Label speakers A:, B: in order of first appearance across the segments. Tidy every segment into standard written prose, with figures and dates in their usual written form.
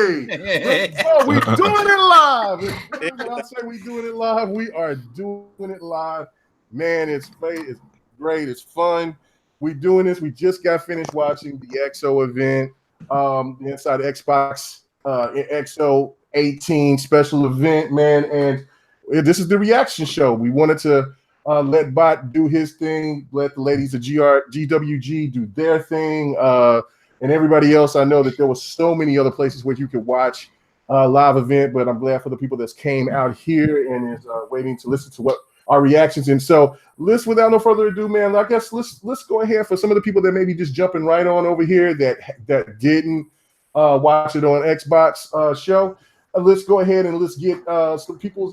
A: So we doing it live. When I say we doing it live, we are doing it live. Man, it's great. It's fun. We doing this. We just got finished watching the XO event, the Inside Xbox XO 18 special event, man. And this is the reaction show. We wanted to let Bot do his thing, let the ladies of GWG do their thing, and everybody else. I know that there was so many other places where you could watch a live event, but I'm glad for the people that came out here and is waiting to listen to what our reactions. And so let's, without no further ado, man, I guess let's go ahead for some of the people that may be just jumping right on over here that didn't watch it on Xbox show. Let's go ahead and let's get some people's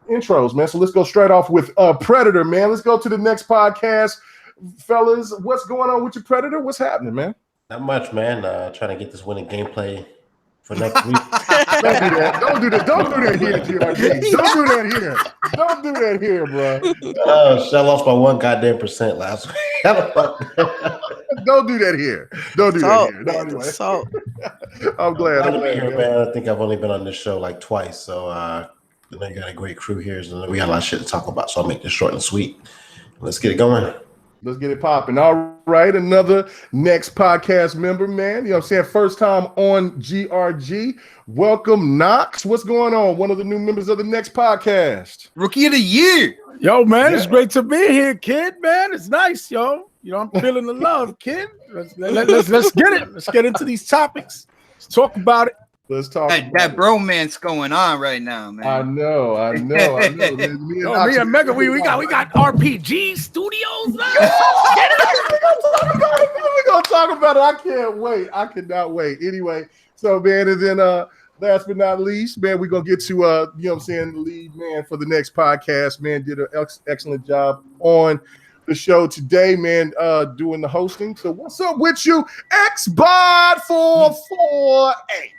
A: intros, man. So let's go straight off with Predator, man. Let's go to the next podcast. Fellas, what's going on with your Predator? What's happening, man?
B: Not much, man. Trying to get this winning gameplay for next week.
A: Don't do that. Don't do that here, GRG. Don't do that here. Don't do that here, bro.
B: I lost by 1 goddamn % last week.
A: Don't do that here. Don't do that here. No, anyway. I'm glad. I'm glad,
B: here, man. I think I've only been on this show like twice, so I know you got a great crew here, and we got a lot of shit to talk about. So I'll make this short and sweet. Let's get it going.
A: Let's get it popping. All right, another next podcast member, man. You know what I'm saying? First time on GRG. Welcome, Knox. What's going on? One of the new members of the next podcast.
C: Rookie of the year.
D: Yo, man, It's great to be here, kid, man. It's nice, yo. You know, I'm feeling the love, kid. Let's get it. Let's get into these topics. Let's talk about it.
A: Let's talk.
C: That bromance going on right now, man.
A: I know.
D: Me and Mega, we got RPG studios now.
A: We're gonna talk about it. I can't wait. I cannot wait. Anyway, so man, and then last but not least, man, we're gonna get to you know what I'm saying, the lead man for the next podcast, man. Did an excellent job on the show today, man, doing the hosting. So what's up with you, Xbot 448?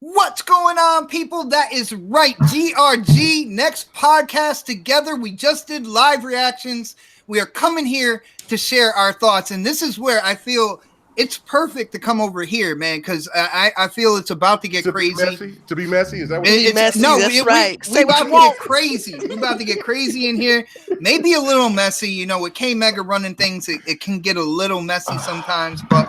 C: What's going on, people? That is right. GRG, next podcast together. We just did live reactions. We are coming here to share our thoughts. And this is where I feel it's perfect to come over here, man, because I feel it's about to get crazy.
A: To be messy? Is that what
E: it's messy?
C: No,
E: that's right.
C: We're about to get crazy. We're about to get crazy in here. Maybe a little messy, you know, with K-Mega running things, it can get a little messy sometimes. But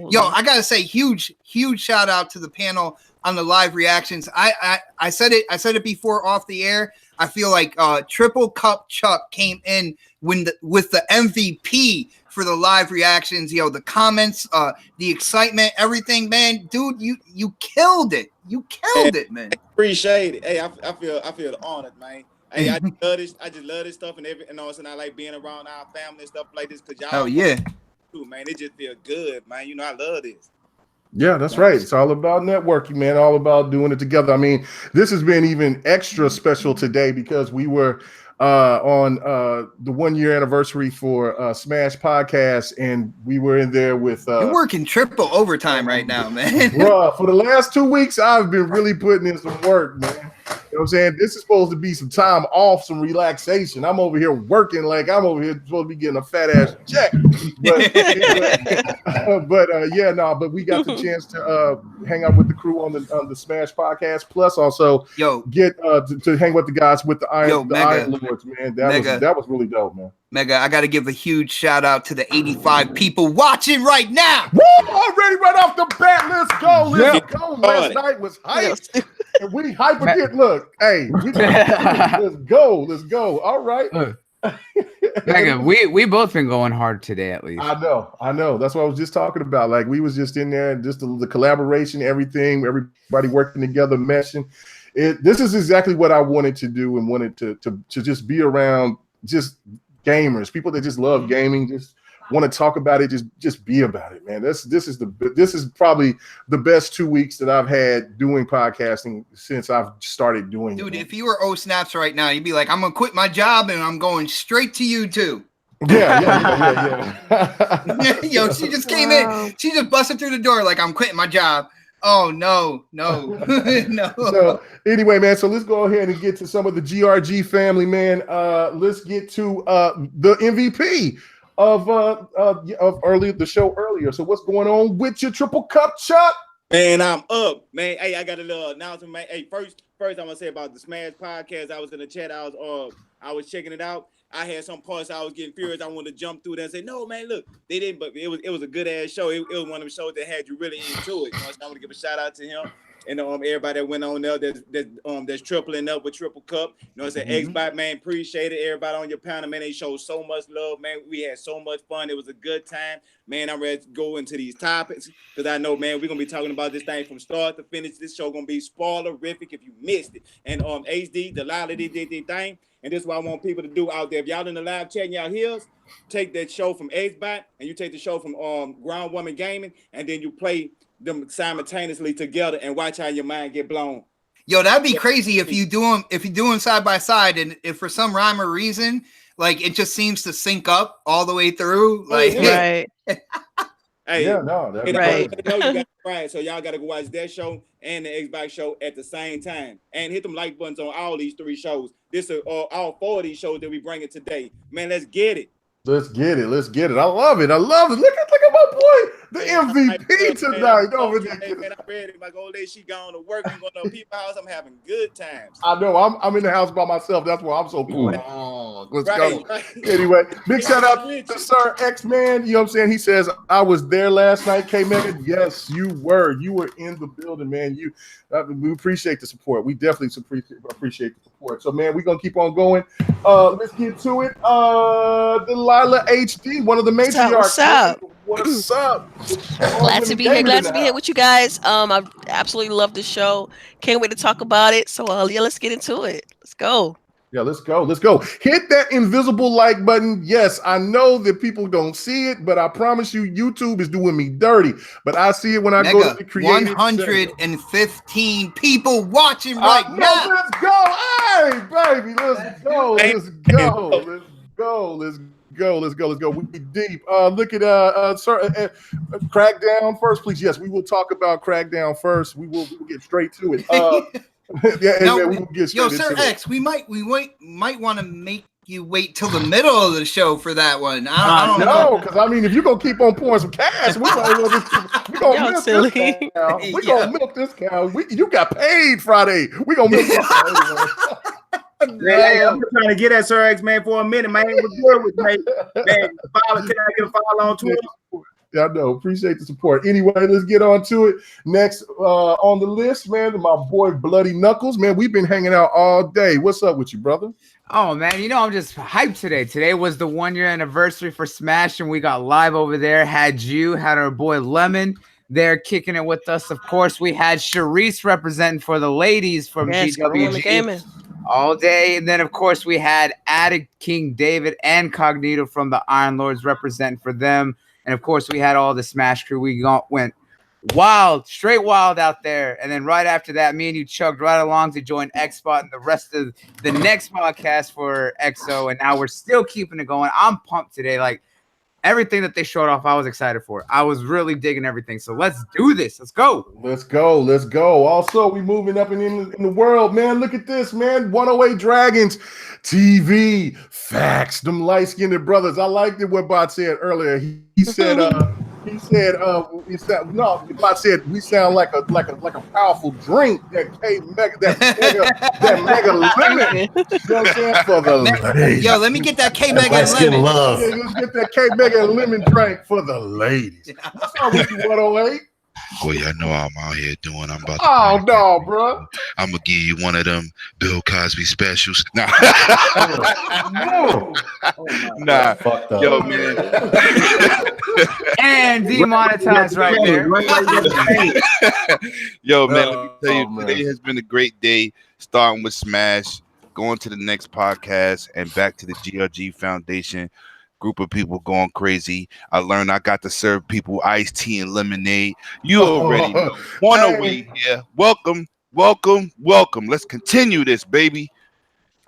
C: yo, I gotta say, huge shout out to the panel on the live reactions. I said it before off the air. I feel like Triple Cup Chuck came in with the MVP for the live reactions. Yo, the comments, the excitement, everything, man. Dude, you killed it. You killed it, man.
F: Appreciate it. Hey, I feel honored, man. Hey, I just love this stuff and and I like being around our family and stuff like this because y'all.
C: Oh yeah,
F: too, man. It just feel good, man. You know, I love this.
A: Yeah, that's right. It's all about networking, man. All about doing it together. I mean, this has been even extra special today because we were on the 1 year anniversary for Smash Podcast, and we were in there with.
C: You're working triple overtime right now, man.
A: Bruh, for the last 2 weeks, I've been really putting in some work, man. You know what I'm saying? This is supposed to be some time off, some relaxation. I'm over here working like I'm over here supposed to be getting a fat ass check. But we got the chance to hang out with the crew on the Smash Podcast, plus also get to hang with the guys with the Iron Lords, man. That was really dope, man.
C: Mega, I got to give a huge shout out to the 85 people watching right now.
A: Woo! Already right off the bat, let's go. Let's go. Last night was hype. And we hype again. Look, hey, let's go. Let's go. All right.
G: Mega, we both been going hard today, at least.
A: I know. That's what I was just talking about. Like, we was just in there, and just the collaboration, everything, everybody working together, meshing. This is exactly what I wanted to do and wanted to just be around just gamers, people that just love gaming, just want to talk about it, just be about it, man. This is probably the best 2 weeks that I've had doing podcasting since I've started doing it.
C: Dude, if you were snaps right now, you'd be like, I'm gonna quit my job and I'm going straight to YouTube.
A: Yeah.
C: Yo, she just came in, she just busted through the door like, I'm quitting my job. Oh no. No.
A: So anyway, man, so let's go ahead and get to some of the GRG family, man. Let's get to the MVP of the show earlier. So what's going on with your Triple Cup, Chuck?
F: Man, I'm up, man. Hey, I got a little announcement, man. Hey, first I'm gonna say about the Smash podcast. I was in the chat. I was checking it out. I had some parts I was getting furious. I wanted to jump through there and say, no, man, look, they didn't. But it was a good ass show. It was one of them shows that had you really into it. You know, so I want to give a shout out to him and everybody that went on there that's tripling up with Triple Cup. You know, it's an Xbox, man. Appreciate it. Everybody on your panel, man. They showed so much love, man. We had so much fun. It was a good time. Man, I'm ready to go into these topics because I know, man, we're going to be talking about this thing from start to finish. This show going to be spoilerific if you missed it. And HD, Delilah did the thing. And this is what I want people to do out there. If y'all in the live chat and y'all hear us, take that show from Xbox and you take the show from Ground Woman Gaming and then you play them simultaneously together and watch how your mind get blown.
C: Yo, that'd be crazy if you do them side by side, and if for some rhyme or reason, like it just seems to sync up all the way through. Like,
E: right.
F: Hey,
A: yeah, no, that's
E: right.
F: Right. So y'all got to go watch that show and the Xbox show at the same time, and hit them like buttons on all these 3 shows. This is all 4 of these shows that we bringing today. Man, let's get it.
A: Let's get it. I love it. Look at my boy, the MVP tonight. Over there.
F: Man, I'm ready. My old lady, she gone to work. I'm going to people's house. I'm having good times.
A: I know. I'm in the house by myself. That's why I'm so cool. Let's go.
F: Right.
A: Anyway, big shout out to Sir X-Man. You know what I'm saying? He says, I was there last night, K-Mega. Yes, you were. You were in the building, man. We appreciate the support. We definitely appreciate the support. So, man, we're going to keep on going. Let's get to it. Delilah HD, one of the matriarchs. What's up?
E: Glad to be here. Glad to be here with you guys. I absolutely love the show. Can't wait to talk about it. So, yeah, let's get into it. Let's go.
A: Yeah, let's go. Hit that invisible like button. Yes, I know that people don't see it, but I promise you, YouTube is doing me dirty. But I see it when I go to the creative
C: 115 people watching right now.
A: Let's go. Hey, baby, let's go. We be deep. Look at Crackdown first, please. Yes, we will talk about Crackdown first. We will get straight to it. We will get straight
C: Sir
A: into
C: X, we might want to make you wait till the middle of the show for that one. I don't know,
A: because I mean, if you're gonna keep on pouring some cash, we're gonna milk this cow. You got paid Friday. We're gonna milk this cow.
H: Hey, I'm trying to get at Sir X, man, for a minute, man. It was good with me. Man, can I get a follow on Twitter?
A: Yeah, I know. Appreciate the support. Anyway, let's get on to it. Next on the list, man, my boy Bloody Knuckles. Man, we've been hanging out all day. What's up with you, brother?
G: Oh, man, I'm just hyped today. Today was the 1-year anniversary for Smash, and we got live over there. Had our boy Lemon there kicking it with us. Of course, we had Sharice representing for the ladies from GWG all day. And then, of course, we had Addict King David and Cognito from the Iron Lords representing for them. And, of course, we had all the Smash crew. We went straight wild out there. And then right after that, me and you chugged right along to join Xbot and the rest of the next podcast for EXO. And now we're still keeping it going. I'm pumped today. Like, everything that they showed off, I was excited for. I was really digging everything. So let's do this. Let's go.
A: Also, we moving up in the world, man. Look at this, man. 108 Dragons TV. Facts. Them light-skinned brothers. I liked it what Bot said earlier. He said, we sound like a powerful drink that mega lemon. You know what I'm saying? For the ladies.
C: Yo, let me get that K mega lemon.
A: Love. Yeah, let's get that K mega lemon drink for the ladies. What's up with you, 108?
I: Boy, I know I'm out here doing. I'm about to.
A: Oh no, bro!
I: I'm gonna give you one of them Bill Cosby specials. Nah, nah. Yo, man.
G: And demonetized right there.
I: Yo, man. Let me tell you, today has been a great day. Starting with Smash, going to the next podcast, and back to the GRG Foundation. Group of people going crazy. I learned I got to serve people iced tea and lemonade. You already know. 108 here. Welcome. Let's continue this, baby.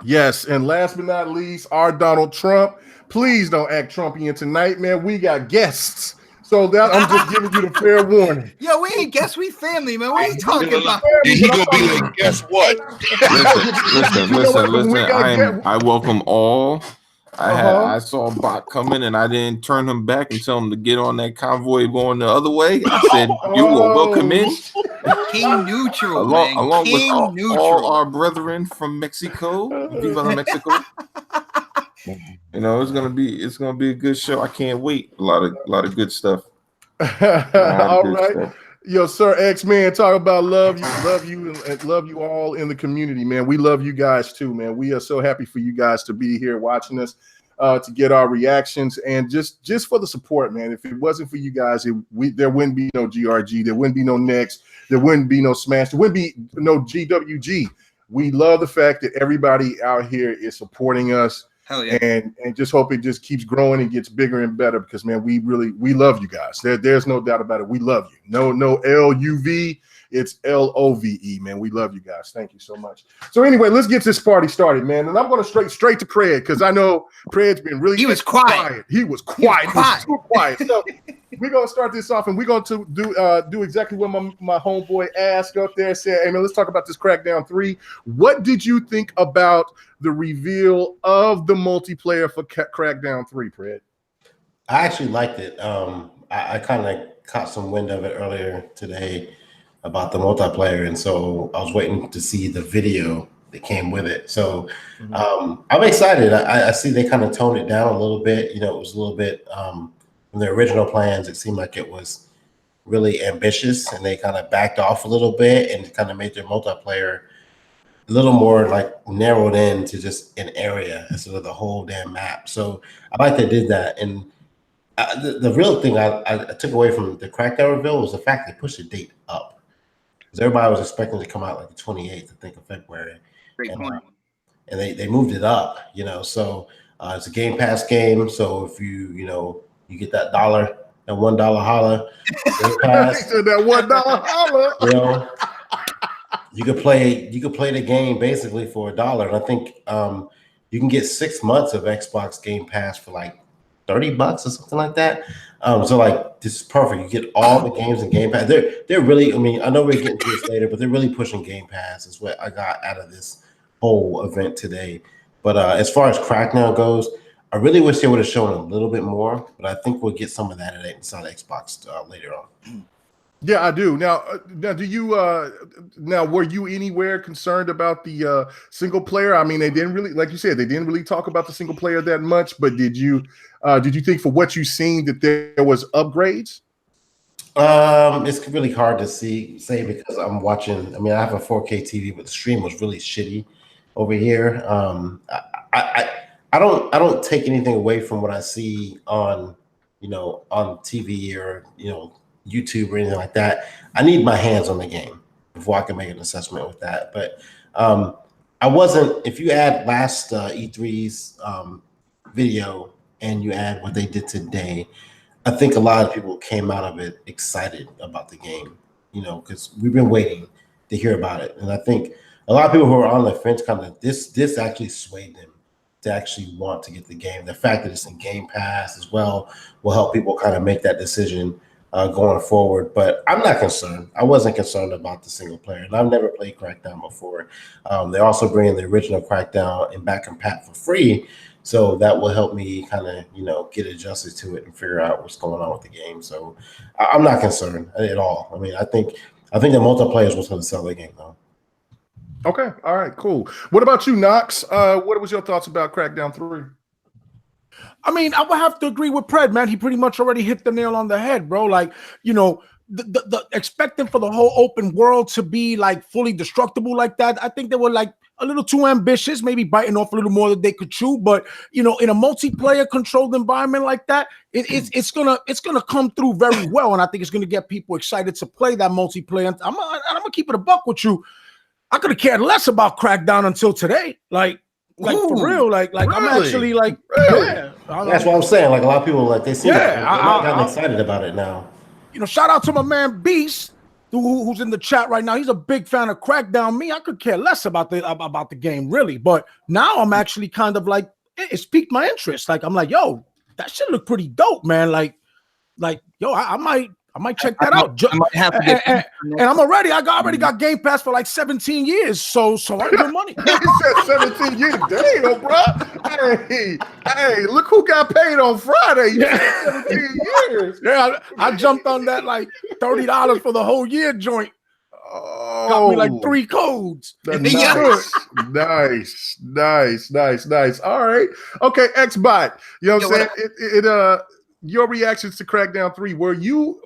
A: Yes, and last but not least, our Donald Trump. Please don't act Trumpian tonight, man. We got guests. So that I'm just giving you the fair warning.
C: Yo, we ain't guests, we family, man. What are you talking about?
I: He gonna be like, guess what?
J: Listen. I welcome all I saw a bot coming and I didn't turn him back and tell him to get on that convoy going the other way. I said, "You are welcome in."
C: King neutral,
J: along with
C: neutral.
J: all our brethren from Mexico. Viva la Mexico. You know, it's gonna be a good show. I can't wait. A lot of good stuff.
A: All right. Stuff. Yo, Sir X-Man, talk about love you, and love you all in the community, man. We love you guys too, man. We are so happy for you guys to be here watching us, to get our reactions, and just for the support, man. If it wasn't for you guys, there wouldn't be no GRG, there wouldn't be no Next, there wouldn't be no Smash, there wouldn't be no GWG. We love the fact that everybody out here is supporting us.
C: Hell yeah.
A: And just hope it just keeps growing and gets bigger and better, because man, we love you guys. There's no doubt about it. We love you. No LUV, it's LOVE, man. We love you guys. Thank you so much. So anyway, let's get this party started, man. And I'm going to straight to Pred, because I know Pred's been really
C: quiet.
A: He was quiet. He was too quiet. So we're going to start this off, and we're going to do exactly what my homeboy asked up there. Said, hey man, let's talk about this Crackdown 3. What did you think about the reveal of the multiplayer for Crackdown 3, Pred?
B: I actually liked it. I kind of caught some wind of it earlier today about the multiplayer, and so I was waiting to see the video that came with it. So I'm excited. I see they kind of toned it down a little bit. You know, it was a little bit from the original plans. It seemed like it was really ambitious, and they kind of backed off a little bit and kind of made their multiplayer a little more like narrowed in to just an area instead of the whole damn map. So I like they did that. And the real thing I took away from the Crackdown reveal was the fact they pushed the date up, because everybody was expecting to come out like the 28th, I think, of February.
C: Great point.
B: And they moved it up, you know. So it's a Game Pass game. So if you get that $1 holla, Game Pass,
A: that $1 holla,
B: you know. You could play the game basically for $1, and I think you can get 6 months of Xbox Game Pass for like $30 or something like that. So like this is perfect. You get all the games in Game Pass. They're really. I mean, I know we're getting to this later, but they're really pushing Game Pass. Is what I got out of this whole event today. But as far as Crackdown goes, I really wish they would have shown a little bit more. But I think we'll get some of that inside Xbox later on.
A: Yeah, I do. Now, do you? Now, were you anywhere concerned about the single player? I mean, they didn't really, like you said, they didn't really talk about the single player that much. But did you think, for what you've seen, that there was upgrades?
B: It's really hard to say because I'm watching. I mean, I have a 4K TV, but the stream was really shitty over here. I don't take anything away from what I see on TV or YouTube or anything like that. I need my hands on the game before I can make an assessment with that. But I wasn't. If you add last E3's video and you add what they did today, I think a lot of people came out of it excited about the game. Because we've been waiting to hear about it, and I think a lot of people who are on the fence kind of this actually swayed them to actually want to get the game. The fact that it's in Game Pass as well will help people kind of make that decision going forward. But I'm not concerned. I wasn't concerned about the single player, and I've never played Crackdown before. They're also bringing the original Crackdown and back and pat for free, so that will help me kind of get adjusted to it and figure out what's going on with the game. So I'm not concerned at all. I mean, I think the multiplayer is what's going to sell the game, though.
A: Okay, all right, cool. What about you, Knox? What was your thoughts about Crackdown 3?
D: I mean, I would have to agree with Pred, man. He pretty much already hit the nail on the head, bro. Like, the expecting for the whole open world to be like fully destructible like that, I think they were like a little too ambitious, maybe biting off a little more than they could chew. But in a multiplayer controlled environment like that, it's gonna come through very well, and I think it's gonna get people excited to play that multiplayer. I'm gonna keep it a buck with you. I could have cared less about Crackdown until today, like for real, like really? I'm actually like, yeah.
B: That's what I'm saying. Like a lot of people, like they seem gotten excited about it now.
D: Shout out to my man Beast, who's in the chat right now. He's a big fan of Crackdown. Me, I could care less about the game, really. But now I'm actually kind of like, it's piqued my interest. Like I'm like, yo, that shit look pretty dope, man. Like, yo, I I might check that out.
G: I might have to get.
D: And I'm already got Game Pass for like 17 years, so I'm good money.
A: He said 17 years. Damn, bro. Hey, look who got paid on Friday. You said 17 years.
D: Yeah, I jumped on that like $30 for the whole year joint.
A: Oh,
D: got me like 3 codes.
A: Nice. All right. Okay, Xbot. You know what I'm saying? Your reactions to Crackdown 3, were you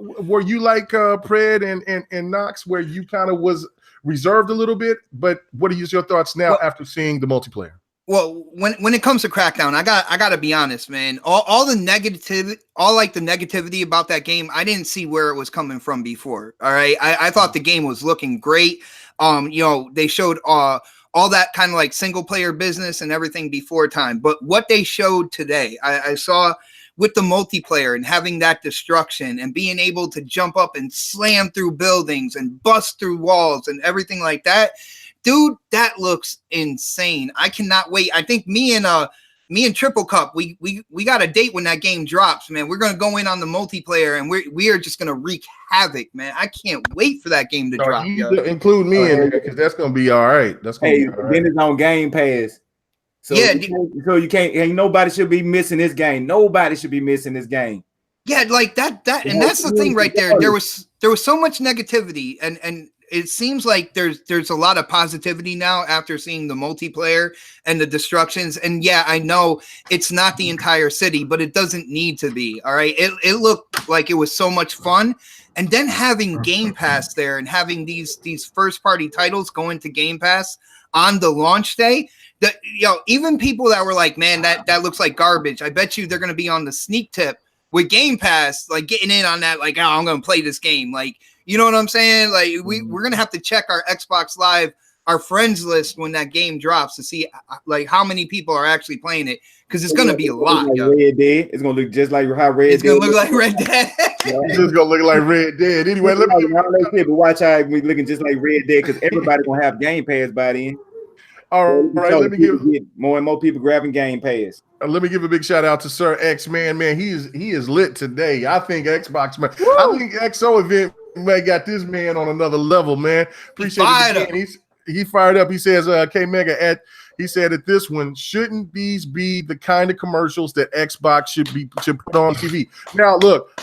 A: like Pred and Knox, where you kind of was reserved a little bit, but what are your thoughts now after seeing the multiplayer?
C: Well, when it comes to Crackdown, I gotta be honest, man. All the negativity about that game, I didn't see where it was coming from before. All right, I thought the game was looking great. They showed all that kind of like single player business and everything before time, but what they showed today, I saw with the multiplayer and having that destruction and being able to jump up and slam through buildings and bust through walls and everything like that. Dude, that looks insane. I cannot wait. I think me and Triple Cup, we got a date when that game drops, man. We're gonna go in on the multiplayer and we are just gonna wreak havoc, man. I can't wait for that game to drop.
A: Include me in there because that's gonna be all right. That's gonna be all right.
H: Then it's on Game Pass. So
C: yeah,
H: you can't. Ain't nobody should be missing this game. Nobody should be missing this game.
C: Yeah, like that, and that's the thing right there. There was so much negativity, and it seems like there's a lot of positivity now after seeing the multiplayer and the destructions. And yeah, I know it's not the entire city, but it doesn't need to be. All right, it looked like it was so much fun, and then having Game Pass there and having these first party titles go into Game Pass on the launch day. That even people that were like, man, that looks like garbage. I bet you they're gonna be on the sneak tip with Game Pass, like getting in on that, like, oh, I'm gonna play this game. Like, you know what I'm saying? Like, we're gonna have to check our Xbox Live, our friends list when that game drops to see like how many people are actually playing it, because it's gonna be a lot.
H: Like Red Dead. It's gonna look just like how Red Dead.
C: It's gonna look like Red Dead.
A: It's just gonna look like Red Dead. Anyway, let me
H: watch how we looking just like Red Dead, because everybody gonna have Game Pass by then.
A: All right, let me give
H: more and more people grabbing Game Pass.
A: Let me give a big shout out to Sir X, man. He is lit today. I think Xbox, man. Woo! I think XO event got this man on another level, man. Appreciate it. He fired up. He says, K Mega he said that this one, shouldn't these be the kind of commercials that Xbox should put on TV? Now, look,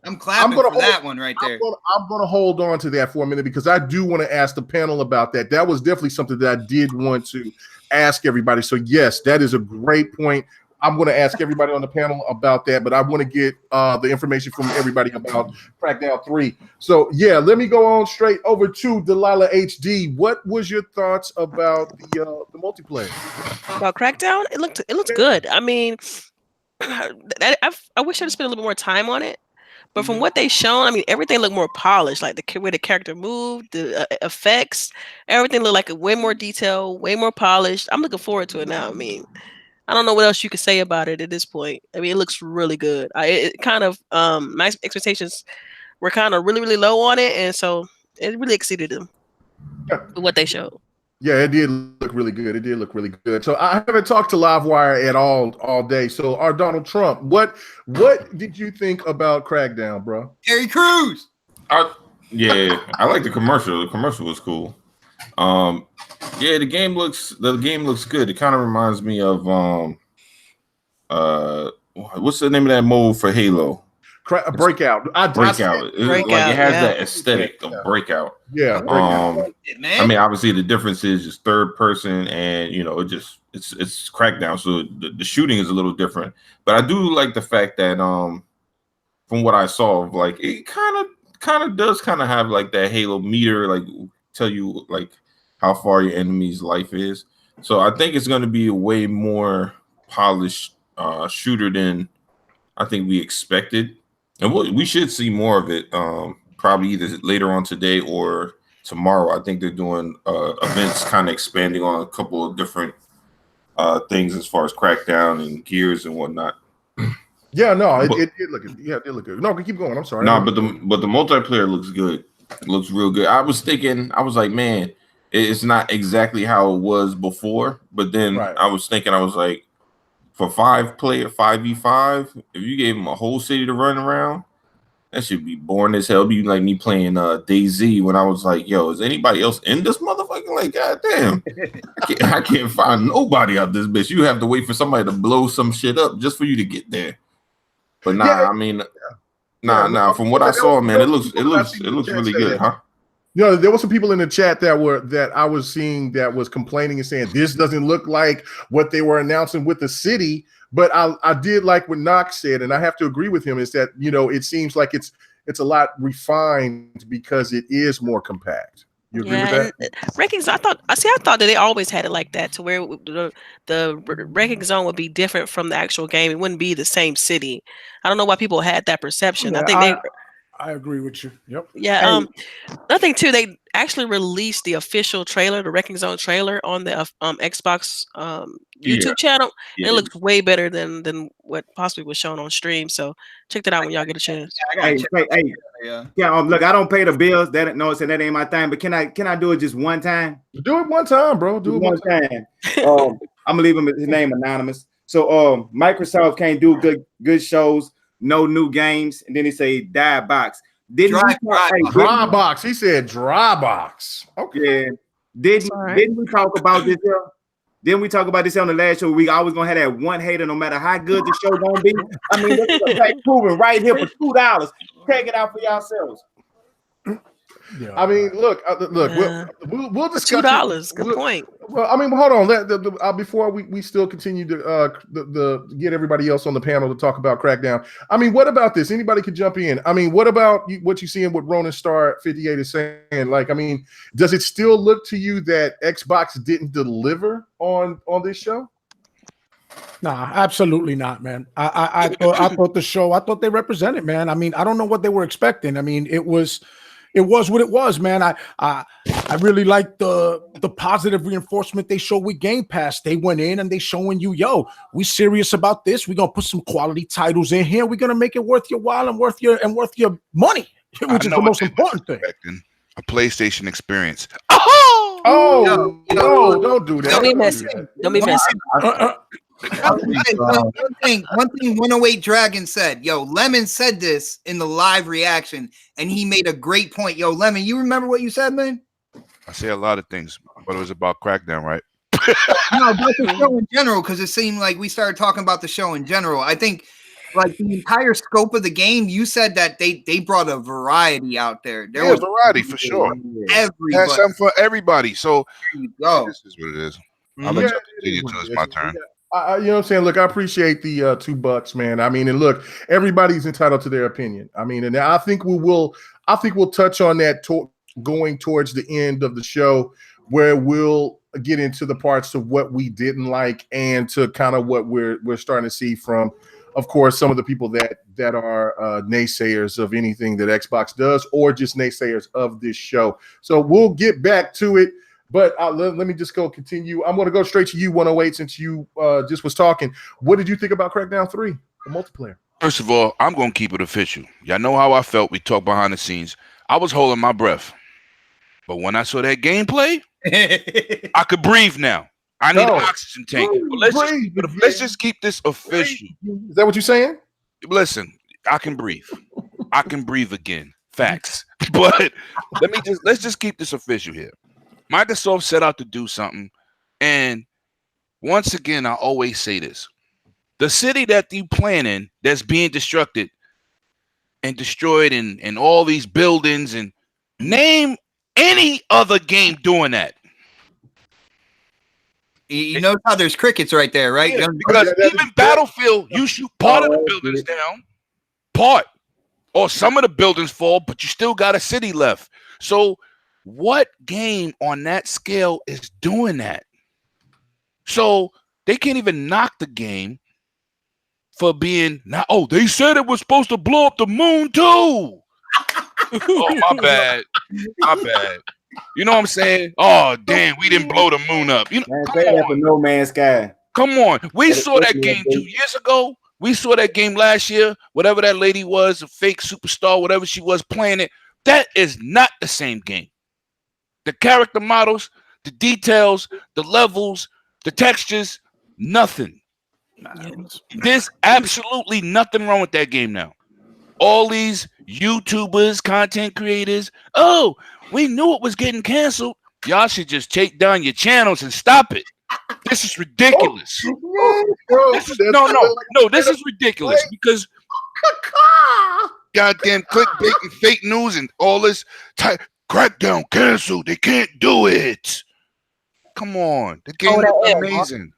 C: I'm clapping for that one right there.
A: I'm going to hold on to that for a minute because I do want to ask the panel about that. That was definitely something that I did want to ask everybody. So, yes, that is a great point. I'm going to ask everybody on the panel about that, but I want to get the information from everybody about Crackdown 3. So, yeah, let me go on straight over to Delilah HD. What was your thoughts about the multiplayer?
E: About Crackdown? It looked good. I mean, I wish I'd spent a little bit more time on it. But from what they shown, I mean, everything looked more polished. Like the way the character moved, the effects, everything looked like way more detail, way more polished. I'm looking forward to it now. I mean, I don't know what else you could say about it at this point. I mean, it looks really good. It kind of my expectations were kind of really, really low on it, and so it really exceeded them. What they showed.
A: Yeah, it did look really good. So I haven't talked to Livewire at all day. So our Donald Trump, what did you think about Crackdown, bro?
C: Terry Crews.
J: Yeah, I like the commercial. The commercial was cool. Yeah, the game looks good. It kind of reminds me of what's the name of that mode for Halo?
A: Breakout.
J: Breakout. It has that aesthetic of Breakout.
A: Yeah.
J: I mean, obviously the difference is just third person, and it's Crackdown, so the shooting is a little different. But I do like the fact that from what I saw, like it kind of does have like that Halo meter, like tell you like how far your enemy's life is. So I think it's going to be a way more polished shooter than I think we expected. And we should see more of it probably either later on today or tomorrow. I think they're doing events kind of expanding on a couple of different things as far as Crackdown and gears and whatnot.
A: Yeah, no, it did look good. Yeah, it did look good. No, keep going. I'm sorry.
J: No, but the multiplayer looks good. It looks real good. I was like, man, it's not exactly how it was before. But then I was like, for 5v5, if you gave them a whole city to run around, That should be boring as hell. Be like me playing DayZ when I was like, yo, is anybody else in this motherfucker? Like, goddamn, I can't find nobody out this bitch. You have to wait for somebody to blow some shit up just for you to get there. But nah,
A: Yeah.
J: I mean, nah. From what I saw, man, it looks really good, huh?
A: You know, there were some people in the chat that I was seeing that was complaining and saying this doesn't look like what they were announcing with the city. But I did like what Knox said, and I have to agree with him, is that, you know, it seems like it's a lot refined because it is more compact. You agree with that?
E: Wrecking Zone, I thought that they always had it like that, to where the Wrecking Zone would be different from the actual game. It wouldn't be the same city. I don't know why people had that perception.
D: Yeah, I agree with you. Yep.
E: Yeah. Another thing too, they actually released the official trailer, the Wrecking Zone trailer, on the Xbox YouTube channel. And it looks way better than what possibly was shown on stream. So check that out when y'all get a chance.
H: Look, I don't pay the bills. That ain't my thing. But can I do it just one time?
A: Do it one time, bro. Do it one time.
H: I'm gonna leave his name anonymous. So Microsoft can't do good shows, no new games, and then he say die box.
A: Dry box. He said dry box. Okay.
H: Yeah. Didn't we talk about this here? Didn't we talk about this on the last show? We always gonna have that one hater, no matter how good the show gonna be. I mean, this is a proven right here for $2. Check it out for yourselves.
A: Yeah. I mean, look. We'll discuss
E: $2. Good point.
A: Well, I mean, hold on. Before we still continue to get everybody else on the panel to talk about Crackdown. I mean, what about this? Anybody could jump in. I mean, what about what you see in what Ronan Star 58 is saying? Like, I mean, does it still look to you that Xbox didn't deliver on this show?
D: Nah, absolutely not, man. I thought the show, I thought they represented, man. I mean, I don't know what they were expecting. I mean, it was what it was, man. I really like the positive reinforcement they showed with Game Pass. They went in and they showing you, yo, we serious about this. We're gonna put some quality titles in here. We're gonna make it worth your while and worth your money, which is the most important thing.
I: A PlayStation experience.
A: No, don't do that.
E: Don't be messy.
C: One thing 108 Dragon said, yo, Lemon said this in the live reaction, and he made a great point. Yo, Lemon, you remember what you said, man?
I: I say a lot of things, but it was about Crackdown, right?
C: No, about the show in general, because it seemed like we started talking about the show in general. I think, like, the entire scope of the game, you said that they brought a variety out there. There was
I: variety for sure.
C: Everybody.
I: Had something for everybody. So
C: there you go.
I: This is what it is. I'll let you continue till it's my turn.
A: You know what I'm saying? Look, I appreciate the $2, man. I mean, and look, everybody's entitled to their opinion. I mean, and I think we'll touch on that going towards the end of the show, where we'll get into the parts of what we didn't like and to kind of what we're starting to see from, of course, some of the people that are naysayers of anything that Xbox does, or just naysayers of this show. So we'll get back to it. But let me just continue. I'm going to go straight to you, 108, since you just was talking. What did you think about Crackdown 3, the multiplayer?
I: First of all, I'm going to keep it official. Y'all know how I felt. We talked behind the scenes. I was holding my breath. But when I saw that gameplay, I could breathe now. I need an oxygen tank. Let's just keep this official.
A: Is that what you're saying?
I: Listen, I can breathe. I can breathe again. Facts. But let's just keep this official here. Microsoft set out to do something, and once again, I always say this: the city that you plan in, that's being destructed and destroyed, and all these buildings, and name any other game doing that.
C: You know how there's crickets right there, right?
I: Yeah, because even Battlefield, you shoot part of the buildings down, or some of the buildings fall, but you still got a city left. So what game on that scale is doing that? So they can't even knock the game for being not. Oh, they said it was supposed to blow up the moon too. Oh, my bad. You know what I'm saying? Oh, damn, we didn't blow the moon up. You know,
H: come on. For No Man's Sky.
I: Come on. We saw that game 2 years ago. We saw that game last year. Whatever that lady was, a fake superstar, whatever she was playing it. That is not the same game. The character models, the details, the levels, the textures, nothing. There's absolutely nothing wrong with that game now. All these YouTubers, content creators. Oh, we knew it was getting canceled. Y'all should just take down your channels and stop it. This is ridiculous. This is ridiculous because goddamn clickbait and fake news and all this Crackdown canceled. They can't do it. Come on. The game looked amazing.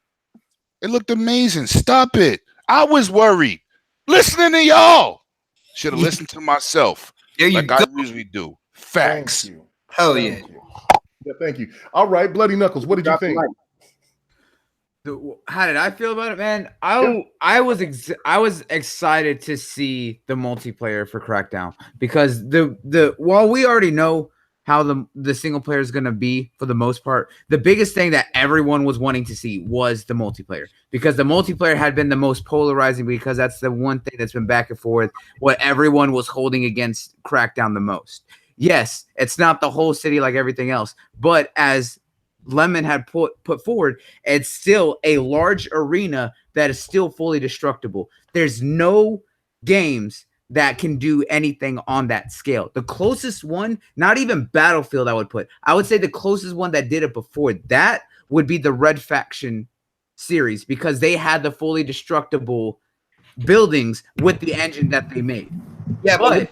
I: It looked amazing. Stop it. I was worried. Listening to y'all. Should have listened to myself. Like I usually do. Facts.
A: Thank you.
C: Hell yeah.
A: Thank you. All right, Bloody Knuckles, what did you think?
G: How did I feel about it, man? I was excited to see the multiplayer for Crackdown because while we already know how the single player is going to be for the most part, the biggest thing that everyone was wanting to see was the multiplayer because the multiplayer had been the most polarizing because that's the one thing that's been back and forth what everyone was holding against Crackdown the most. Yes, it's not the whole city like everything else, but as Lemon had put forward, it's still a large arena that is still fully destructible. There's no games that can do anything on that scale. The closest one, not even Battlefield, I would say the closest one that did it before that would be the Red Faction series because they had the fully destructible buildings with the engine that they made.
C: Yeah, but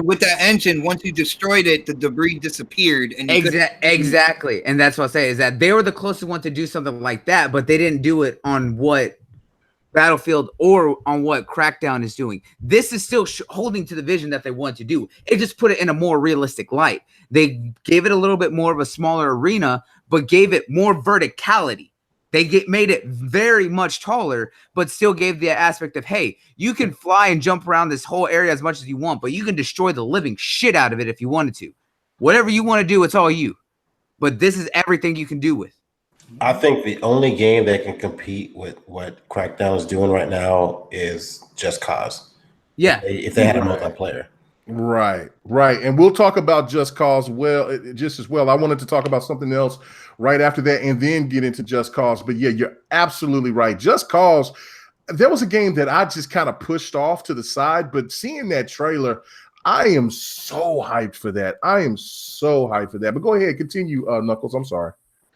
C: with that engine, once you destroyed it, the debris disappeared. And
G: exactly, and that's what I say is that they were the closest one to do something like that, but they didn't do it on what Battlefield or on what Crackdown is doing. This is still holding to the vision that they want to do. It just put it in a more realistic light. They gave it a little bit more of a smaller arena, but gave it more verticality. They made it very much taller, but still gave the aspect of, hey, you can fly and jump around this whole area as much as you want, but you can destroy the living shit out of it if you wanted to. Whatever you want to do, it's all you. But this is everything you can do with.
B: I think the only game that can compete with what Crackdown is doing right now is Just Cause.
G: Yeah.
B: If they had a multiplayer.
A: Right. And we'll talk about Just Cause just as well. I wanted to talk about something else right after that and then get into Just Cause. But yeah, you're absolutely right. Just Cause, there was a game that I just kind of pushed off to the side, but seeing that trailer, I am so hyped for that. But go ahead, continue, Knuckles. I'm sorry.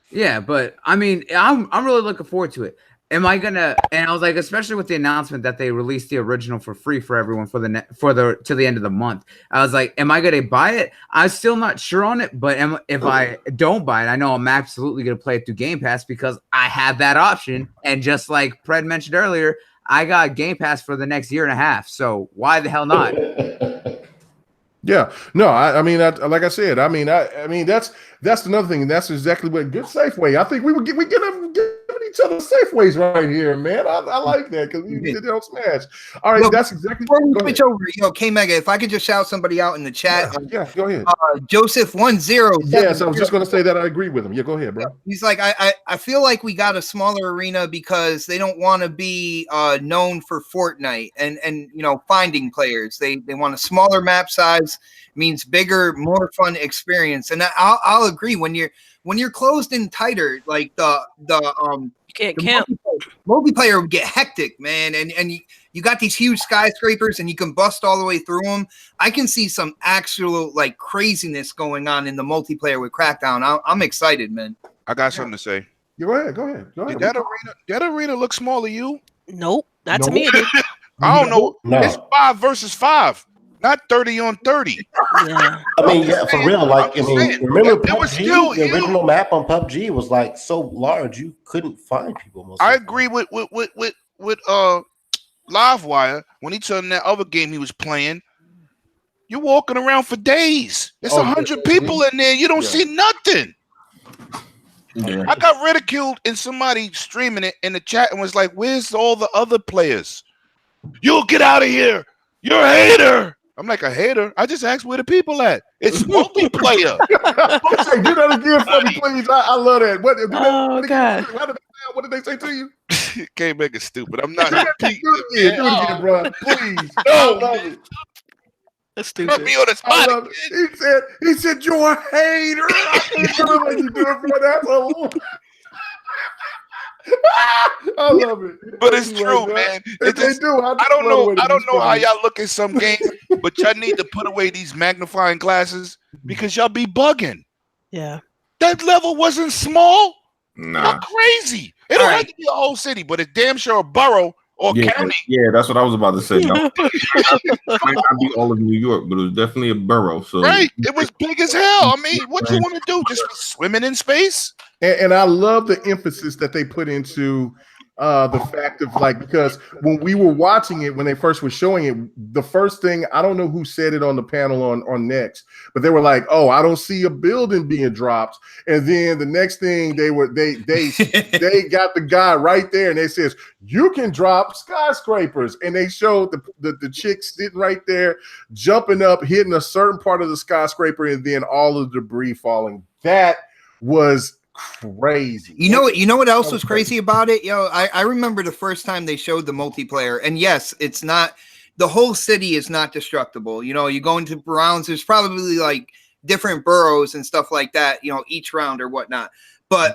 G: Yeah, but I mean, I'm really looking forward to it. Am I gonna? And I was like, especially with the announcement that they released the original for free for everyone to the end of the month. I was like, am I gonna buy it? I'm still not sure on it, but if I don't buy it, I know I'm absolutely gonna play it through Game Pass because I have that option. And just like Pred mentioned earlier, I got Game Pass for the next year and a half. So why the hell not?
A: Yeah, no, I mean, like I said, I mean, that's another thing, and that's exactly what good Safeway. I think we giving each other Safeways right here, man. I like that because we did it on Smash. All right, that's exactly.
C: Before we switch over, K Mega, if I could just shout somebody out in the chat.
A: Yeah, go ahead.
C: Joseph 10.
A: Yes, I was just going to say that I agree with him. Yeah, go ahead, bro.
C: He's like, I feel like we got a smaller arena because they don't want to be known for Fortnite and finding players. They want a smaller map size. Means bigger, more fun experience, and I'll agree. When you're closed in tighter, like you
E: can't camp.
C: Multiplayer would get hectic, man, and you got these huge skyscrapers, and you can bust all the way through them. I can see some actual like craziness going on in the multiplayer with Crackdown. I'm excited, man.
I: I got something to say.
A: Go ahead.
I: Did that arena look small to you?
E: Nope, not to me.
I: I don't know.
B: No.
I: It's 5 versus 5. Not 30 on 30.
E: Yeah.
B: I mean, yeah, for real. Like, I mean, remember PUBG? The
I: still
B: original map on PUBG was like so large you couldn't find people.
I: I agree with Livewire when he told him that other game he was playing. You're walking around for days. There's 100 people in there. You don't see nothing. Yeah. I got ridiculed and somebody streaming it in the chat and was like, "Where's all the other players? You'll get out of here. You're a hater." I'm like, a hater? I just asked where the people at. It's multiplayer.
A: Hey, do that again for me, please. I love that.
E: God.
A: What did they say to you?
I: Can't make it stupid. I'm not.
A: Do it again, bro. Please.
I: No.
A: I love it.
E: That's stupid.
I: Put me on the spot.
A: He said, you're a hater. I can't do it when you do it, bro. That's a I love it.
I: But it's
A: Thank you,
I: true,
A: Ray J.
I: man.
A: They
I: It just,
A: do.
I: I don't know how y'all look at some games, but y'all need to put away these magnifying glasses because y'all be bugging.
E: Yeah.
I: That level wasn't small.
J: Nah.
I: Y'all crazy. It don't have to be a whole city, but it's damn sure a borough or county.
J: Yeah, that's what I was about to say. No, it might not be all of New York, but it was definitely a borough. So
I: Right. It was big as hell. I mean, what you want to do? Just be swimming in space?
A: And I love the emphasis that they put into the fact of like, because when we were watching it, when they first were showing it, the first thing, I don't know who said it on the panel on Next, but they were like, "Oh, I don't see a building being dropped." And then the next thing they got the guy right there, and they says, "You can drop skyscrapers," and they showed the chick sitting right there, jumping up, hitting a certain part of the skyscraper, and then all of the debris falling. That was crazy.
C: You know what else was crazy about it? I remember the first time they showed the multiplayer, and yes, it's not, the whole city is not destructible. You go into rounds, there's probably like different boroughs and stuff like that, each round or whatnot. But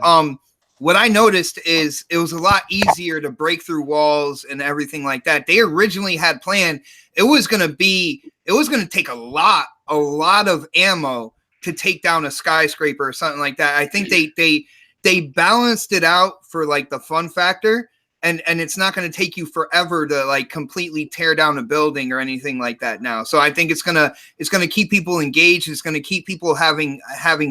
C: what I noticed is it was a lot easier to break through walls and everything like that. They originally had planned, it was going to take a lot of ammo to take down a skyscraper or something like that. I think they balanced it out for like the fun factor, and it's not going to take you forever to like completely tear down a building or anything like that now. So I think it's gonna keep people engaged. It's gonna keep people having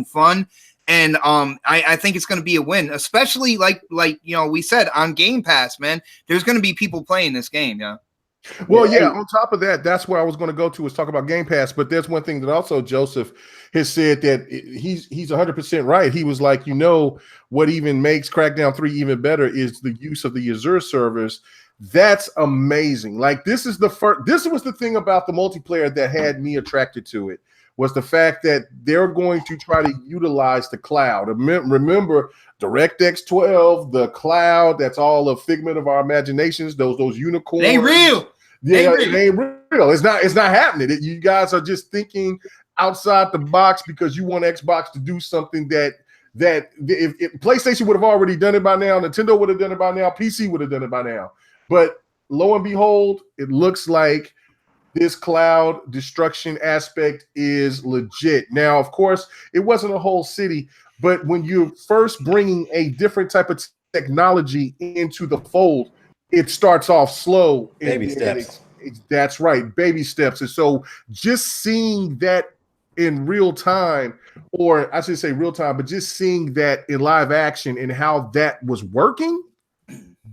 C: fun, and I think it's gonna be a win, especially like we said on Game Pass, man. There's gonna be people playing this game, yeah.
A: Well, yeah, on top of that, that's where I was going to go to is talk about Game Pass. But there's one thing that also Joseph has said that he's 100% right. He was like, what even makes Crackdown 3 even better is the use of the Azure servers. That's amazing. Like this was the thing about the multiplayer that had me attracted to it, was the fact that they're going to try to utilize the cloud. Remember DirectX 12, the cloud, that's all a figment of our imaginations, those unicorns.
C: It ain't real.
A: Yeah, it ain't real. It's not happening. You guys are just thinking outside the box because you want Xbox to do something that if PlayStation would have already done it by now, Nintendo would have done it by now, PC would have done it by now. But lo and behold, it looks like this cloud destruction aspect is legit. Now, of course, it wasn't a whole city, but when you're first bringing a different type of technology into the fold, it starts off slow.
B: Baby steps.
A: That's right, baby steps. And so just seeing that in real time, or I should say real time, but just seeing that in live action and how that was working,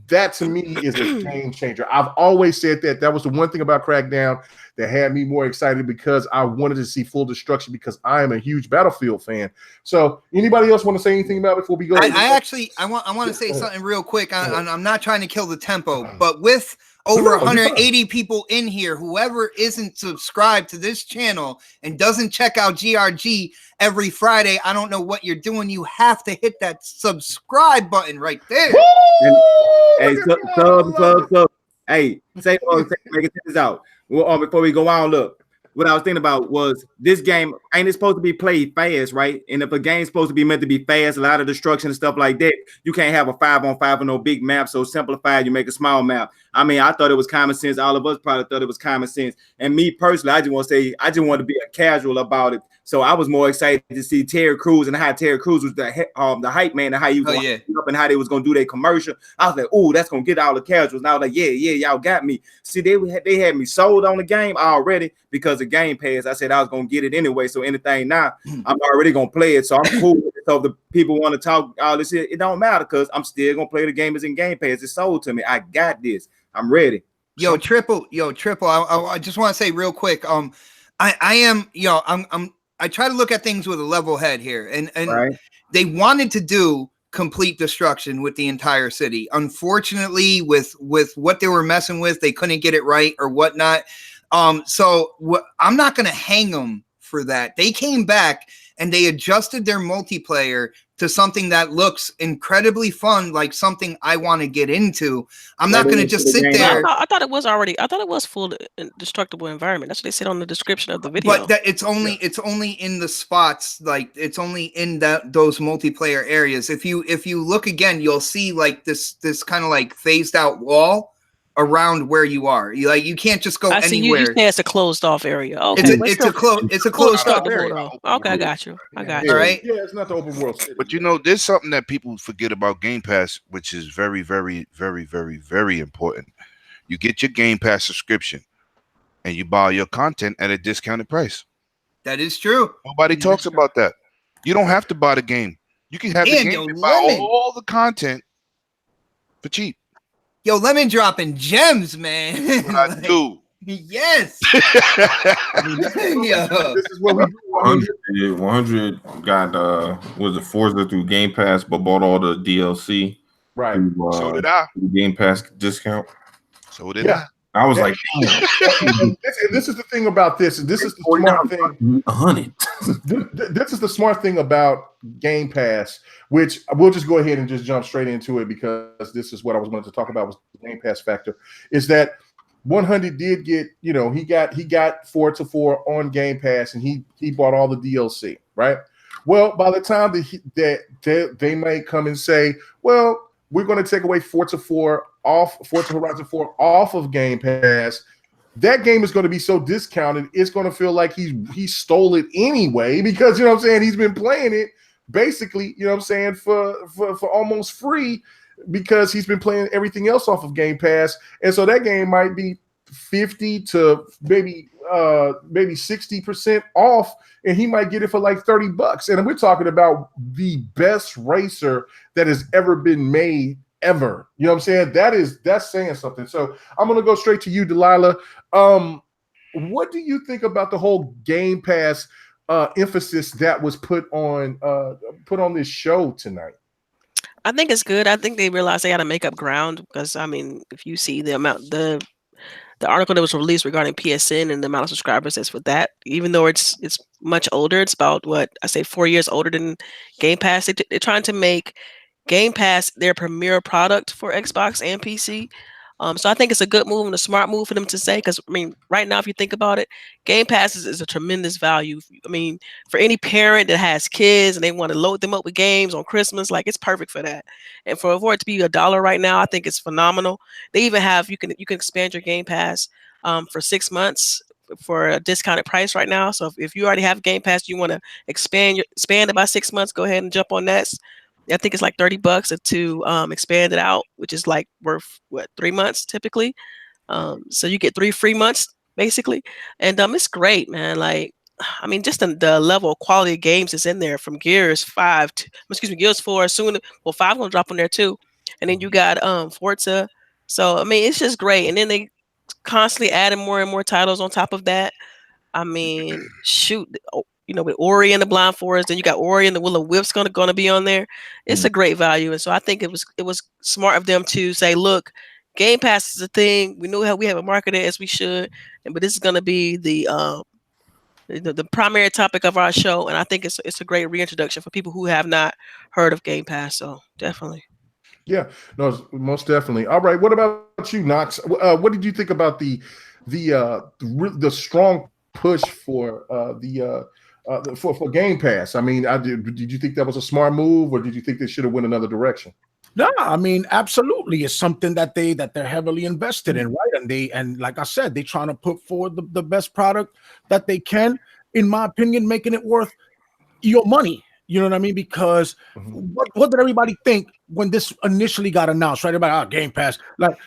A: that to me is a game changer. I've always said that was the one thing about Crackdown that had me more excited, because I wanted to see full destruction, because I am a huge Battlefield fan. So anybody else want to say anything about it before we go?
C: I want to say something real quick. I'm not trying to kill the tempo, but with over 180 people in here, whoever isn't subscribed to this channel and doesn't check out GRG every Friday, I don't know what you're doing. You have to hit that subscribe button right there.
H: Hey, sub. Hey, make it this out. Well, before we go on, look, what I was thinking about was this game ain't it supposed to be played fast, right? And if a game's supposed to be meant to be fast, a lot of destruction and stuff like that, you can't have a 5-on-5 with no big map. So simplified, you make a small map. I mean, I thought it was common sense. All of us probably thought it was common sense. And me personally, I just want to be a casual about it. So I was more excited to see Terry Crews and how Terry Crews was the hype man and how he was up and how they was gonna do their commercial. I was like, oh, that's gonna get all the casuals. And I was like, yeah, y'all got me. See, they had me sold on the game already because of Game Pass. I said I was gonna get it anyway. So anything now, I'm already gonna play it. So I'm cool with it. So if the people want to talk all this shit, it don't matter because I'm still gonna play the game as in Game Pass. It's sold to me. I got this. I'm ready.
C: Triple. I just want to say real quick. I try to look at things with a level head here, and right. They wanted to do complete destruction with the entire city. Unfortunately, with what they were messing with, they couldn't get it right or whatnot. I'm not going to hang them for that. They came back and they adjusted their multiplayer to something that looks incredibly fun, like something I want to get into. I'm not going to just sit there.
E: I thought it was full destructible environment. That's what they said on the description of the video.
C: But that it's only in the spots, like it's only in those multiplayer areas. If you look again, you'll see like this kind of like phased out wall around where you are. You can't just go anywhere.
E: You say it's a closed off area. Okay,
C: it's a closed off area.
E: Okay, I got you.
C: All right.
A: Yeah, it's not the open world city.
I: But you know, there's something that people forget about Game Pass, which is very, very, very, very, very important. You get your Game Pass subscription, and you buy your content at a discounted price.
C: That is true.
I: Nobody talks about that. You don't have to buy the game. You can have the game and buy all the content for cheap.
C: Yo, Lemon dropping gems, man.
I: What I do.
C: Yes.
A: This is what we do.
J: 100 got was it Forza through Game Pass, but bought all the DLC.
A: Right.
I: So did I.
J: Game Pass discount.
I: So did I.
J: I was like,
A: this is the thing about this. This is the smart thing.
J: 100.
A: This is the smart thing about Game Pass, which we'll just go ahead and just jump straight into it because this is what I was going to talk about was the Game Pass factor. Is that 100 did get, he got Forza 4 on Game Pass and he bought all the DLC, right? Well, by the time that they may come and say, well, we're going to take away Forza Horizon 4 off of Game Pass. That game is going to be so discounted, it's going to feel like he stole it anyway because, he's been playing it basically, for almost free because he's been playing everything else off of Game Pass. And so that game might be 50 to maybe 60% off, and he might get it for like $30. And we're talking about the best racer that has ever been made ever. You know what I'm saying? That's saying something. So I'm gonna go straight to you, Delilah. What do you think about the whole Game Pass emphasis that was put on this show tonight?
E: I think it's good. I think they realized they had to make up ground because if you see the amount the article that was released regarding PSN and the amount of subscribers that's with that, even though it's much older, it's about 4 years older than Game Pass. They're trying to make Game Pass their premier product for Xbox and PC. So I think it's a good move and a smart move for them to say, because right now, if you think about it, Game Pass is a tremendous value. For any parent that has kids and they want to load them up with games on Christmas, it's perfect for that. And for it to be $1 right now, I think it's phenomenal. They even have you can expand your Game Pass for 6 months for a discounted price right now. So if you already have Game Pass, you want to expand it by 6 months, go ahead and jump on that. I think it's like $30 to expand it out, which is worth 3 months typically. So you get 3 free months basically, and it's great, man. Just the level of quality of games is in there from Gears 4. Soon, 5 gonna drop on there too, and then you got Forza. So it's just great, and then they constantly adding more and more titles on top of that. With Ori and the Blind Forest, then you got Ori and the Will of Wisps gonna be on there. It's a great value, and so I think it was smart of them to say, look, Game Pass is a thing. We know how we have it marketed as we should, but this is gonna be the primary topic of our show, and I think it's a great reintroduction for people who have not heard of Game Pass. So definitely.
A: Yeah, no, most definitely. All right, what about you, Knox? What did you think about the strong push for for Game Pass? Did you think that was a smart move, or did you think they should have went another direction?
D: No, absolutely. It's something that they're heavily invested in, right? And like I said, they're trying to put forward the best product that they can, in my opinion, making it worth your money. You know what I mean? Because what did everybody think when this initially got announced? Right? About Game Pass, like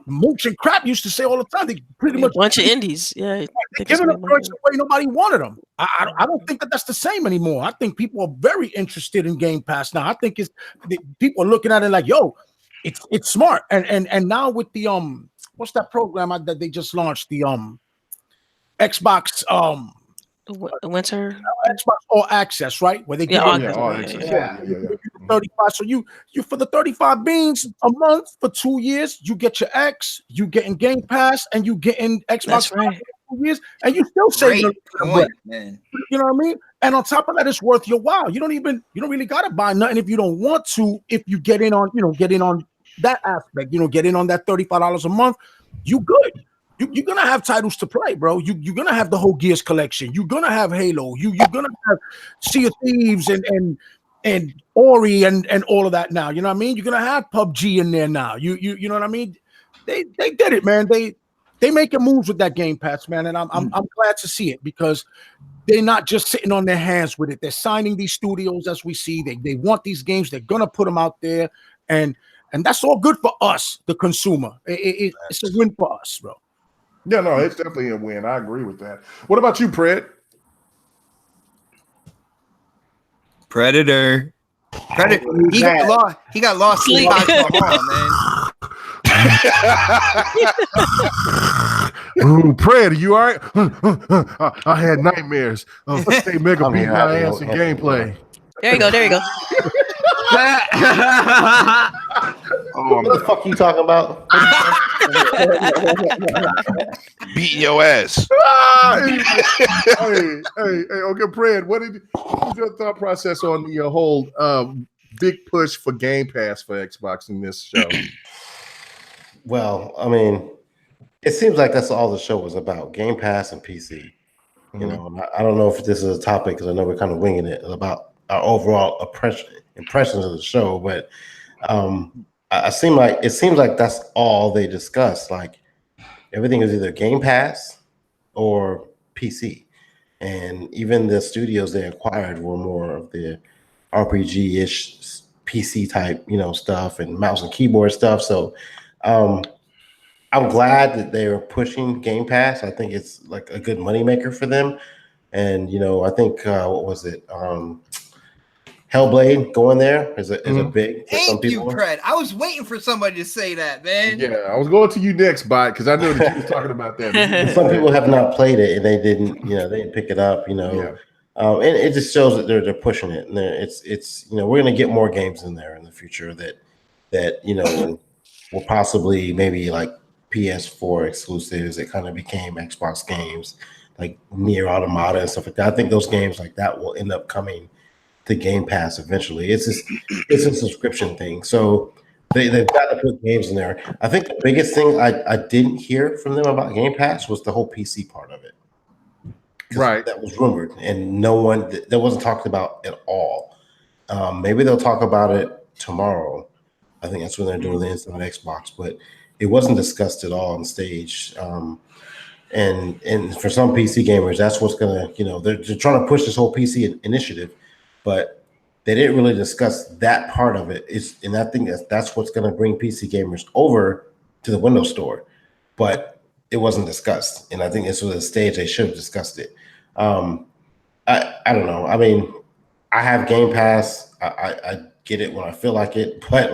D: Mooch and Crap used to say all the time. They pretty much
E: a bunch of indies, yeah.
D: Giving up choice away, nobody wanted them. I don't think that's the same anymore. I think people are very interested in Game Pass now. I think people are looking at it like, yo, it's smart. And now with the what's that program that they just launched? The Xbox
E: the winter
D: Xbox All Access, right? Where they give
A: all access. Yeah.
D: 35. So you for the 35 beans a month for 2 years, you get your X, you getting Game Pass, and you getting Xbox.
E: That's right.
D: 2 years, and you still saving
C: Great
D: a little bit.
C: point, man.
D: You know what I mean? And on top of that, it's worth your while. You don't really gotta buy nothing if you don't want to. If you get in on that aspect, get in on that $35 a month, you good. You're gonna have titles to play, bro. You're gonna have the whole Gears collection. You're gonna have Halo. You're gonna have Sea of Thieves and Ori and all of that now. You know what I mean? You're gonna have PUBG in there now. You know what I mean? They did it, man. They making moves with that Game Pass, man, and I'm glad to see it because they're not just sitting on their hands with it. They're signing these studios as we see. They want these games. They're gonna put them out there, and that's all good for us, the consumer. It's a win for us, bro.
A: Yeah, no, it's definitely a win. I agree with that. What about you, Pred?
C: Predator. He got lost in Taj Mahal, man.
A: Ooh, Pred, you all right? I had nightmares of State Mega beating my ass in gameplay.
E: There you go.
B: What the fuck you talking about?
I: Beating your ass.
A: hey, okay, Pred, what was your thought process on the whole big push for Game Pass for Xbox in this show?
B: Well, I mean, it seems like that's all the show was about: Game Pass and PC. You know, I don't know if this is a topic because I know we're kind of winging it about our overall impressions of the show, but it seems like that's all they discussed. Like everything is either Game Pass or PC, and even the studios they acquired were more of the RPG-ish PC type, stuff and mouse and keyboard stuff. So I'm glad that they are pushing Game Pass. I think it's like a good moneymaker for them. And, I think, what was it? Hellblade going there is a big for some people.
C: Thank you, Pred. I was waiting for somebody to say that, man.
A: Yeah, I was going to you next, Bot, because I knew that you was talking about that.
B: Some people have not played it and they didn't pick it up,
A: Yeah.
B: And it just shows that they're pushing it. And it's we're going to get more games in there in the future that will possibly maybe like PS4 exclusives that kind of became Xbox games, like Nier Automata and stuff like that. I think those games like that will end up coming to Game Pass eventually. It's a subscription thing. So they've got to put games in there. I think the biggest thing I didn't hear from them about Game Pass was the whole PC part of it.
A: Right.
B: That was rumored and that wasn't talked about at all. Maybe they'll talk about it tomorrow. I think that's when they're doing the instant on Xbox, but it wasn't discussed at all on stage. And for some PC gamers, that's what's gonna, they're trying to push this whole PC initiative, but they didn't really discuss that part of it. And I think that's what's gonna bring PC gamers over to the Windows Store, but it wasn't discussed. And I think this was a stage they should have discussed it. I don't know. I mean, I have Game Pass. I get it when I feel like it, but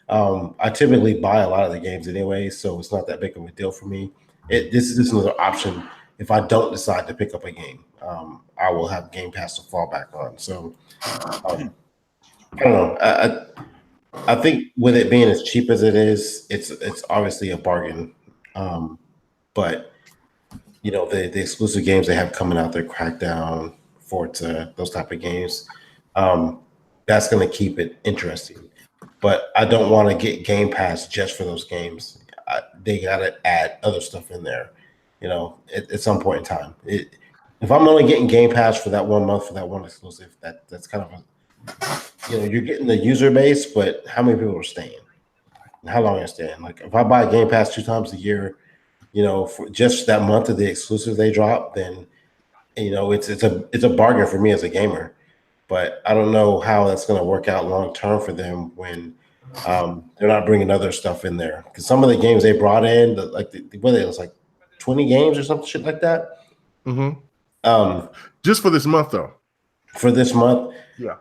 B: I typically buy a lot of the games anyway, so it's not that big of a deal for me. This is just another option. If I don't decide to pick up a game, I will have Game Pass to fall back on. So I don't know. I think with it being as cheap as it is, it's obviously a bargain. But the exclusive games they have coming out there, Crackdown, Forza, those type of games, that's going to keep it interesting. But I don't want to get Game Pass just for those games. They got to add other stuff in there, at some point in time. If I'm only getting Game Pass for that 1 month for that one exclusive, that's kind of you're getting the user base, but how many people are staying? And how long are staying? Like if I buy Game Pass 2 times a year, for just that month of the exclusive they drop, then it's a bargain for me as a gamer. But I don't know how that's going to work out long term for them when they're not bringing other stuff in there. Because some of the games they brought in, it was like 20 games or something shit like that.
A: Mm-hmm. Just for this month, though.
B: For this month,
A: yeah,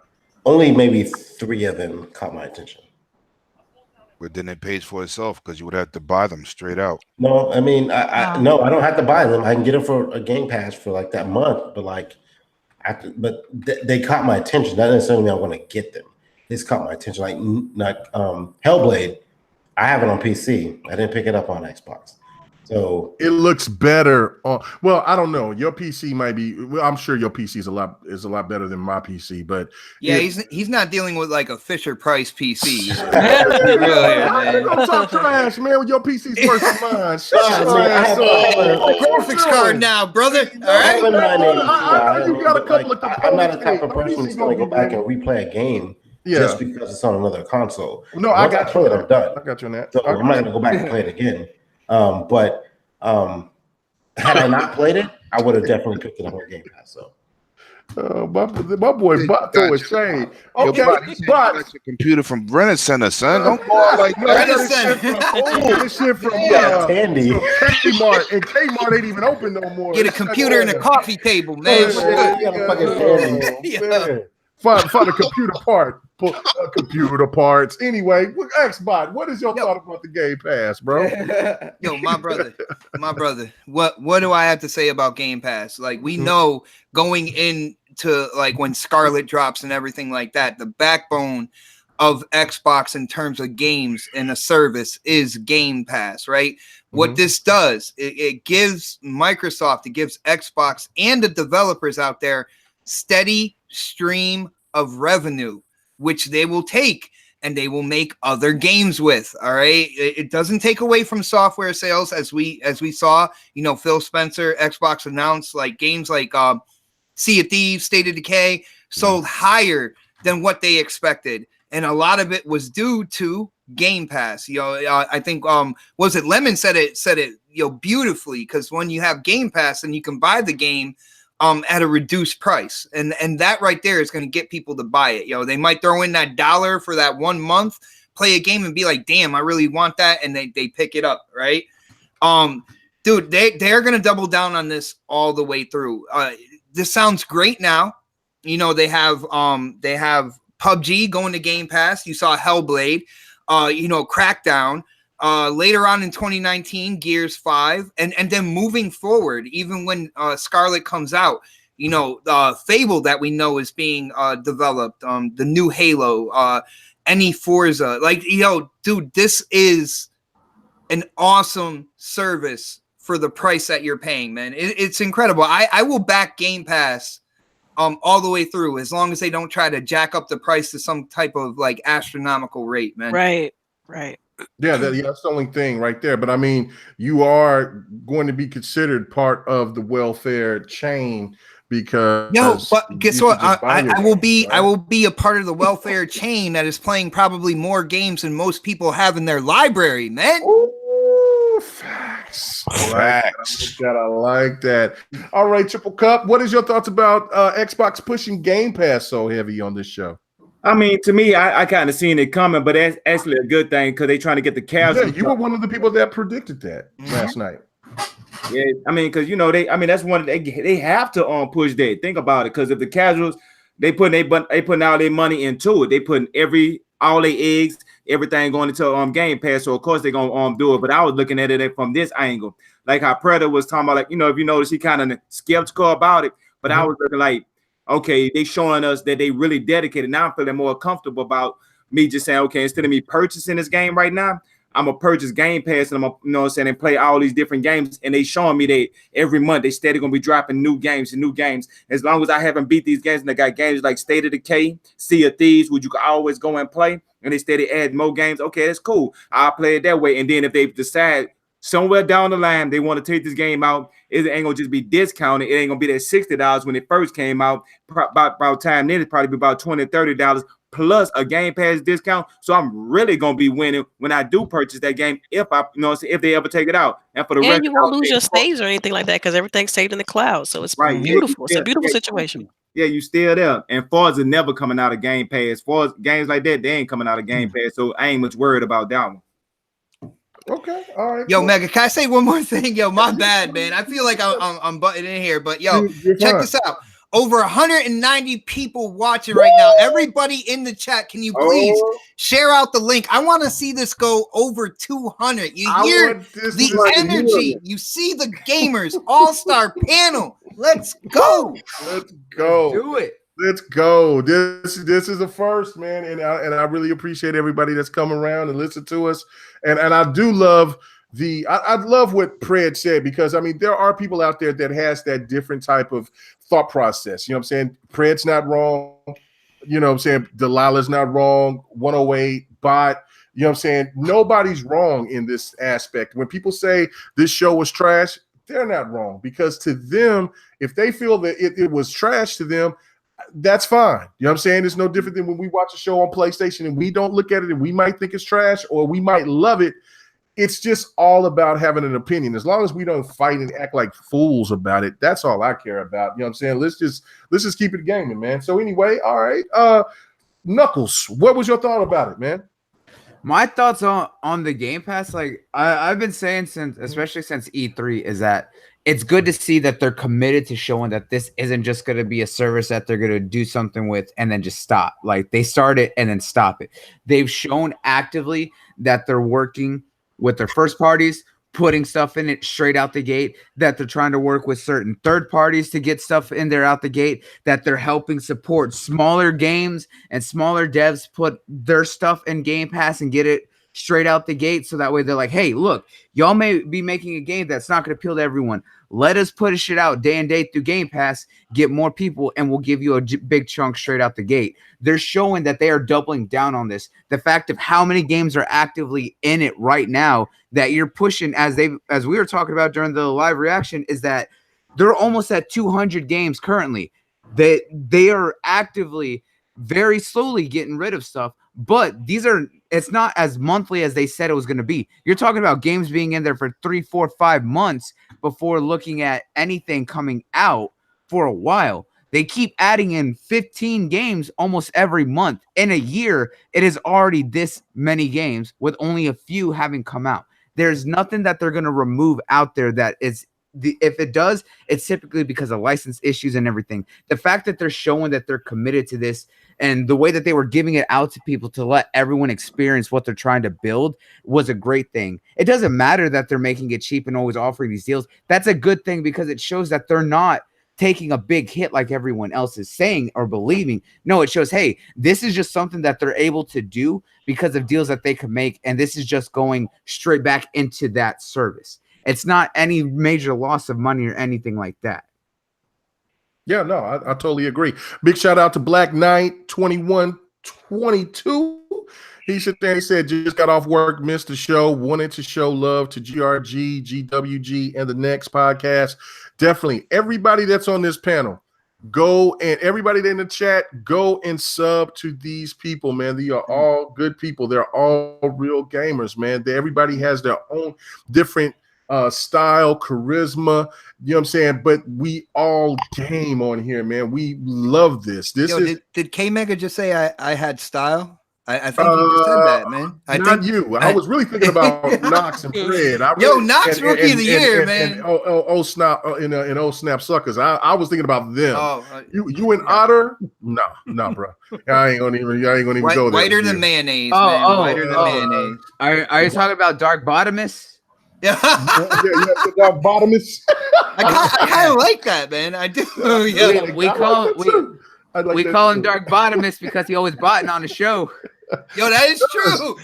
B: only maybe 3 of them caught my attention.
I: But then it pays for itself because you would have to buy them straight out.
B: No, I mean, I don't have to buy them. I can get them for a Game Pass for like that month, but they caught my attention. That doesn't necessarily mean I want to get them. This caught my attention. Like Hellblade, I have it on PC. I didn't pick it up on Xbox. So
A: it looks better on. Well, I don't know. Your PC might be. Well, I'm sure your PC is a lot better than my PC. But
C: yeah, he's not dealing with like a Fisher Price PC. Let's be real here, man.
A: Don't talk trash, man. With your PC's worse than mine.
C: Graphics card now, brother. All right.
A: You got a couple of
B: I'm not the type of person that's going to go back and replay a game just because it's on another console.
A: No,
B: Once I play it, I'm done.
A: I got you on that.
B: So I'm not going to go back and play it again. But had I not played it, I would have definitely picked it up on Game Pass. So.
A: My boy Bato is shade. Okay, but
I: your computer from Brennan Center, son. Don't go out like
A: this shit from
B: Tandy.
A: Kmart, and Kmart ain't even open no more.
C: Get a computer and a coffee table, man.
A: Find a computer part. Computer parts. Anyway, Xbot, what is your thought about the Game Pass, bro?
C: Yo, my brother. What do I have to say about Game Pass? Like, we know going into like when Scarlet drops and everything like that, the backbone of Xbox in terms of games and a service is Game Pass, right? What this does, it gives Microsoft, it gives Xbox and the developers out there steady stream of revenue, which they will take and they will make other games with. All right. It doesn't take away from software sales as we saw, Phil Spencer, Xbox announced like games like Sea of Thieves, State of Decay sold higher than what they expected. And a lot of it was due to Game Pass. I think was it Lemon said it beautifully, because when you have Game Pass and you can buy the game at a reduced price, and that right there is going to get people to buy it. They might throw in that $1 for that 1 month, play a game and be like, damn, I really want that, and they pick it up, right? Dude, they're going to double down on this all the way through. This sounds great now. They have PUBG going to Game Pass. You saw Hellblade, Crackdown. Later on in 2019, Gears 5, and then moving forward, even when Scarlet comes out, Fable that we know is being developed, the new Halo, any Forza, dude, this is an awesome service for the price that you're paying, man. It's incredible. I will back Game Pass all the way through, as long as they don't try to jack up the price to some type of like astronomical rate, man.
E: Right.
A: Yeah, that's the only thing right there. But I mean, you are going to be considered part of the welfare chain because
C: but guess what? I will be a part of the welfare chain that is playing probably more games than most people have in their library, man.
A: Ooh, facts. I like that. All right, Triple Cup. What is your thoughts about Xbox pushing Game Pass so heavy on this show?
H: I mean, to me, I kind of seen it coming, but that's actually a good thing because they're trying to get the casual.
A: Yeah, you were one of the people that predicted that last night.
H: Yeah, I mean, because that's one they have to push that. Think about it, because if the casuals they putting all their money into it, they putting all their eggs, everything going into Game Pass. So of course they're gonna do it. But I was looking at it from this angle, like how Predator was talking about, like if you notice, he kind of skeptical about it, but I was looking like, okay, they showing us that they really dedicated. Now I'm feeling more comfortable about me just saying, okay, instead of me purchasing this game right now, I'm gonna purchase Game Pass and I'm gonna, and play all these different games. And they showing me that every month they steady gonna be dropping new games. As long as I haven't beat these games, and they got games like State of Decay, Sea of Thieves, which you can always go and play, and they steady add more games. Okay, that's cool. I'll play it that way. And then if they decide somewhere down the line they want to take this game out, it ain't gonna just be discounted. It ain't gonna be that $60 when it first came out. About time then, it'd probably be about $20, $30 plus a Game Pass discount. So I'm really gonna be winning when I do purchase that game, if they ever take it out. And for the rest,
E: you won't lose your saves or anything like that because everything's saved in the cloud. So it's beautiful. It's a beautiful situation.
H: Yeah, you still there. And Forza never coming out of Game Pass. Forza games like that, they ain't coming out of Game Pass. So I ain't much worried about that one.
A: Okay, all right.
C: Yo, cool. Mega, can I say one more thing? Yo, my bad, man. I feel like I'm butting in here, but yo, check this out. Over 190 people watching right now. Everybody in the chat, can you please share out the link? I want to see this go over 200. You hear the energy. You see the gamers all-star panel. Let's go.
A: Let's go.
C: Do it.
A: Let's go. This is a first, man, and I really appreciate everybody that's come around and listen to us. And I do love I love what Pred said, because I mean there are people out there that has that different type of thought process. You know what I'm saying? Pred's not wrong. You know what I'm saying? Delilah's not wrong. 108 bot. You know what I'm saying? Nobody's wrong in this aspect. When people say this show was trash, they're not wrong, because to them, if they feel that it was trash to them, that's fine. You know what I'm saying? It's no different than when we watch a show on PlayStation and we don't look at it and we might think it's trash or we might love it. It's just all about having an opinion. As long as we don't fight and act like fools about it, that's all I care about. You know what I'm saying? Let's just keep it gaming, man. So anyway, all right. Knuckles, what was your thought about it, man?
G: My thoughts on the Game Pass, like I've been saying especially since E3, is that it's good to see that they're committed to showing that this isn't just going to be a service that they're going to do something with and then just stop. Like they start it and then stop it. They've shown actively that they're working with their first parties, putting stuff in it straight out the gate, that they're trying to work with certain third parties to get stuff in there out the gate, that they're helping support smaller games and smaller devs put their stuff in Game Pass and get it straight out the gate. So that way they're like, hey, look, y'all may be making a game that's not going to appeal to everyone. Let us put shit out day and day through Game Pass, get more people, and we'll give you a big chunk straight out the gate. They're showing that they are doubling down on this. The fact of how many games are actively in it right now that you're pushing, as we were talking about during the live reaction, is that they're almost at 200 games currently. They are actively very slowly getting rid of stuff, but it's not as monthly as they said it was going to be. You're talking about games being in there for 3, 4, 5 months before looking at anything coming out for a while. They keep adding in 15 games almost every month. In a year, it is already this many games with only a few having come out. There's nothing that they're going to remove out there that is if it does, it's typically because of license issues and everything. The fact that they're showing that they're committed to this and the way that they were giving it out to people to let everyone experience what they're trying to build was a great thing. It doesn't matter that they're making it cheap and always offering these deals. That's a good thing because it shows that they're not taking a big hit like everyone else is saying or believing. No, it shows, hey, this is just something that they're able to do because of deals that they can make, and this is just going straight back into that service. It's not any major loss of money or anything like that.
A: Yeah, no, I totally agree. Big shout out to Black Knight 2122. He said, just got off work, missed the show, wanted to show love to GRG, GWG, and the next podcast. Definitely, everybody that's on this panel, go, and everybody in the chat, go and sub to these people, man. They are all good people. They're all real gamers, man. Everybody has their own different style, charisma, you know what I'm saying? But we all game on here, man. We love this.
C: Did K Mega just say I had style? I think he just said that, man.
A: I was really thinking about Knox and Fred.
C: Knox rookie of the year, man.
A: And Snap Snap Suckers. I was thinking about them. You and Otter? No, bro. I ain't gonna even go there.
C: Whiter than mayonnaise, man. Whiter than mayonnaise.
G: Are you talking about Dark Bottomist?
C: Yeah,
A: Dark Bottomist.
C: I kind of like that, man. I do. Yeah.
G: We call him Dark Bottomist because he always botting on the show.
C: Yo, that is true.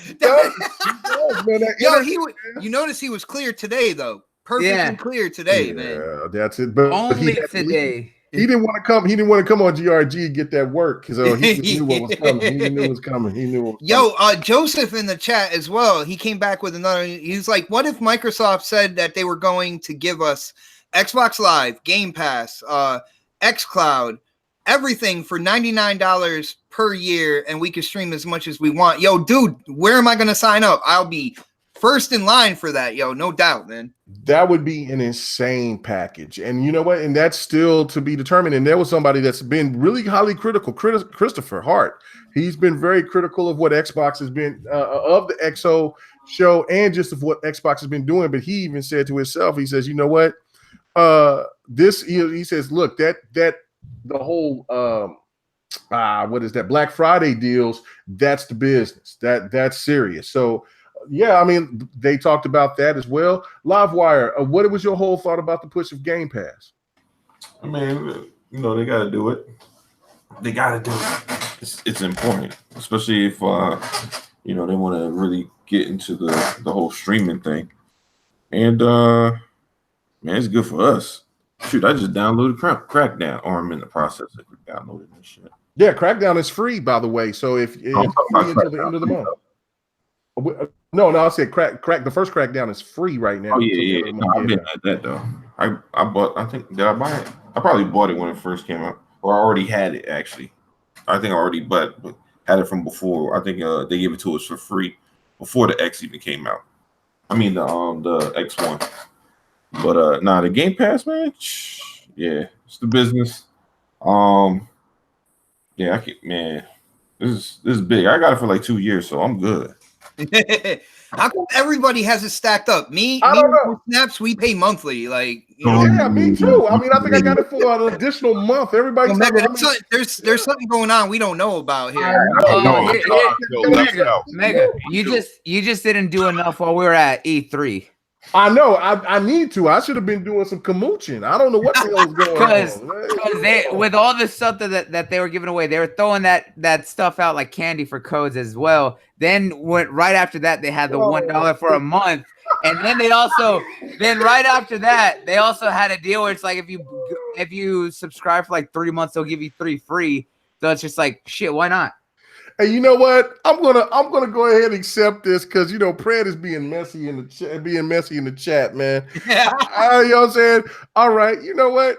C: You notice he was clear today, though. Perfectly clear today, man.
A: Yeah, that's it. But
G: only today.
A: He didn't want to come. He didn't want to come on GRG and get that work because he knew what was coming. He knew it was coming. He knew. What was
C: coming. Joseph in the chat as well. He came back with another. He's like, "What if Microsoft said that they were going to give us Xbox Live, Game Pass, xCloud, everything for $99 per year, and we can stream as much as we want?" Yo, dude, where am I going to sign up? I'll be first in line for that, yo, no doubt, man.
A: That would be an insane package. And you know what? And that's still to be determined. And there was somebody that's been really highly critical, Christopher Hart. He's been very critical of what Xbox has been, of the XO show and just of what Xbox has been doing. But he even said to himself, he says, you know what? He says, look, that the whole, what is that? Black Friday deals, that's the business. That's serious. So, yeah, I mean, they talked about that as well. Livewire, what was your whole thought about the push of Game Pass?
J: I mean, they got to do it. They got to do it. It's important, especially if, they want to really get into the whole streaming thing. And man, it's good for us. Shoot, I just downloaded Crackdown, or I'm in the process of downloading this shit.
A: Yeah, Crackdown is free, by the way. So if it's free until the end of the month. No, I said crack. The first Crackdown is free right now.
J: Oh yeah. No, I've been at that though. I bought. I think did I buy it? I probably bought it when it first came out, or I already had it actually. I think I already but had it from before. I think they gave it to us for free before the X even came out. I mean the X1. But the Game Pass, man. Yeah, it's the business. Yeah, I keep man. This is big. I got it for like 2 years, so I'm good.
C: How come everybody has it stacked up? Me Snaps, we pay monthly. Like, you know.
A: Yeah, me too. I mean, I think I got it for an additional month. Everybody,
C: there's something going on we don't know about here.
G: Mega, you just didn't do enough while we were at E3.
A: I know. I need to. I should have been doing some kamoochin'. I don't know what the hell is going on.
G: Because they, with all the stuff that they were giving away, they were throwing that stuff out like candy for codes as well. Then right after that, they had the $1 for a month, and then right after that, they also had a deal where it's like if you subscribe for like 3 months, they'll give you 3 free. So it's just like shit. Why not?
A: Hey, you know what? I'm gonna go ahead and accept this because you know Pred is being messy in the chat, man. You know what I'm saying? All right, you know what?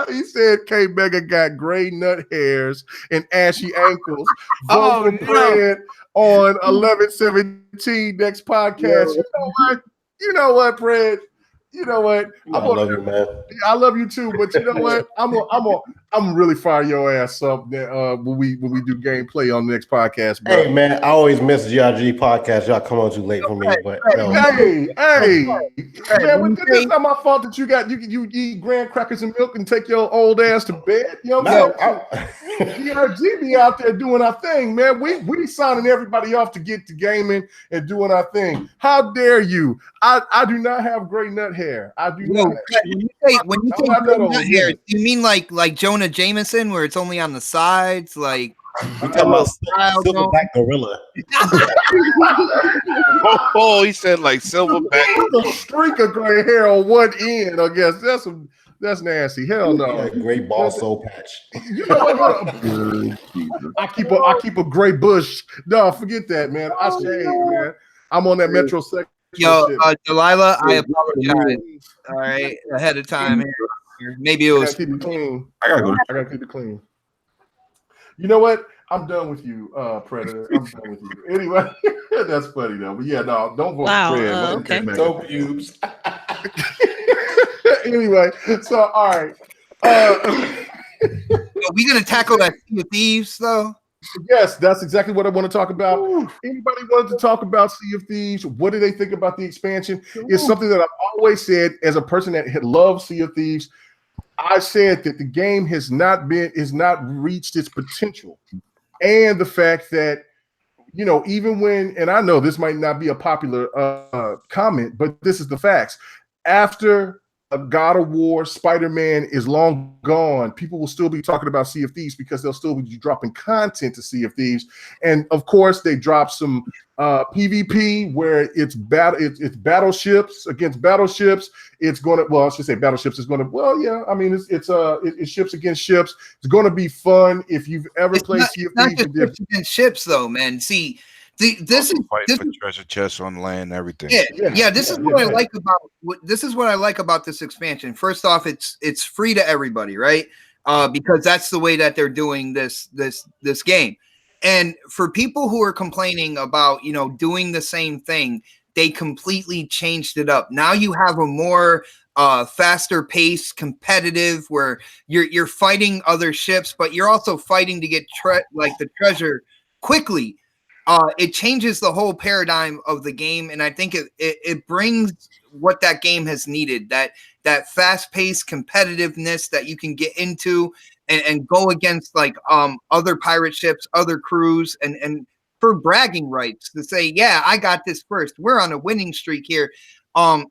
A: He said K Mega got gray nut hairs and ashy ankles. Vote for Pred on 11/17 next podcast. You know what, Pred? You know what?
B: I love you, man.
A: I love you too, but you know what? I'm really fire your ass up when we do gameplay on the next podcast, bro.
B: Hey man, I always miss GRG podcast. Y'all come on too late for me, but
A: hey, man, this is not my fault that you eat graham crackers and milk and take your old ass to bed. You know what I'm saying? GRG be out there doing our thing, man. We signing everybody off to get to gaming and doing our thing. How dare you? I do not have gray nut hair. I do not.
C: When you say gray nut hair, do you mean like Jonah Jameson, where it's only on the sides? Like
B: we talking about silverback gorilla.
I: He said like silverback.
A: A streak of gray hair on one end. I guess that's nasty. Hell no.
B: Yeah, gray ball soul patch.
A: You know what? I keep a gray bush. No, forget that, man. I shave, man. I'm on that Metro section.
C: Yo, Delilah, I apologize. All right, ahead of time here. Maybe it was.
A: I gotta keep it clean.
J: I
A: gotta keep it clean. You know what? I'm done with you, Predator. I'm done with you. Anyway, that's funny though. But yeah, no, don't vote for Fred.
E: Okay.
B: No pubes.
A: Anyway, so all right.
C: Are we gonna tackle that Sea of Thieves though?
A: Yes, that's exactly what I want to talk about. Anybody wanted to talk about Sea of Thieves? What do they think about the expansion? It's something that I've always said as a person that had loved Sea of Thieves. I said that the game has not reached its potential. And the fact that, you know, even when, and I know this might not be a popular comment, but this is the facts. After a God of War, Spider-Man is long gone, people will still be talking about Sea of Thieves because they'll still be dropping content to Sea of Thieves. And of course, they drop some PvP where it's battleships against battleships. It's going to, well, I should say battleships is going to, well, yeah, I mean, it's ships against ships. It's going to be fun. If you've ever played Sea of Thieves.
C: It's not just ships against ships, though, man. See, this is
I: for treasure chests on land, everything.
C: Yeah. This is what I like about this expansion. First off, it's free to everybody, right? Because that's the way that they're doing this game. And for people who are complaining about, you know, doing the same thing, they completely changed it up. Now you have a more faster pace, competitive, where you're fighting other ships, but you're also fighting to get the treasure quickly. It changes the whole paradigm of the game, and I think it brings what that game has needed, that fast-paced competitiveness that you can get into and go against like other pirate ships, other crews, and for bragging rights to say, yeah, I got this first. We're on a winning streak here. I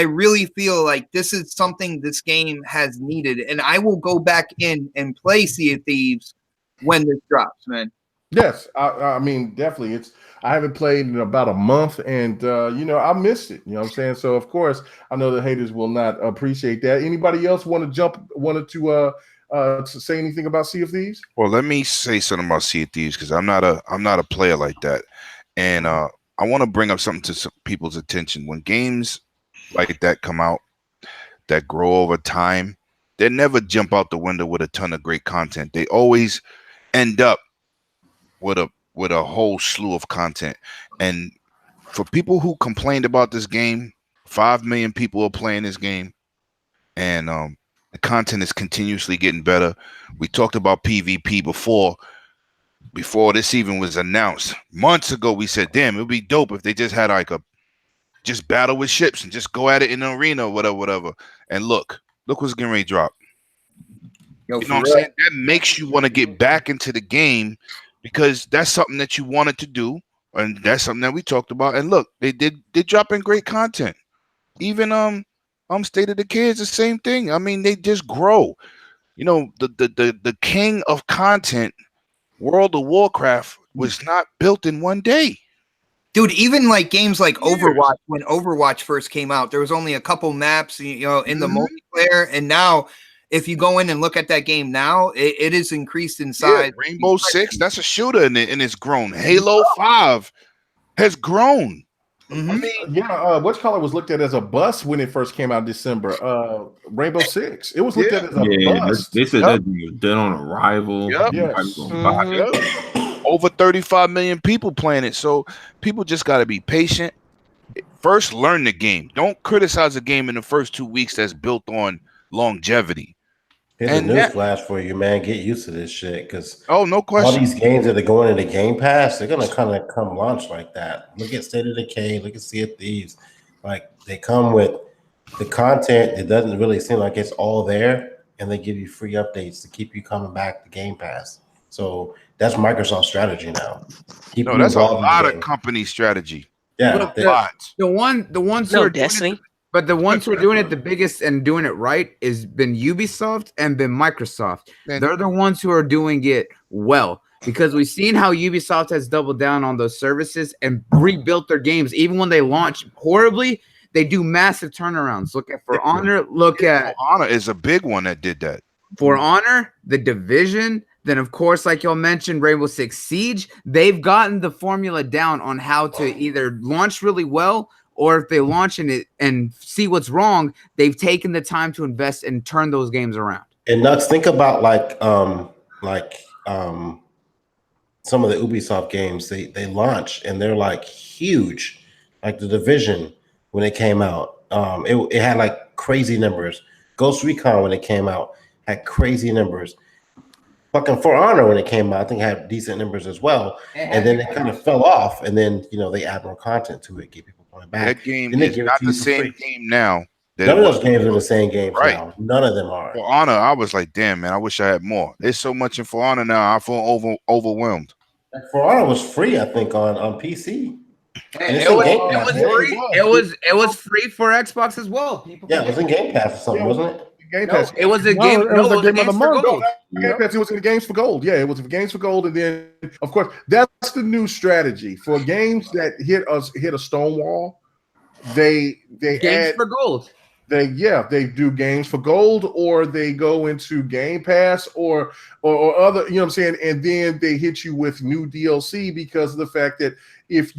C: really feel like this is something this game has needed, and I will go back in and play Sea of Thieves when this drops, man.
A: Yes, I mean definitely. I haven't played in about a month, and I missed it. You know what I'm saying? So of course, I know the haters will not appreciate that. Anybody else wanted to say anything about Sea of Thieves?
I: Well, let me say something about Sea of Thieves because I'm not a player like that, and I want to bring up something to some people's attention. When games like that come out that grow over time, they never jump out the window with a ton of great content. They always end up with a whole slew of content. And for people who complained about this game, 5 million people are playing this game, and the content is continuously getting better. We talked about PvP before this even was announced. Months ago, we said, damn, it would be dope if they just had like just battle with ships and just go at it in the arena, whatever. And look what's getting ready to drop.
C: Yo,
I: you know what I'm saying? That makes you want to get back into the game because that's something that you wanted to do, and that's something that we talked about. And look, they're dropping great content. Even State of Decay is the same thing. I mean, they just grow. The king of content, World of Warcraft, was not built in one day.
C: Dude, even like games like Overwatch, when Overwatch first came out, there was only a couple maps, in the multiplayer, and now if you go in and look at that game now, it is increased in size.
I: Yeah, Rainbow Six, that's a shooter, and it's grown. Halo 5 has grown.
C: Mm-hmm.
I: I mean,
A: Which color was looked at as a bust when it first came out in December? Rainbow Six. It was looked at as a bust.
J: They said that was dead on arrival.
I: Yep.
A: Yes.
I: Over 35 million people playing it. So people just got to be patient. First, learn the game. Don't criticize a game in the first 2 weeks that's built on longevity.
B: Here's a news flash for you, man. Get used to this shit, because
I: no question.
B: All these games that are going into Game Pass, they're gonna kind of come launch like that. Look at State of Decay. Look at Sea of Thieves. Like, they come with the content. It doesn't really seem like it's all there, and they give you free updates to keep you coming back to Game Pass. So that's Microsoft's strategy now.
I: That's a lot of company strategy.
B: Yeah,
G: the ones who are Destiny. But the ones who are doing it the biggest and doing it right has been Ubisoft and been Microsoft. They're the ones who are doing it well, because we've seen how Ubisoft has doubled down on those services and rebuilt their games. Even when they launch horribly, they do massive turnarounds. Look at For Honor. For
I: Honor is a big one that did that.
G: For Honor, The Division. Then, of course, like y'all mentioned, Rainbow Six Siege. They've gotten the formula down on how to either launch really well, or if they launch in it and see what's wrong, they've taken the time to invest and turn those games around.
B: And Nuts, think about some of the Ubisoft games. They launch and they're like huge, like The Division when it came out. It had like crazy numbers. Ghost Recon when it came out had crazy numbers. Fucking For Honor when it came out, I think had decent numbers as well. And then it kind of fell off, and then they add more content to it, get people going back.
I: That game is not the same game now.
B: None of those games are the same games now. None of them are.
I: For Honor, I was like, damn, man, I wish I had more. There's so much in For Honor now. I feel overwhelmed.
B: For Honor was free, I think, on PC.
G: It was free for Xbox as well.
B: It was in Game Pass or something, wasn't it?
A: Game Pass.
G: It was a game.
A: It was a game of the month. Game Pass. It was in the Games for Gold. Yeah, it was for Games for Gold, and then of course that's the new strategy for games that hit a stone wall. They
G: Games for Gold.
A: They do Games for Gold, or they go into Game Pass or other. You know what I'm saying? And then they hit you with new DLC because of the fact that if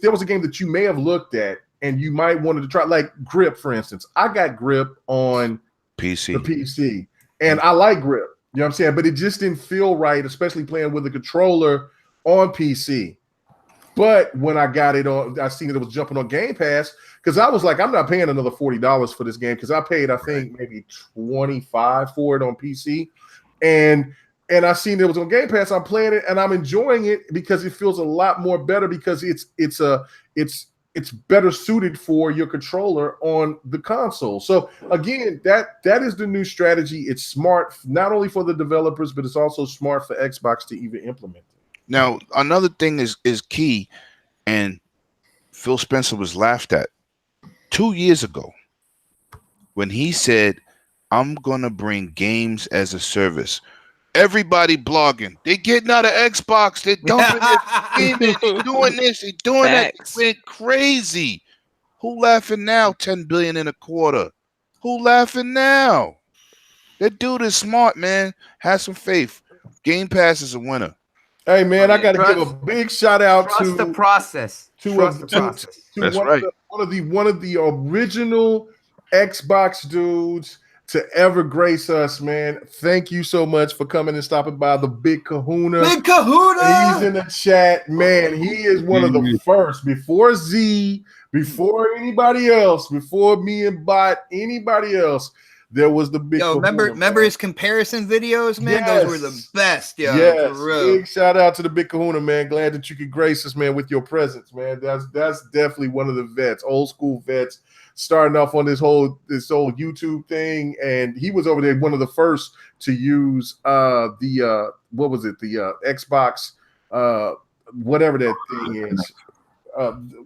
A: there was a game that you may have looked at and you might wanted to try, like Grip, for instance. I got Grip on the PC, and I like Grip, you know what I'm saying? But it just didn't feel right, especially playing with a controller on PC. But when I got it on, I seen it was jumping on Game Pass, because I was like, I'm not paying another $40 for this game, because I paid, I think, maybe $25 for it on PC. And I seen it was on Game Pass. I'm playing it and I'm enjoying it because it feels a lot more better, because it's better suited for your controller on the console. So again, that is the new strategy. It's smart not only for the developers, but it's also smart for Xbox to even implement it.
I: Now, another thing is key, and Phil Spencer was laughed at 2 years ago when he said, I'm going to bring games as a service. Everybody blogging. They getting out of Xbox. They're dumping it. They doing this. They doing that. They went crazy. Who laughing now? 10 billion in a quarter. Who laughing now? That dude is smart, man. Have some faith. Game Pass is a winner.
A: Hey man, I got to give a big shout out to
G: the process.
A: To
I: That's
A: one
I: right.
A: One of the original Xbox dudes to ever grace us, man. Thank you so much for coming and stopping by, the Big Kahuna.
C: Big Kahuna!
A: He's in the chat, man. He is one of the first, before Z, before anybody else, before me and Bot, anybody else. There was the Big Kahuna.
C: Remember his comparison videos, man?
A: Yes.
C: Those were the best, yo.
A: Yes,
C: For real.
A: big shout out to the Big Kahuna, man. Glad that you could grace us, man, with your presence, man. That's definitely one of the vets, old school vets, starting off on this whole YouTube thing, and he was over there, one of the first to use the Xbox, whatever that thing is.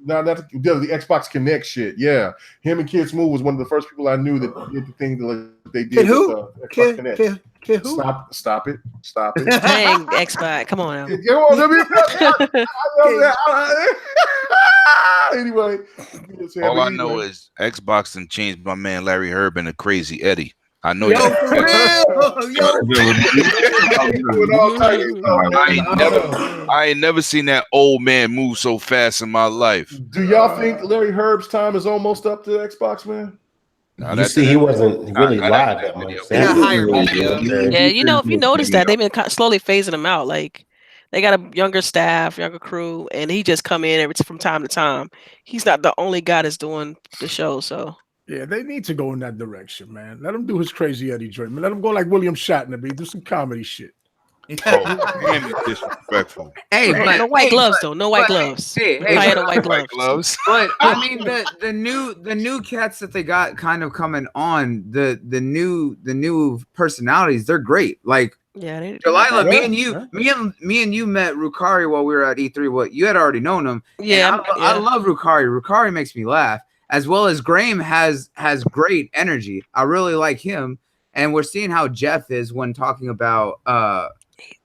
A: Not the Xbox Connect shit. Yeah, him and Kid Smooth was one of the first people I knew that did the thing that they did.
C: Kid who?
A: With, Xbox Connect.
C: Kid who?
A: Stop it.
E: Dang, Xbox. Come on now.
A: Anyway,
I: all I know is Xbox done changed my man Larry Herb into Crazy Eddie. I know
C: Yo,
I: that.
C: for
I: I ain't never seen that old man move so fast in my life.
A: Do y'all think Larry Herb's time is almost up to Xbox, man?
B: You see, he wasn't really live that much.
E: Yeah, you know, if you notice that they've been slowly phasing him out. Like they got a younger staff, younger crew, and he just come in from time to time. He's not the only guy that's doing the show, so.
D: Yeah, they need to go in that direction, man. Let him do his Crazy Eddie joint, man. Let him go like William Shatner, do some comedy shit.
I: Damn, disrespectful.
G: Hey, but
E: no white gloves though. No white gloves.
G: Hey,
E: no white gloves.
G: But I mean, the new cats that they got kind of coming on, the new personalities, they're great. Like Delilah, me and you met Rukari while we were at E3. Well, you had already known him.
E: Yeah,
G: I love Rukari. Rukari makes me laugh, as well as Graham has great energy. I really like him, and we're seeing how Jeff is when talking about.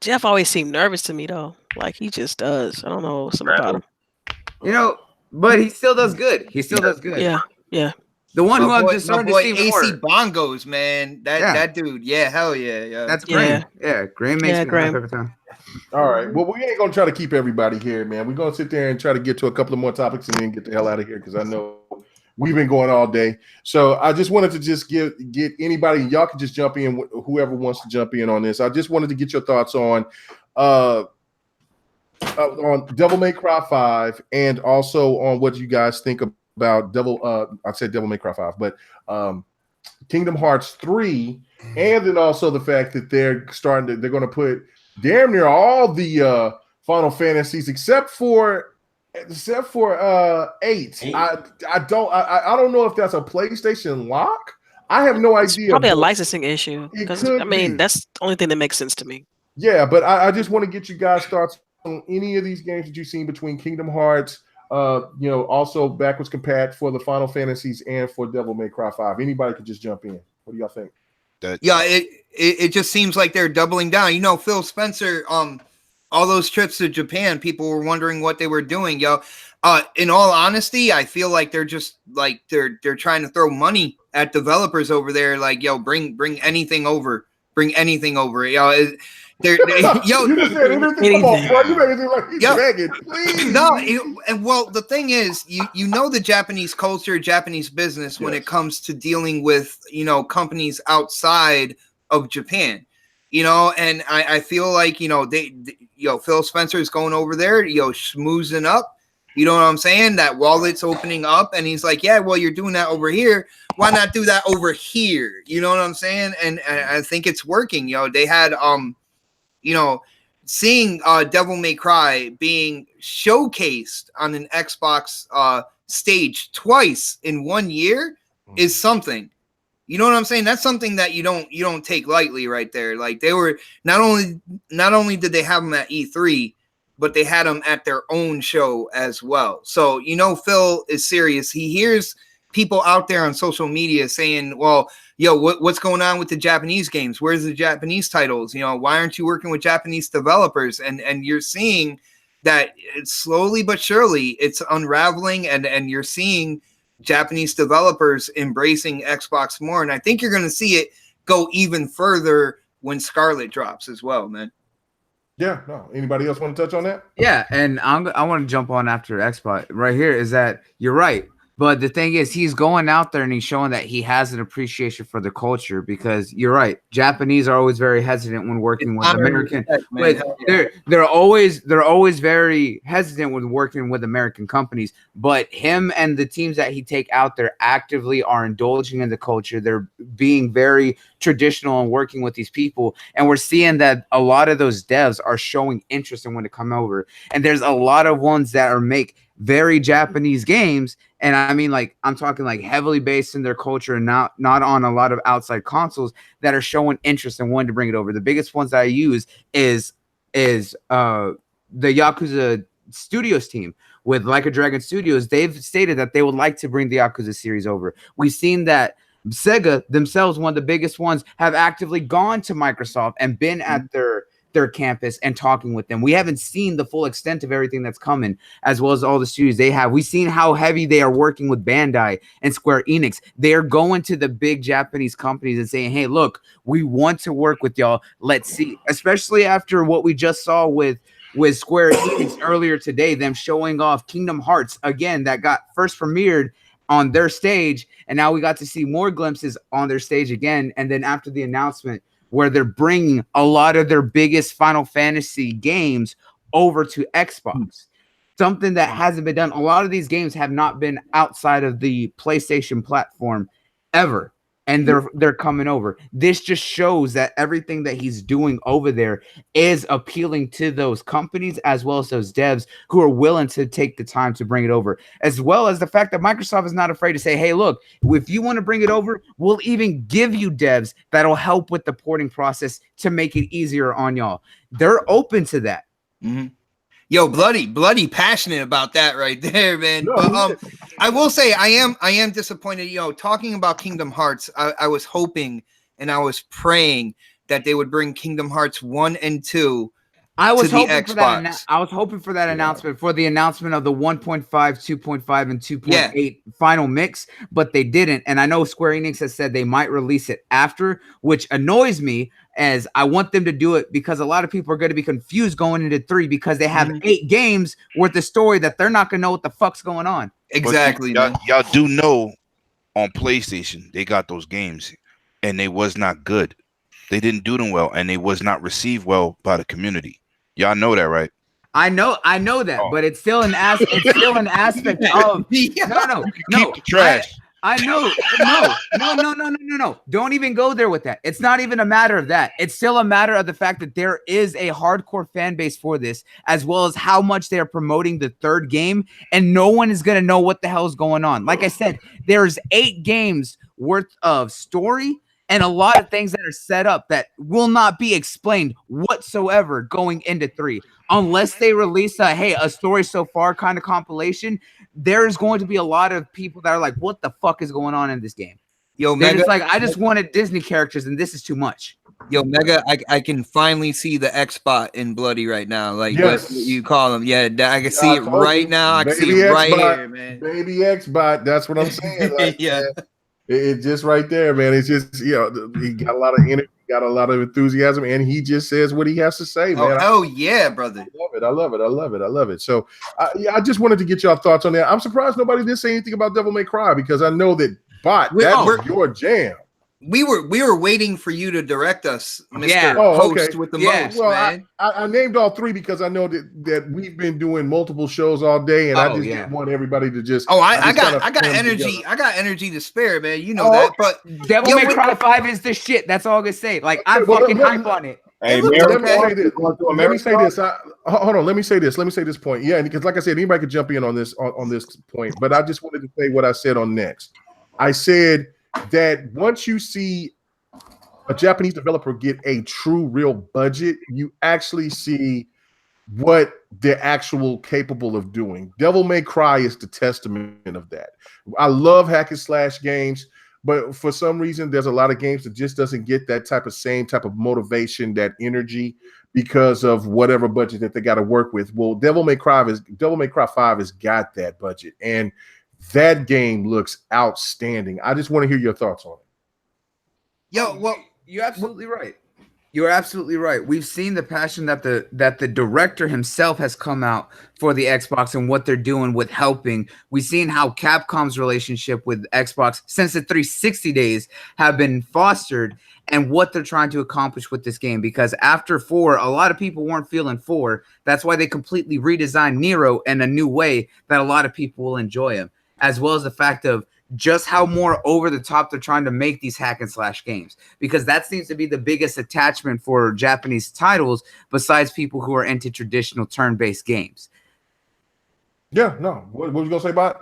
E: Jeff always seemed nervous to me though. Like he just does. I don't know something about him.
G: You know, but he still does good.
E: Yeah.
C: The
G: one who I'm just starting to see
C: AC
G: more.
C: Bongos, man. That dude. Yeah, hell yeah.
G: That's Graham. Yeah, Graham makes me laugh every time.
A: All right. Well, we ain't gonna try to keep everybody here, man. We're gonna sit there and try to get to a couple of more topics and then get the hell out of here because I know we've been going all day. So I just wanted to just get anybody, y'all can just jump in, whoever wants to jump in on this. I just wanted to get your thoughts on Devil May Cry 5 and also on what you guys think about I said Devil May Cry 5, but Kingdom Hearts 3, and then also the fact that they're going to put damn near all the Final Fantasies except for 8. I don't know if that's a PlayStation lock. I have no idea.
E: Probably a licensing issue because I mean that's the only thing that makes sense to me.
A: Yeah, but I just want to get you guys' thoughts on any of these games that you've seen between Kingdom Hearts, also backwards compat for the Final Fantasies and for Devil May Cry 5. Anybody could just jump in. What do y'all think?
C: It just seems like they're doubling down. You know, Phil Spencer, all those trips to Japan, people were wondering what they were doing, yo. In all honesty, I feel like they're just like they're trying to throw money at developers over there. Like, yo, bring anything over, yo. Yo,
A: you just said anything. Come on, bro. You made it like he's begging, please.
C: No, and well, the thing is, you know the Japanese culture, Japanese business when it comes to dealing with companies outside of Japan. And I feel like Phil Spencer is going over there, schmoozing up. You know what I'm saying? That wallet's opening up, and he's like, "Yeah, well, you're doing that over here. Why not do that over here?" You know what I'm saying? And I think it's working. They had seeing Devil May Cry being showcased on an Xbox stage twice in 1 year is something. You know what I'm saying? That's something that you don't take lightly right there. Like they were not only did they have them at E3, but they had them at their own show as well. So Phil is serious. He hears people out there on social media saying, well, yo, what's going on with the Japanese games? Where's the Japanese titles? You know, why aren't you working with Japanese developers? And you're seeing that it's slowly but surely it's unraveling, and you're seeing Japanese developers embracing Xbox more. And I think you're going to see it go even further when Scarlet drops as well, man.
A: Yeah, no. Anybody else want to touch on that?
G: Yeah, and I want to jump on after Xbox right here. Is that you're right, but the thing is, he's going out there and he's showing that he has an appreciation for the culture, because you're right. Japanese are always very hesitant when working with American. They're always very hesitant when working with American companies. But him and the teams that he take out there actively are indulging in the culture. They're being very traditional and working with these people, and we're seeing that a lot of those devs are showing interest in when to come over. And there's a lot of ones that make very Japanese games, and I mean, like, I'm talking like heavily based in their culture and not on a lot of outside consoles, that are showing interest and wanting to bring it over. The biggest ones that I use is the Yakuza Studios team with Like a Dragon Studios. They've stated that they would like to bring the Yakuza series over. We've seen that Sega themselves, one of the biggest ones, have actively gone to Microsoft and been at their campus and talking with them. We haven't seen the full extent of everything that's coming, as well as all the studios they have. We've seen how heavy they are working with Bandai and Square Enix. They're going to the big Japanese companies and saying, hey, look, we want to work with y'all. Let's see, especially after what we just saw with Square Enix earlier today, them showing off Kingdom Hearts again, that got first premiered on their stage, and now we got to see more glimpses on their stage again. And then after the announcement where they're bringing a lot of their biggest Final Fantasy games over to Xbox, something that hasn't been done. A lot of these games have not been outside of the PlayStation platform ever, and they're coming over. This just shows that everything that he's doing over there is appealing to those companies as well as those devs who are willing to take the time to bring it over, as well as the fact that Microsoft is not afraid to say, hey, look, if you want to bring it over, we'll even give you devs that'll help with the porting process to make it easier on y'all. They're open to that.
C: Mm-hmm. Yo, bloody passionate about that right there, man. No, but I will say I am disappointed. Talking about Kingdom Hearts, I was hoping and I was praying that they would bring Kingdom Hearts 1 and 2. I was hoping
G: for that announcement, for the announcement of the 1.5, 2.5, and 2.8 final mix, but they didn't. And I know Square Enix has said they might release it after, which annoys me, as I want them to do it, because a lot of people are going to be confused going into 3 because they have 8 games worth of story that they're not going to know what the fuck's going on.
C: Exactly.
I: Y'all do know on PlayStation they got those games and they was not good. They didn't do them well, and they was not received well by the community. Y'all know that, right?
G: I know that, but it's still an aspect of no.
I: Keep the trash.
G: I know. No. Don't even go there with that. It's not even a matter of that. It's still a matter of the fact that there is a hardcore fan base for this, as well as how much they're promoting the 3rd game, and no one is going to know what the hell is going on. Like I said, there's 8 games worth of story and a lot of things that are set up that will not be explained whatsoever going into 3. Unless they release a story so far kind of compilation, there's going to be a lot of people that are like, what the fuck is going on in this game? Yo, Mega, it's like, I just wanted Disney characters and this is too much.
C: Yo, Mega, I can finally see the X-Bot in Bloody right now. Like, what you call him. Yeah, I can see it right now. I can see it right here, man.
A: Baby X-Bot, that's what I'm saying. Like, yeah. It's just right there, man. It's just, he got a lot of energy, got a lot of enthusiasm, and he just says what he has to say, man.
C: Oh yeah, brother.
A: I love it. So I just wanted to get y'all thoughts on that. I'm surprised nobody did say anything about Devil May Cry, because I know that was your jam.
C: We were waiting for you to direct us, Mr. Host with the most, man.
A: I named all 3 because I know that we've been doing multiple shows all day, and I just didn't want everybody to just.
C: I got energy. Together. I got energy to spare, man. You know that. But
G: Devil May Cry 5 is the shit. That's all I can say. Like, I'm fucking hype on it.
A: Hey, let me say this. Hold on. Let me say this point. Yeah, because like I said, anybody could jump in on this point, but I just wanted to say what I said on Next. I said that once you see a Japanese developer get a true real budget, you actually see what they're actual capable of doing. Devil May Cry is the testament of that. I love hack and slash games, but for some reason, there's a lot of games that just doesn't get that same type of motivation, that energy, because of whatever budget that they got to work with. Well, Devil May Cry 5 has got that budget, and that game looks outstanding. I just want to hear your thoughts on it.
G: Yo, well, you're absolutely right. You're absolutely right. We've seen the passion that the director himself has come out for the Xbox and what they're doing with helping. We've seen how Capcom's relationship with Xbox since the 360 days have been fostered and what they're trying to accomplish with this game. Because after 4, a lot of people weren't feeling 4. That's why they completely redesigned Nero in a new way that a lot of people will enjoy him, as well as the fact of just how more over the top they're trying to make these hack and slash games, because that seems to be the biggest attachment for Japanese titles besides people who are into traditional turn-based games.
A: Yeah, no. What was you gonna say about it?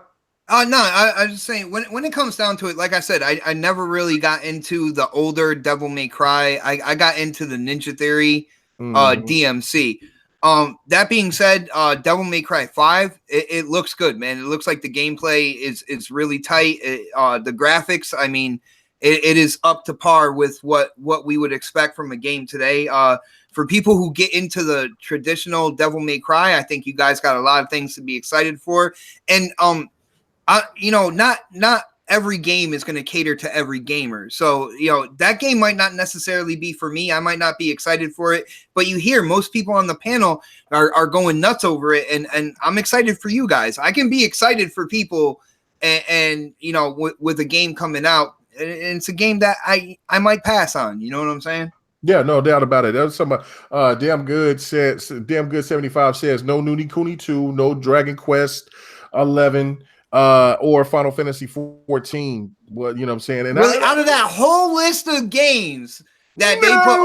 C: No, I was just saying when it comes down to it, like I said, I never really got into the older Devil May Cry. I got into the Ninja Theory DMC. That being said, Devil May Cry 5, it looks good, man. It looks like the gameplay is really tight. The graphics, I mean, it is up to par with what we would expect from a game today. For people who get into the traditional Devil May Cry, I think you guys got a lot of things to be excited for. And not every game is going to cater to every gamer. So, that game might not necessarily be for me. I might not be excited for it, but you hear most people on the panel are going nuts over it. And I'm excited for you guys. I can be excited for people and with a game coming out, and it's a game that I might pass on. You know what I'm saying?
A: Yeah, no doubt about it. That was somebody. Damn good 75 says no Noonie Cooney 2, no Dragon Quest 11. Or Final Fantasy 14. Well, you know what I'm saying? And
C: really, out of that whole list of games that they put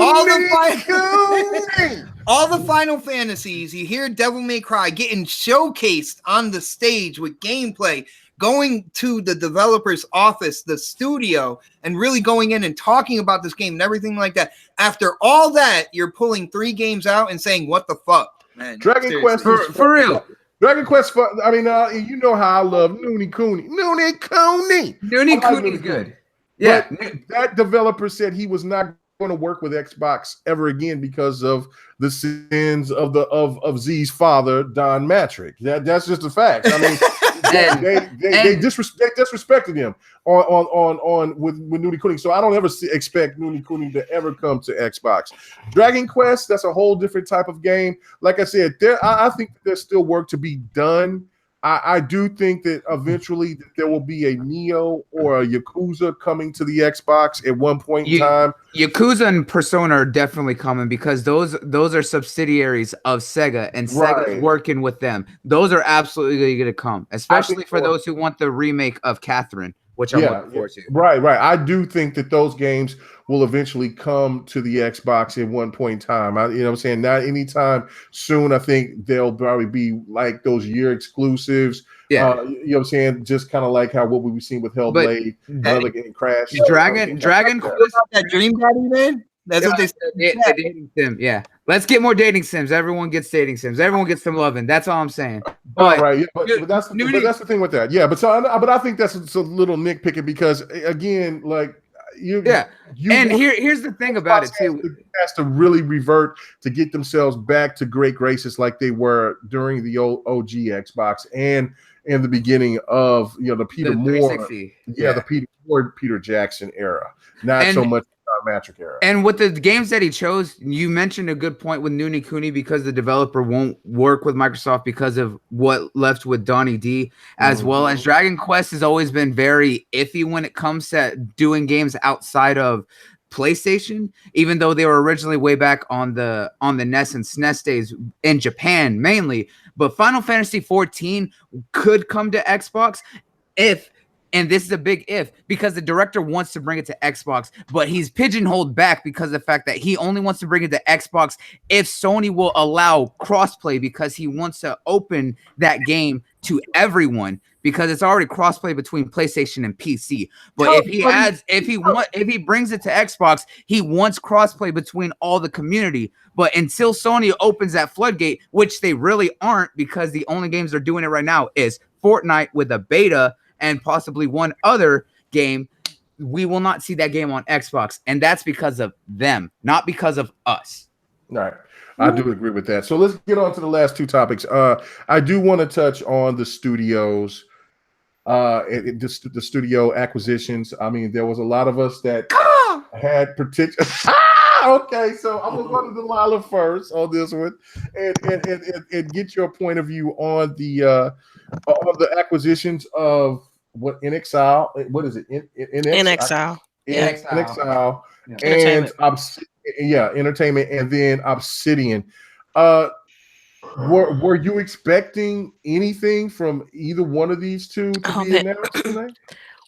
C: all the Final Fantasies, you hear Devil May Cry getting showcased on the stage with gameplay, going to the developer's office, the studio, and really going in and talking about this game and everything like that. After all that, you're pulling 3 games out and saying, what the fuck, man?
A: Dragon Quest
G: for real.
A: Dragon Quest, I mean, you know how I love Noonie Cooney. Noonie Cooney's
G: good. Yeah.
A: But that developer said he was not going to work with Xbox ever again because of the sins of Z's father, Don Matrick. That's just a fact. I mean, they disrespected him on with Noonie Cooney. So I don't ever expect Noonie Cooney to ever come to Xbox. Dragon Quest, that's a whole different type of game. Like I said, I think there's still work to be done. I do think that eventually there will be a Neo or a Yakuza coming to the Xbox at one point in time.
G: Yakuza and Persona are definitely coming because those are subsidiaries of Sega, and Sega's working with them. Those are absolutely going to come, especially for those who want the remake of Catherine, which I'm looking forward to.
A: Right. I do think that those games will eventually come to the Xbox at one point in time. You know what I'm saying? Not anytime soon. I think they'll probably be like those year exclusives.
G: Yeah.
A: You know what I'm saying? Just kind of like what we've seen with Hellblade, getting Crash.
G: Dragon Quest.
C: That Dream Daddy, man? That's what they said.
G: Dating sim, yeah. Let's get more dating sims. Everyone gets dating sims. Everyone gets some loving. That's all I'm saying. But,
A: but that's the thing with that. Yeah, but I think that's a little nitpicking because again, like
G: here's the thing about it too.
A: Has to really revert to get themselves back to great graces like they were during the old OG Xbox and in the beginning of the Peter Moore, the Peter Moore, Peter Jackson era, not so much Matrick era.
G: And with the games that he chose, you mentioned a good point with Noonie Cooney because the developer won't work with Microsoft because of what left with Donnie D, as well as Dragon Quest has always been very iffy when it comes to doing games outside of PlayStation, even though they were originally way back on the NES and SNES days in Japan mainly. But Final Fantasy 14 could come to Xbox if And this is a big if, because the director wants to bring it to Xbox, but he's pigeonholed back because of the fact that he only wants to bring it to Xbox if Sony will allow crossplay, because he wants to open that game to everyone, because it's already crossplay between PlayStation and PC. But if he brings it to Xbox, he wants crossplay between all the community. But until Sony opens that floodgate, which they really aren't, because the only games they're doing it right now is Fortnite with a beta and possibly one other game, we will not see that game on Xbox. And that's because of them, not because of us.
A: All right. I do agree with that. So let's get on to the last two topics. I do want to touch on the studios, the studio acquisitions. I mean, there was a lot of us that had particular. Okay, so I'm gonna go to Delilah first on this one, and get your point of view on the acquisitions of what in Exile. What is it?
E: In Exile.
A: In Exile.
E: Entertainment.
A: And Entertainment, and then Obsidian. Were you expecting anything from either one of these two to be announced tonight?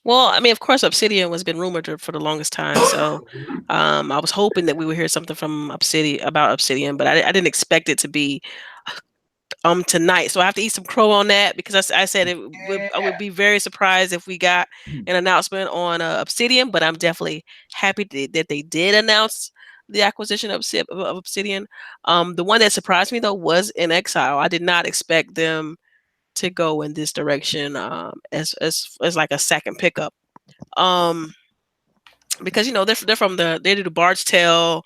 E: Well, I mean, of course, Obsidian has been rumored for the longest time, so I was hoping that we would hear something from Obsidian, but I didn't expect it to be tonight. So I have to eat some crow on that, because I said I would be very surprised if we got an announcement on Obsidian, but I'm definitely happy that they did announce the acquisition of Obsidian. The one that surprised me though was In Exile. I did not expect them to go in this direction as like a second pickup, because they're from they do the Bard's Tale,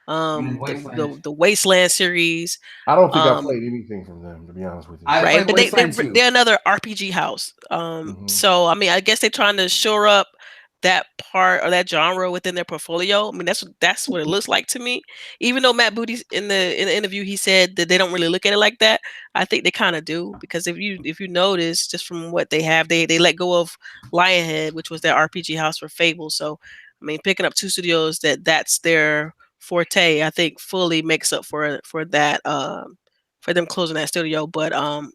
E: the Wasteland series.
A: I don't think I played anything from them, to be honest with you.
E: Right, but they're another RPG house. So I mean, I guess they're trying to shore up that part or that genre within their portfolio. I mean, that's what it looks like to me. Even though Matt Booty in the interview, he said that they don't really look at it like that. I think they kind of do, because if you notice, just from what they have, they let go of Lionhead, which was their RPG house for Fable. So I mean, picking up two studios that's their forte, I think fully makes up for that, for them closing that studio. But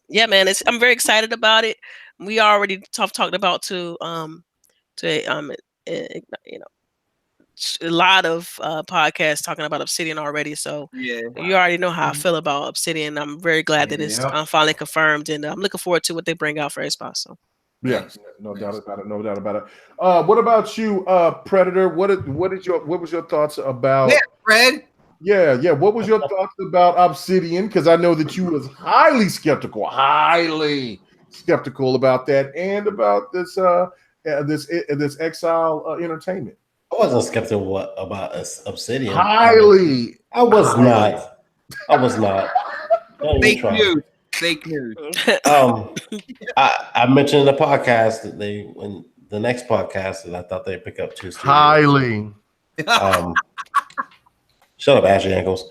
E: yeah, man, I'm very excited about it. We already talked about a lot of podcasts talking about Obsidian already, so you already know how I feel about Obsidian. I'm very glad that it's finally confirmed, and I'm looking forward to what they bring out for Xbox. So
A: yes, no doubt about it. No doubt about it. What about you, Predator? What was your thoughts about?
C: Yeah, Fred.
A: Yeah. What was your thoughts about Obsidian? Because I know that you was highly skeptical about that, and about this Exile Entertainment.
B: I wasn't skeptical about Obsidian.
A: Highly.
B: I was not.
G: Fake news.
B: I mentioned in the podcast that in the next podcast, that I thought they'd pick up two studios.
A: Highly.
B: Shut up, Ashley Ankles.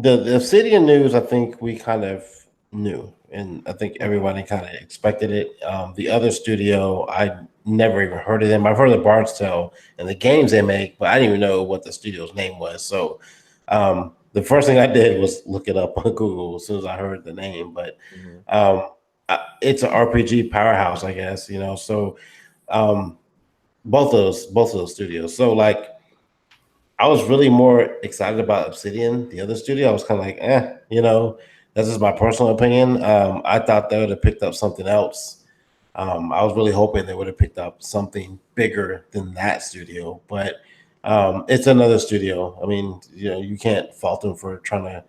B: The Obsidian news, I think we kind of knew, and I think everybody kind of expected it. The other studio, I never even heard of them. I've heard of the Bard's Tale and the games they make, but I didn't even know what the studio's name was. So the first thing I did was look it up on Google as soon as I heard the name. But it's an RPG powerhouse, I guess, So both of those studios. So like, I was really more excited about Obsidian. The other studio, I was kind of like, that's just my personal opinion. I thought they would have picked up something else. I was really hoping they would have picked up something bigger than that studio, but it's another studio. I mean, you can't fault them for trying to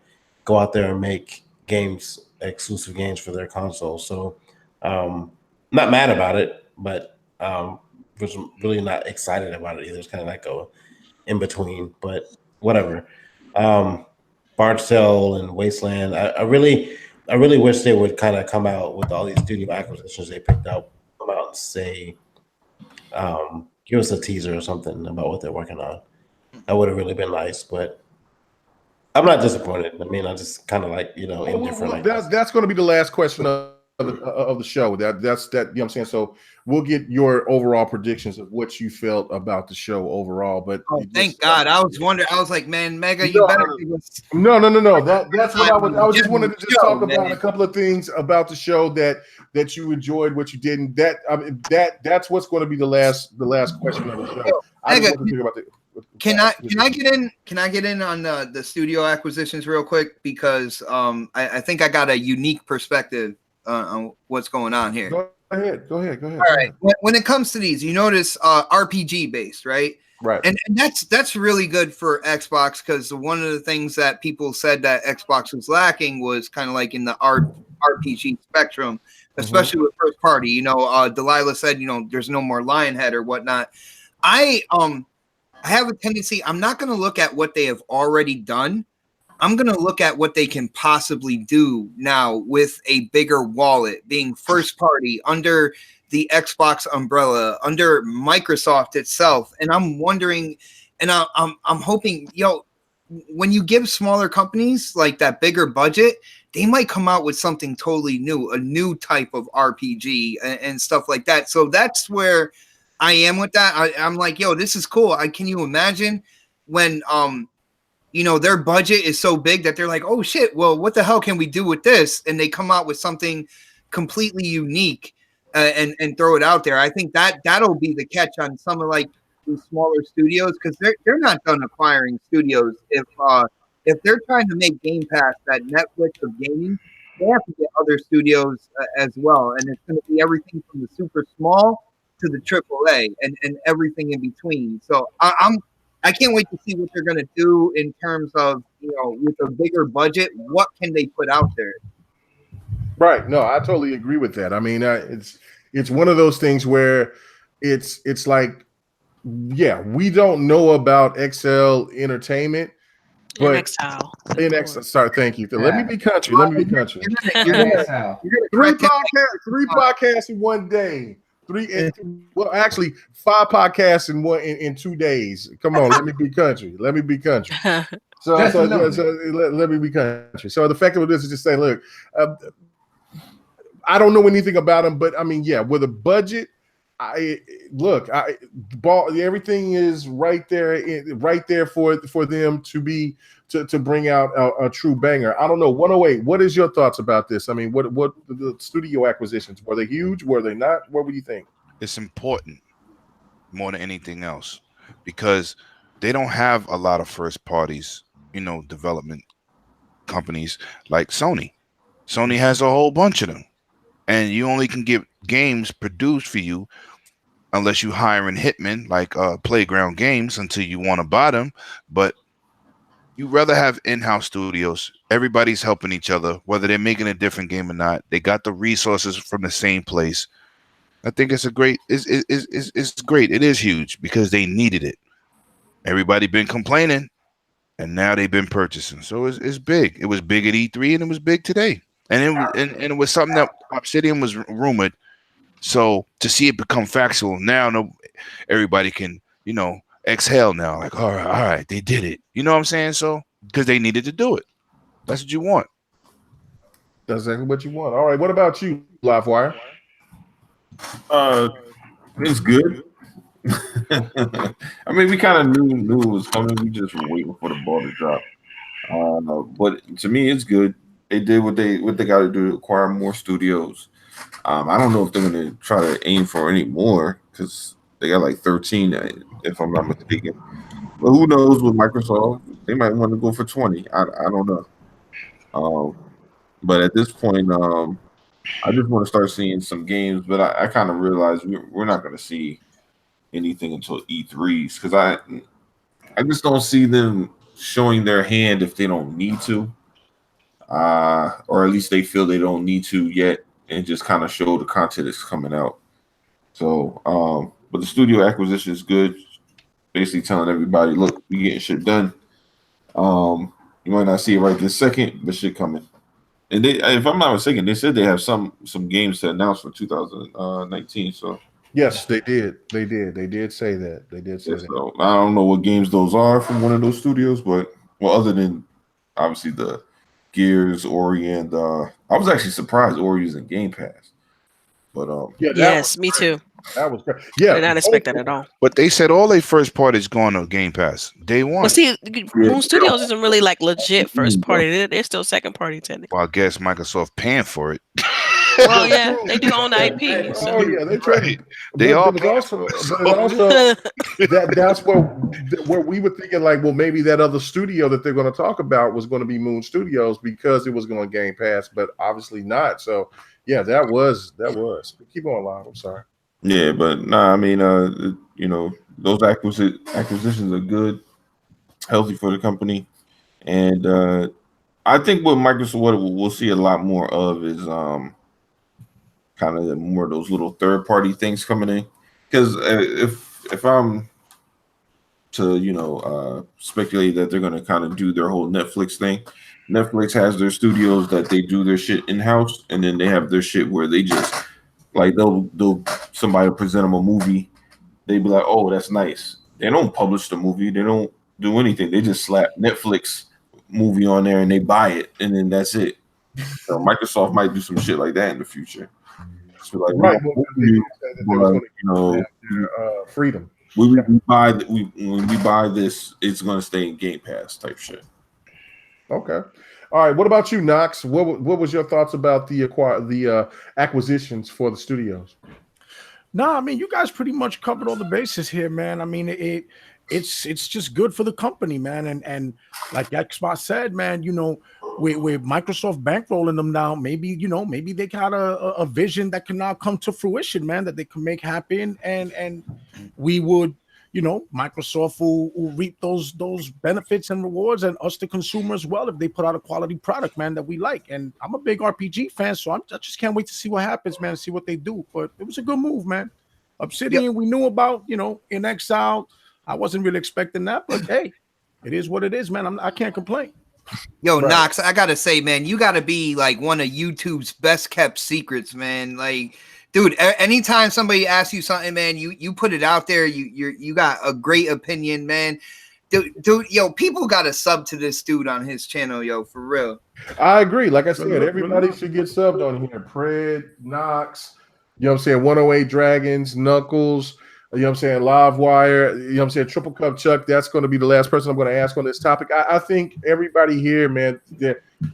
B: go out there and make exclusive games for their console. So, not mad about it, but was really not excited about it either. It's kind of like in between, but whatever. Bard's Tale and Wasteland. I really wish they would kind of come out with all these studio acquisitions they picked up, come out and say, give us a teaser or something about what they're working on. That would have really been nice, but I'm not disappointed. I mean, I just kind of like, indifferent.
A: That's going to be the last question of of the show. That's that. You know what I'm saying? So we'll get your overall predictions of what you felt about the show overall. But
C: thank God. I was wondering. I was like, man, Mega, you
A: No,
C: better.
A: no. That's what I was just wanted to just talk about a couple of things about the show that you enjoyed, what you didn't. That's what's going to be the last question of the show. I just want to think about the.
C: Can I get in? Can I get in on the studio acquisitions real quick, because I think I got a unique perspective on what's going on here.
A: Go ahead. All
C: right. When it comes to these, you notice RPG based, right?
A: Right.
C: And that's really good for Xbox, because one of the things that people said that Xbox was lacking was kind of like in the RPG spectrum, especially with first party. You know, Delilah said, you know, there's no more Lionhead or whatnot. I have a tendency, I'm not going to look at what they have already done. I'm going to look at what they can possibly do now with a bigger wallet, being first party under the Xbox umbrella, under Microsoft itself. And I'm wondering, and I'm hoping, when you give smaller companies like that bigger budget, they might come out with something totally new, a new type of RPG and stuff like that. So that's where I am with that. I'm like, this is cool. Can you imagine when, their budget is so big that they're like, oh shit, well, what the hell can we do with this? And they come out with something completely unique and throw it out there. I think that'll be the catch on some of like these smaller studios, because they're not done acquiring studios. If they're trying to make Game Pass that Netflix of gaming, they have to get other studios as well. And it's going to be everything from the super small to the AAA and everything in between. So I can't wait to see what they're going to do in terms of, with a bigger budget, what can they put out there?
A: Right. No, I totally agree with that. I mean, it's one of those things where it's like, yeah, we don't know about XL Entertainment, but NXL. Sorry, thank you. Let me be country. Three podcasts in one day. Actually 5 podcasts in 2 days. Come on, let me be country. So let me be country. So the fact of this is just saying, look, I don't know anything about them, but I mean, yeah, with a budget, everything is right there for them to bring out a true banger. I don't know. 108. What is your thoughts about this? I mean, what the studio acquisitions, were they huge? Were they not? What would you think?
I: It's important more than anything else, because they don't have a lot of first parties, development companies like Sony. Sony has a whole bunch of them, and you only can get games produced for you unless you hire in hitmen like Playground Games until you want to buy them. But you rather have in-house studios. Everybody's helping each other, whether they're making a different game or not. They got the resources from the same place. I think it's great. It's great. It is huge because they needed it. Everybody been complaining, and now they've been purchasing. So it's big. It was big at E3, and it was big today. And it was something that Obsidian was rumored. So to see it become factual now, everybody can, exhale now. Like, all right, they did it. You know what I'm saying? So because they needed to do it. That's what you want.
A: That's exactly what you want. All right. What about you, Livewire?
J: It's good. I mean, we kind of knew it was coming. We just were waiting for the ball to drop. But to me, it's good. They did what they got to do to acquire more studios. I don't know if they're going to try to aim for any more, because they got like 13, if I'm not mistaken. But who knows with Microsoft? They might want to go for 20. I don't know. But at this point, I just want to start seeing some games. But I kind of realize we're not going to see anything until E3s, because I just don't see them showing their hand if they don't need to, or at least they feel they don't need to yet, and just kind of show the content that's coming out. So, but the studio acquisition is good. Basically telling everybody, look, we getting shit done. You might not see it right this second, but shit coming. And they, if I'm not mistaken, they said they have some games to announce for 2019. So
A: yes, they did. They did say that.
J: So I don't know what games those are from one of those studios, but other than obviously the Gears, Ori, and I was actually surprised Ori was in Game Pass. But
A: Yeah,
E: yes, me too.
A: That was great. Yeah,
E: I did not expect that at all.
I: But they said all their first parties going on Game Pass day one.
E: Well, see, Moon Studios isn't really like legit first party. They're still second party technically.
I: Well, I guess Microsoft paying for it.
E: Well, yeah, they do own the IP. So.
A: Oh yeah, they try.
I: Right. They are.
A: But also that's where we were thinking like, well, maybe that other studio that they're going to talk about was going to be Moon Studios because it was going to Game Pass, but obviously not. So yeah, that was. Keep going live. I'm sorry.
J: yeah, but nah, I mean, you know, those acquisitions are good, healthy for the company, and I think what Microsoft what we'll see a lot more of is kind of more of those little third party things coming in. Because if I'm to speculate that they're going to kind of do their whole Netflix thing. Netflix has their studios that they do their shit in house, and then they have their shit where they just like they'll somebody present them a movie, they be like, oh, that's nice. They don't publish the movie, they don't do anything. They just slap Netflix movie on there and they buy it, and then that's it. So Microsoft might do some shit like that in the future. So like,
A: Right. Freedom.
J: When we buy this, it's going to stay in Game Pass type shit.
A: Okay. All right. What about you, Knox? What was your thoughts about the acquisitions for the studios?
D: No, I mean, you guys pretty much covered all the bases here, man. I mean, it's just good for the company, man. And like Xbox said, man, with Microsoft bankrolling them now, maybe they got a vision that can now come to fruition, man, that they can make happen, and we would, Microsoft will reap those benefits and rewards, and us the consumer as well, if they put out a quality product, man, that we like. And I'm a big RPG fan, so I just can't wait to see what happens, man, see what they do. But it was a good move, man. Obsidian, we knew about, In Exile. I wasn't really expecting that, but hey, it is what it is, man. I can't complain.
C: Yo, right. Knox, I gotta say, man, you gotta be like one of YouTube's best kept secrets, man. Like, dude, anytime somebody asks you something, man, you put it out there. You got a great opinion, man. Dude, yo, people gotta sub to this dude on his channel, yo, for real.
A: I agree. Like I said, everybody should get subbed on here. Pred, Knox, 108 Dragons, Knuckles. Live Wire, Triple Cup Chuck. That's going to be the last person I'm going to ask on this topic. I think everybody here, man,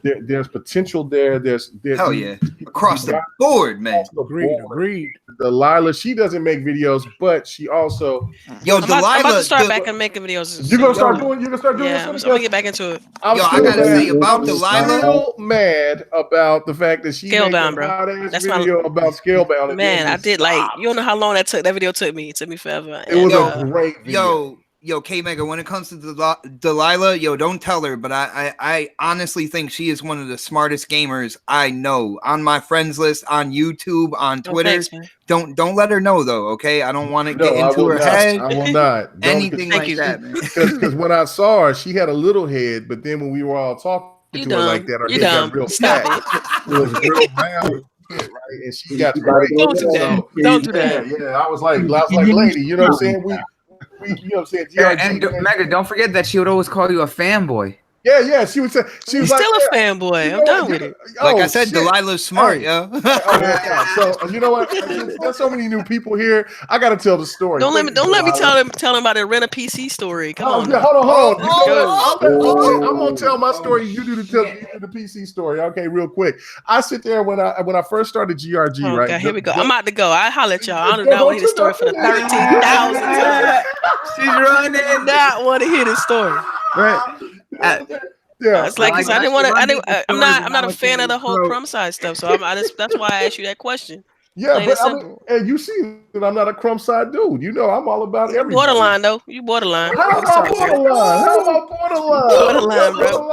A: there's potential there. There's
C: hell yeah, across the board, man.
A: Agreed. Delilah, she doesn't make videos, but she also
E: Delilah. I'm about to start back and making videos.
A: You're gonna start doing.
E: Yeah, I'm gonna get back into it.
C: I gotta say about Delilah.
A: So mad about the fact that she
E: Scalebound, bro.
A: That's video about Scalebound.
E: Man, I did you don't know how long that video took me. It took me forever.
A: It was a great video.
C: Yo, K Mega, when it comes to Delilah, don't tell her, but I honestly think she is one of the smartest gamers I know. On my friends list, on YouTube, on Twitter. Thanks, don't let her know though, okay? I don't want to get into her head.
A: I will not.
C: Anything like that, man.
A: Because when I saw her, she had a little head, but then when we were all talking to her like that, her head got real fat. It was real round. Right, and she got great.
E: Don't do that. Don't do that.
A: Yeah, I was like, lady, you know what I'm saying? We GRG,
G: and Mega, don't forget that she would always call you a fanboy.
A: Yeah, she would say she was
E: still a fanboy. I'm done with it.
C: Like I said, Delilah's smart, yo.
A: So you know what? There's so many new people here. I gotta tell the story.
E: Don't let me tell them about the rent a PC story. Come on.
A: Hold on. I'm gonna tell my story. You do the PC story. Okay, real quick. I sit there when I first started GRG.
E: Oh,
A: right?
E: Okay, here we go. I'm about to go. I holler at y'all. I don't want to hear the story for the 13,000 times.
G: She's running.
E: Not want to hear the story.
G: Right.
E: It's like I didn't want to. I'm not a fan of the whole crumb side stuff, so that's why I asked you that question.
A: Yeah, but and you see that I'm not a crumb side dude. I'm all about everything.
E: Borderline though. You borderline.
A: How about borderline?
E: Borderline, bro.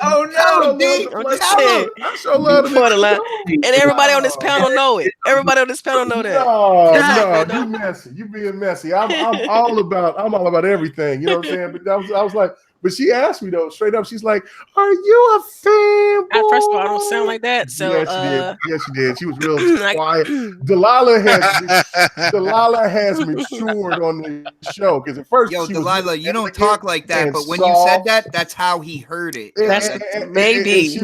C: Oh no, D.
E: I'm just saying.
A: I sure love
E: borderline. And everybody on this panel know it. Everybody on this panel know that.
A: No, you messy. You being messy. I'm all about everything. You know what I'm saying? But I was like, But she asked me though, straight up. She's like, "Are you a fan?"
E: First of all, I don't sound like that. So
A: yes, she did. Yes, she did. She was real quiet. Delilah has matured on the show because at first,
C: yo,
A: she
C: Delilah,
A: was
C: you don't talk like that. But when you said that, that's how he heard it.
E: Maybe.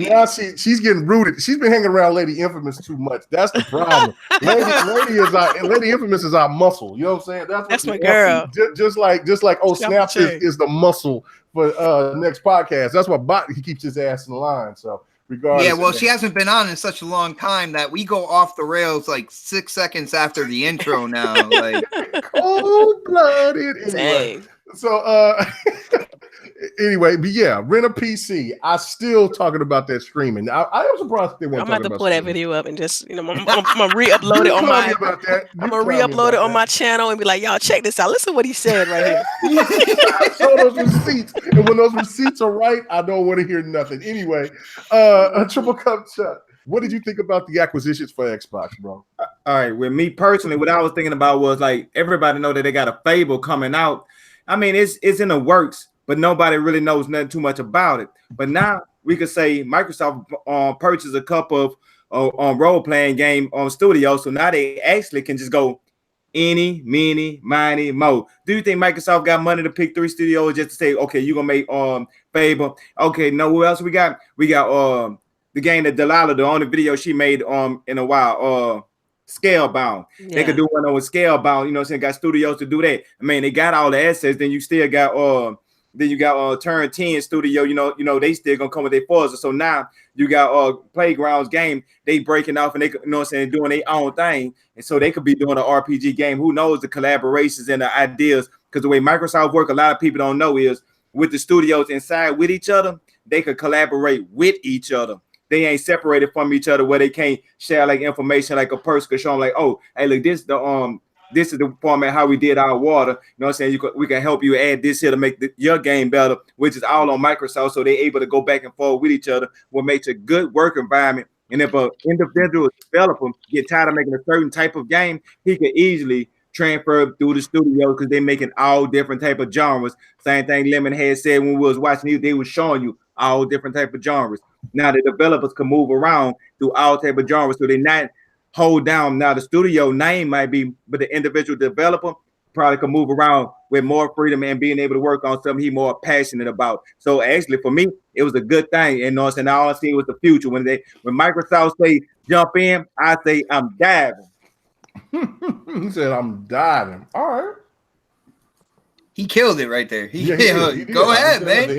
A: Now she's getting rooted. She's been hanging around Lady Infamous too much. That's the problem. Lady Infamous is our muscle. You know what I'm saying?
E: That's my girl.
A: Just like Snap is the muscle for next podcast. That's why Bot he keeps his ass in the line. So regardless.
C: Yeah, well, she hasn't been on in such a long time that we go off the rails like 6 seconds after the intro now. Like
A: cold-blooded. Anyway. So anyway, but yeah, rent a PC. I still talking about that streaming. I am surprised they weren't.
E: I'm about to pull that video up and just I'm gonna re-upload it on my. I'm gonna re-upload it on my channel and be like, y'all check this out. Listen to what he said right here.
A: I show those receipts, and when those receipts are right, I don't want to hear nothing. Anyway, a Triple Cup Chuck. What did you think about the acquisitions for Xbox, bro?
H: All right, with me personally, what I was thinking about was like everybody know that they got a Fable coming out. I mean, it's in the works, but nobody really knows nothing too much about it. But now we could say Microsoft purchased a couple of role-playing game studios, so now they actually can just go any, mini, miny, mo. Do you think Microsoft got money to pick 3 studios just to say, okay, you're gonna make Fable? Okay, no, who else we got? We got the game that Delilah, the only video she made in a while, Scalebound. Yeah. They could do one with Scalebound, you know what I'm saying? Got studios to do that. I mean, they got all the assets, then you still got Turn 10 Studio, you know, they still gonna come with their Forza. So now you got Playgrounds game, they breaking off and they, you know what I'm saying, doing their own thing. And so they could be doing an RPG game. Who knows the collaborations and the ideas? Because the way Microsoft work, a lot of people don't know is with the studios inside with each other, they could collaborate with each other. They ain't separated from each other where they can't share like information like a person could show them like, oh, hey, look, this is the format how we did our water. You know what I'm saying? We can help you add this here to make your game better, which is all on Microsoft. So they're able to go back and forth with each other, what makes a good work environment. And if an individual developer get tired of making a certain type of game, he can easily transfer through the studio because they're making all different type of genres. Same thing Lemon had said when we was watching, they were showing you all different type of genres. Now the developers can move around through all type of genres, so they're not hold down. Now the studio name might be, but the individual developer probably can move around with more freedom and being able to work on something he's more passionate about. So actually, for me, it was a good thing. And all I see was the future. When Microsoft say jump in, I say I'm diving.
A: He said I'm diving. All right.
C: He killed it right there. He
A: did.
C: Go ahead, man.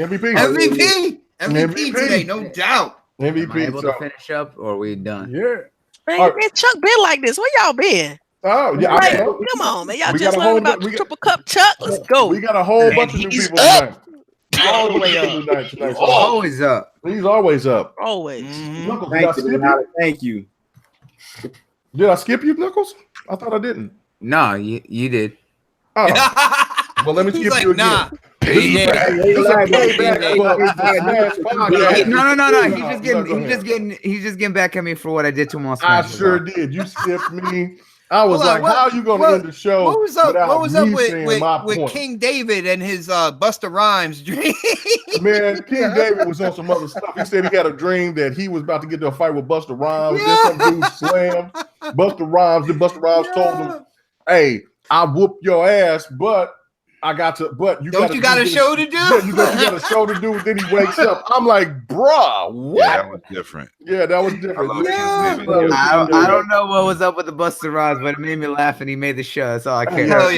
A: MVP
C: today, no doubt.
G: Am I able to finish up, or are we done?
A: Yeah.
E: Man, Chuck been like this. Where y'all been?
A: Oh yeah,
E: like, come on, man. Y'all just learned about Triple Cup Chuck. Let's go.
A: We got a whole bunch of new people tonight.
E: All the way up.
A: Tonight.
G: Always up.
A: He's always up.
E: Always.
A: Mm-hmm.
H: Thank you.
A: Did I skip you, Knuckles? I thought I didn't.
G: No, you did.
A: Oh. Well, let me skip you again.
G: Nah. No. He's just getting back at me for what I did to him on Smash.
A: I sure did. You skipped me. I was how are you going to end the show?
C: What was up with King David and his Busta Rhymes dream?
A: Man, King David was on some other stuff. He said he had a dream that he was about to get into a fight with Busta Rhymes. Then some dude slammed Busta Rhymes. Then Busta Rhymes told him, "Hey, I whooped your ass, but I got to, but you got
C: a show to do.
A: Yeah, you got a show to do." Then he wakes up. I'm like, bruh, what?
I: Yeah, that was different.
A: Yeah, that was different.
G: I don't know what was up with the Busta Rhymes, but it made me laugh, and he made the show. That's all I care.
C: Hell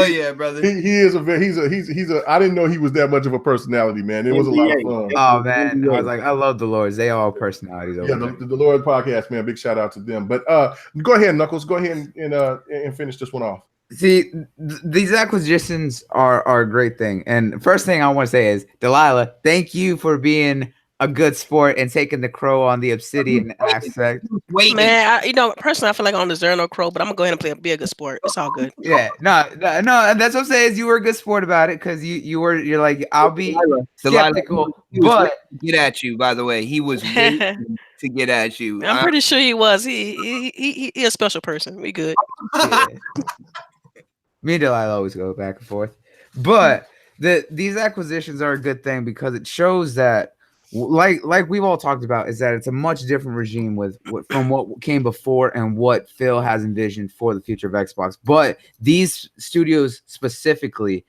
C: yeah, brother.
A: He is he's a. I didn't know he was that much of a personality, man. It was a lot of fun.
G: Oh man, I was like, I love the Lords. They all personalities.
A: Yeah, the Lord podcast, man. Big shout out to them. But go ahead, Knuckles. Go ahead and finish this one off.
G: See, these acquisitions are a great thing. And first thing I want to say is, Delilah, thank you for being a good sport and taking the crow on the Obsidian aspect.
E: Wait, man, personally, I feel like I don't deserve no crow, but I'm gonna go ahead and be a good sport. It's all good.
G: Yeah, no, and that's what I'm saying is you were a good sport about it because you're like, I'll be skeptical, but
C: get at you. By the way, he was waiting to get at you.
E: I'm pretty sure he was. He a special person. We good.
G: Yeah. Me and Delilah always go back and forth, but these acquisitions are a good thing because it shows that, like we've all talked about, is that it's a much different regime from what came before and what Phil has envisioned for the future of Xbox. But these studios specifically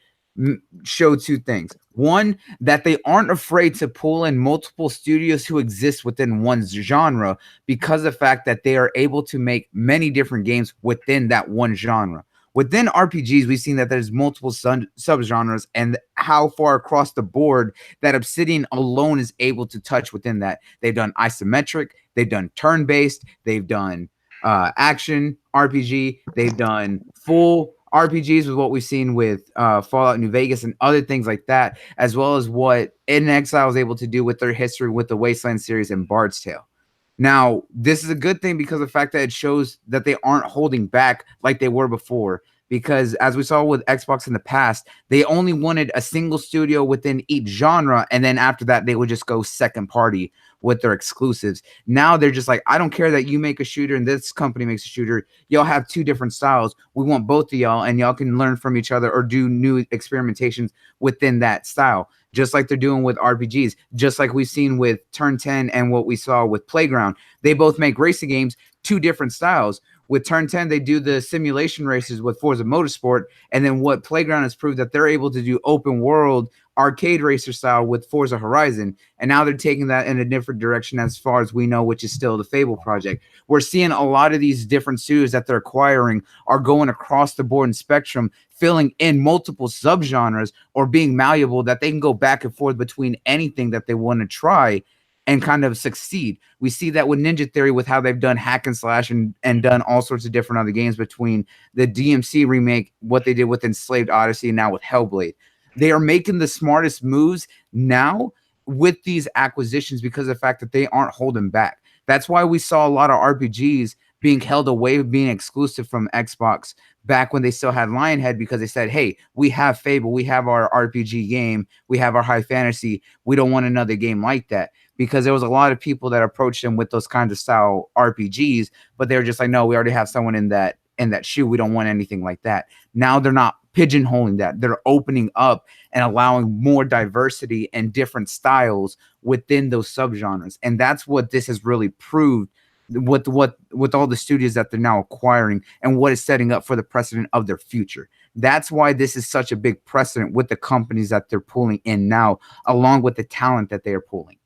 G: show two things. One, that they aren't afraid to pull in multiple studios who exist within one genre because of the fact that they are able to make many different games within that one genre. Within RPGs, we've seen that there's multiple subgenres and how far across the board that Obsidian alone is able to touch within that. They've done isometric, they've done turn-based, they've done action RPG, they've done full RPGs with what we've seen with Fallout New Vegas and other things like that, as well as what In Exile was able to do with their history with the Wasteland series and Bard's Tale. Now, this is a good thing because of the fact that it shows that they aren't holding back like they were before. Because as we saw with Xbox in the past, they only wanted a single studio within each genre. And then after that, they would just go second party with their exclusives. Now they're just like, I don't care that you make a shooter and this company makes a shooter. Y'all have two different styles. We want both of y'all and y'all can learn from each other or do new experimentations within that style. Just like they're doing with RPGs, just like we've seen with Turn 10 and what we saw with Playground. They both make racing games, two different styles. With Turn 10, they do the simulation races with Forza Motorsport. And then what Playground has proved that they're able to do open world arcade racer style with Forza Horizon. And now they're taking that in a different direction as far as we know, which is still the Fable project. We're seeing a lot of these different studios that they're acquiring are going across the board and spectrum, filling in multiple subgenres or being malleable that they can go back and forth between anything that they want to try and kind of succeed. We see that with Ninja Theory with how they've done hack and slash and done all sorts of different other games between the DMC remake, what they did with Enslaved Odyssey, and now with Hellblade. They are making the smartest moves now with these acquisitions because of the fact that they aren't holding back. That's why we saw a lot of RPGs being held away, being exclusive from Xbox back when they still had Lionhead, because they said, hey, we have Fable, we have our RPG game, we have our high fantasy, we don't want another game like that. Because there was a lot of people that approached them with those kinds of style RPGs, but they were just like, no, we already have someone in that shoe. We don't want anything like that. Now they're not pigeonholing that. They're opening up and allowing more diversity and different styles within those subgenres. And that's what this has really proved with all the studios that they're now acquiring and what is setting up for the precedent of their future. That's why this is such a big precedent with the companies that they're pulling in now, along with the talent that they are pulling.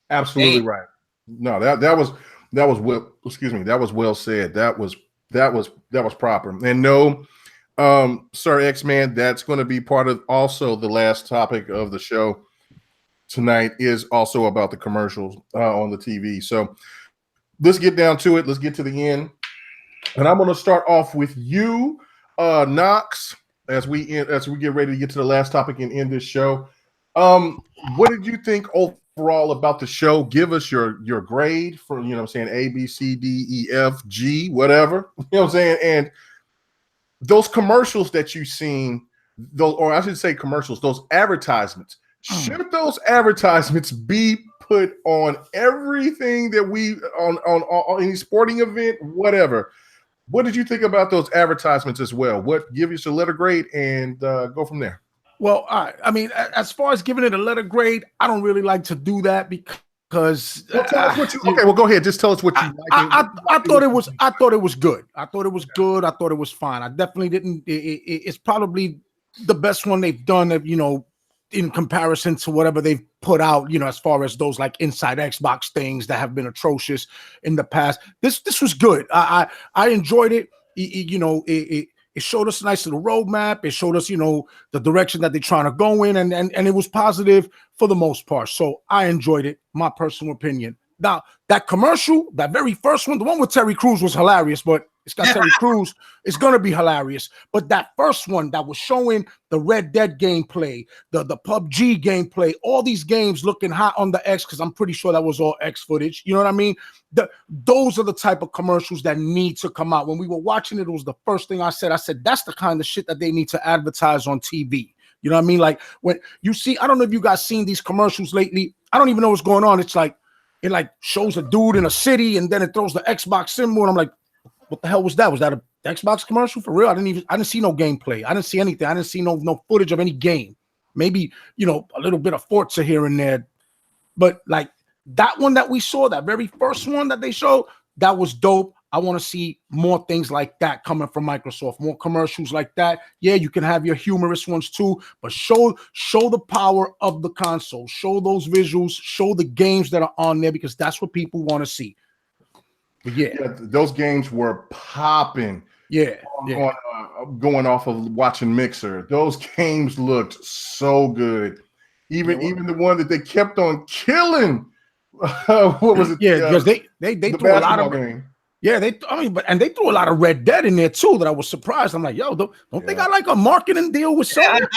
A: Absolutely right. No, that was well, excuse me, that was well said. That was proper. And no, Sir X-Man, that's going to be part of also the last topic of the show tonight is also about the commercials on the TV. So let's get down to it. Let's get to the end. And I'm going to start off with you, Knox, as we get ready to get to the last topic and end this show. What did you think overall about the show? Give us your grade for, you know what I'm saying, A, B, C, D, E, F, G, whatever. You know what I'm saying? And those commercials that you've seen, those, or I should say commercials, those advertisements, should those advertisements be put on everything that we on any sporting event, whatever? What did you think about those advertisements as well? What, give us a letter grade and go from there.
D: Well, I mean, as far as giving it a letter grade, I don't really like to do that because. Well, tell us what you. Okay, well, go ahead. Just tell us what you. I thought it was. I thought it was good. I thought it was good. I thought it was fine. I definitely didn't. It's probably the best one they've done. You know, in comparison to whatever they've put out. You know, as far as those like inside Xbox things that have been atrocious in the past. This was good. I enjoyed it. You know, it showed us a nice little roadmap. It showed us, you know, the direction that they're trying to go in, and it was positive for the most part. So I enjoyed it, my personal opinion. Now, that commercial, that very first one, the one with Terry Crews was hilarious, but it's got Terry Crews. It's going to be hilarious. But that first one that was showing the Red Dead gameplay, the PUBG gameplay, all these games looking hot on the X, because I'm pretty sure that was all X footage. You know what I mean? Those are the type of commercials that need to come out. When we were watching it, it was the first thing I said. I said, that's the kind of shit that they need to advertise on TV. You know what I mean? Like when you see, I don't know if you guys seen these commercials lately. I don't even know what's going on. It's like, it like shows a dude in a city and then it throws the Xbox symbol. And I'm like, what the hell was that? Was that a Xbox commercial for real? I didn't see no gameplay. I didn't see anything. I didn't see no footage of any game. Maybe, a little bit of Forza here and there. But like that one that we saw, that very first one that they showed, that was dope. I want to see more things like that coming from Microsoft, more commercials like that. Yeah, you can have your humorous ones too, but show the power of the console, show those visuals, show the games that are on there, because that's what people want to see. But yeah,
A: those games were popping.
D: Yeah.
A: Going off of watching Mixer, those games looked so good. Even the one that they kept on killing. What was it?
D: Yeah, because they threw a lot of
A: game.
D: Yeah, they threw a lot of Red Dead in there too. That I was surprised. I'm like, yo, don't they got like a marketing deal with Sony?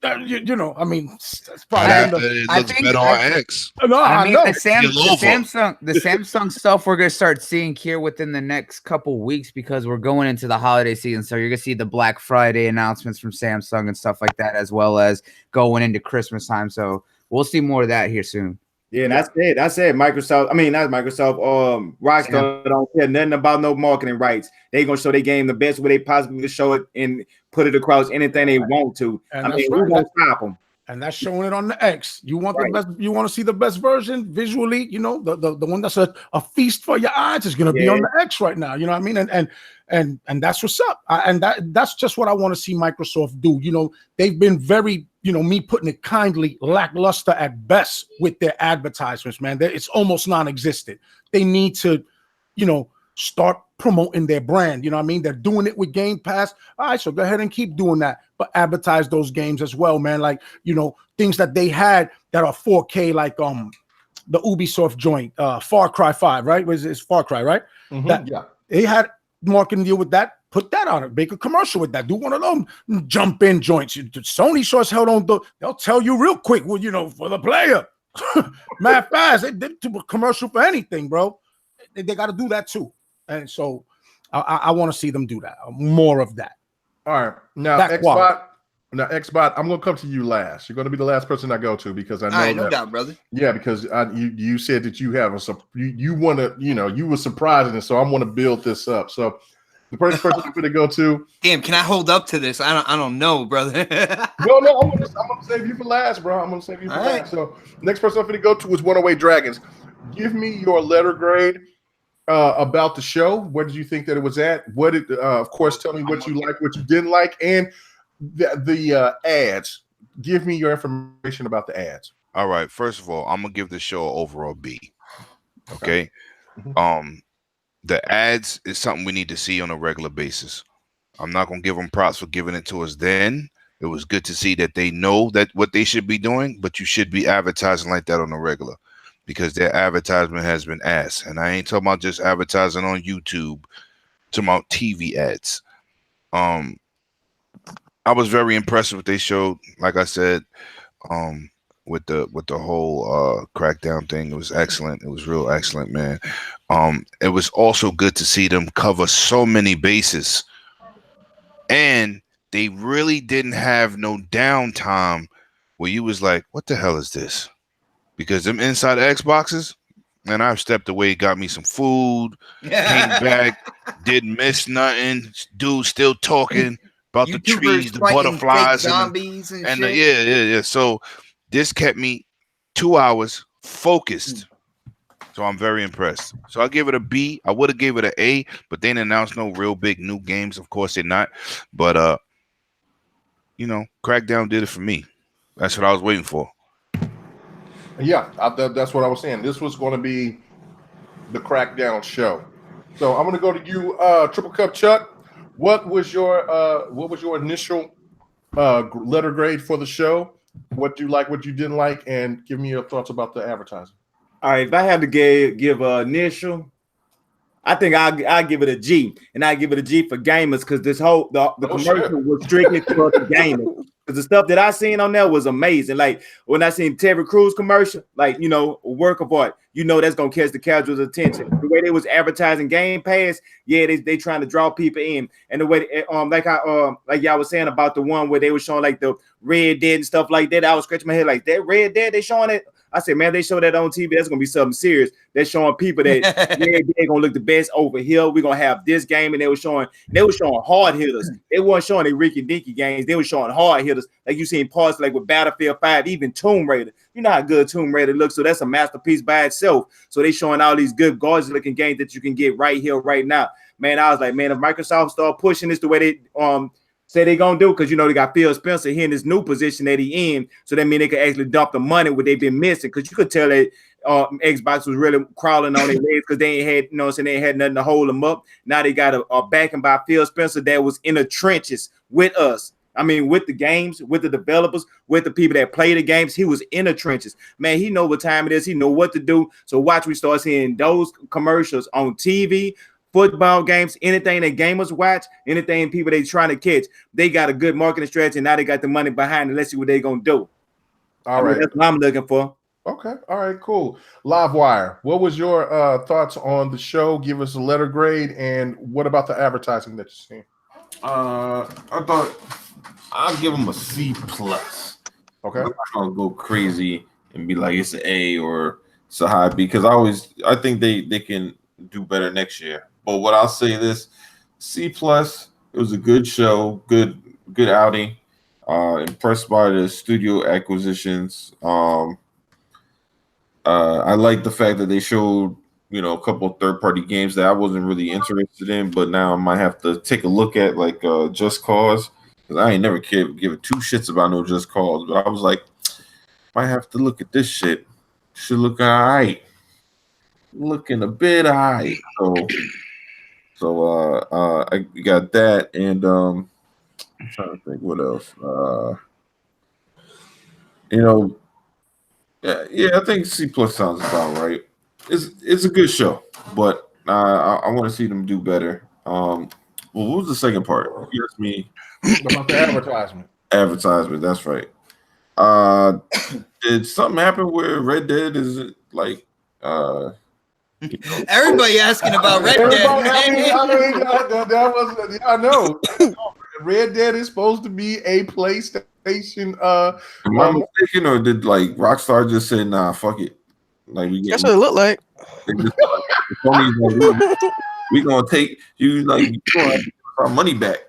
D: I mean, that's probably
I: it looks better on X.
D: No,
G: I mean,
D: know.
G: the Samsung stuff we're gonna start seeing here within the next couple weeks, because we're going into the holiday season. So you're gonna see the Black Friday announcements from Samsung and stuff like that, as well as going into Christmas time. So we'll see more of that here soon.
H: Yeah, and I said Microsoft. I mean, not Microsoft. Rockstar don't care nothing about no marketing rights. They gonna show their game the best way they possibly can show it and put it across anything they want to.
D: And
H: I mean, who's gonna stop them?
D: And that's showing it on the X. You want the best. You want to see the best version visually. The one that's a feast for your eyes is gonna be on the X right now. You know what I mean? And that's what's up. That's just what I want to see Microsoft do. They've been very, me putting it kindly, lackluster at best with their advertisements, man. It's almost non-existent. They need to, start promoting their brand. You know what I mean? They're doing it with Game Pass. All right, so go ahead and keep doing that, but advertise those games as well, man. Like, things that they had that are 4K, like the Ubisoft joint, Far Cry 5, right? It's Far Cry, right?
A: Mm-hmm.
D: They had marketing deal with that. Put that on it. Make a commercial with that. Do one of them jump in joints. Sony sure as hell don't do. They'll tell you real quick. Well, for the player, mad fast. They do a commercial for anything, bro. They got to do that too. And so I want to see them do that. More of that.
A: All right. Now, Xbot, I'm going to come to you last. You're going to be the last person I go to, because I know
C: no doubt, brother.
A: Yeah, because you said that you have you want to, you were surprising it, so I want to build this up. So the first person I'm going to go to.
C: Damn, can I hold up to this? I don't know, brother.
A: No, I'm going to save you for last, bro. I'm going to save you for last. Right. So next person I'm going to go to is 108 Dragons. Give me your letter grade about the show. Where did you think that it was at? What did, of course, tell me what you liked, what you didn't like, and the ads. Give me your information about the ads.
I: All right. First of all, I'm gonna give the show an overall B. Okay. The ads is something we need to see on a regular basis. I'm not gonna give them props for giving it to us then. It was good to see that they know that what they should be doing, but you should be advertising like that on a regular, because their advertisement has been ass. And I ain't talking about just advertising on YouTube, talking about TV ads. I was very impressed with what they showed. Like I said, with the whole Crackdown thing, it was excellent. It was real excellent, man. It was also good to see them cover so many bases, and they really didn't have no downtime where you was like, "What the hell is this?" Because them inside Xboxes, and I stepped away, got me some food, came back, didn't miss nothing. Dude still talking about YouTubers, the trees, the butterflies,
C: zombies and shit.
I: Yeah. So this kept me 2 hours focused. So I'm very impressed. So I give it a B. I would have gave it an A, but they didn't announce no real big new games. Of course they're not. But Crackdown did it for me. That's what I was waiting for.
A: Yeah, that's what I was saying. This was going to be the Crackdown show. So I'm going to go to you, Triple Cup Chuck. What was your initial letter grade for the show? What you like, what you didn't like, and give me your thoughts about the advertising.
H: All right, if I had to give an initial, I think I'll give it a G, and I give it a G for gamers, because the commercial was strictly for the gamers. Because the stuff that I seen on there was amazing. Like when I seen Terry Crews commercial, like a work of art, that's gonna catch the casual's attention. The way they was advertising Game Pass, they trying to draw people in, and the way like y'all was saying about the one where they were showing like the Red Dead and stuff like that, I was scratching my head like that Red Dead they showing it I said, man, they show that on TV. That's gonna be something serious. They're showing people that they're gonna look the best over here. We're gonna have this game, and they were showing hard hitters. They weren't showing the Ricky Dinky games. They were showing hard hitters, like you seen parts like with Battlefield 5, even Tomb Raider. You know how good Tomb Raider looks, so that's a masterpiece by itself. So they showing all these good, gorgeous looking games that you can get right here, right now. Man, I was like, man, if Microsoft start pushing this the way they say they gonna do, because you know they got Phil Spencer here in this new position that he in, so that mean they could actually dump the money what they've been missing, because you could tell that Xbox was really crawling on their legs because they ain't had, you know what I'm saying, they ain't had nothing to hold them up. Now they got a backing by Phil Spencer that was in the trenches with us. I mean, with the games, with the developers, with the people that play the games. He was in the trenches. Man, he know what time it is. He know what to do. So watch, we start seeing those commercials on TV, football games, anything that gamers watch, anything people they trying to catch. They got a good marketing strategy, and now they got the money behind it. Let's see what they gonna do.
A: All right.
H: That's what I'm looking for.
A: Okay. All right, cool. Livewire, what was your thoughts on the show? Give us a letter grade, and what about the advertising that you've seen?
J: I thought I'll give them a C plus.
A: Okay.
J: I'm not gonna go crazy and be like it's an A or it's a high B, because I think they can do better next year. But what I'll say this, C plus. It was a good show, good outing. Impressed by the studio acquisitions. I like the fact that they showed, you know, a couple of third-party games that I wasn't really interested in, but now I might have to take a look at, like Just Cause, because I ain't never give two shits about no Just Cause. But I was like, might have to look at this shit. Should look all right. Looking a bit high. So I got that, and I'm trying to think what else. Yeah, I think C plus sounds about right. It's a good show, but I want to see them do better. Well, what was the second part? You asked me
A: about the advertisement.
J: Advertisement, that's right. Did something happen where Red Dead is like
C: Everybody asking about Red Dead.
A: I know. Red Dead is supposed to be a PlayStation.
J: Am I mistaken, or did like Rockstar just say, "Nah, fuck it"? Like
E: That's what it looked like.
J: We gonna take you, like, you gonna have our money back.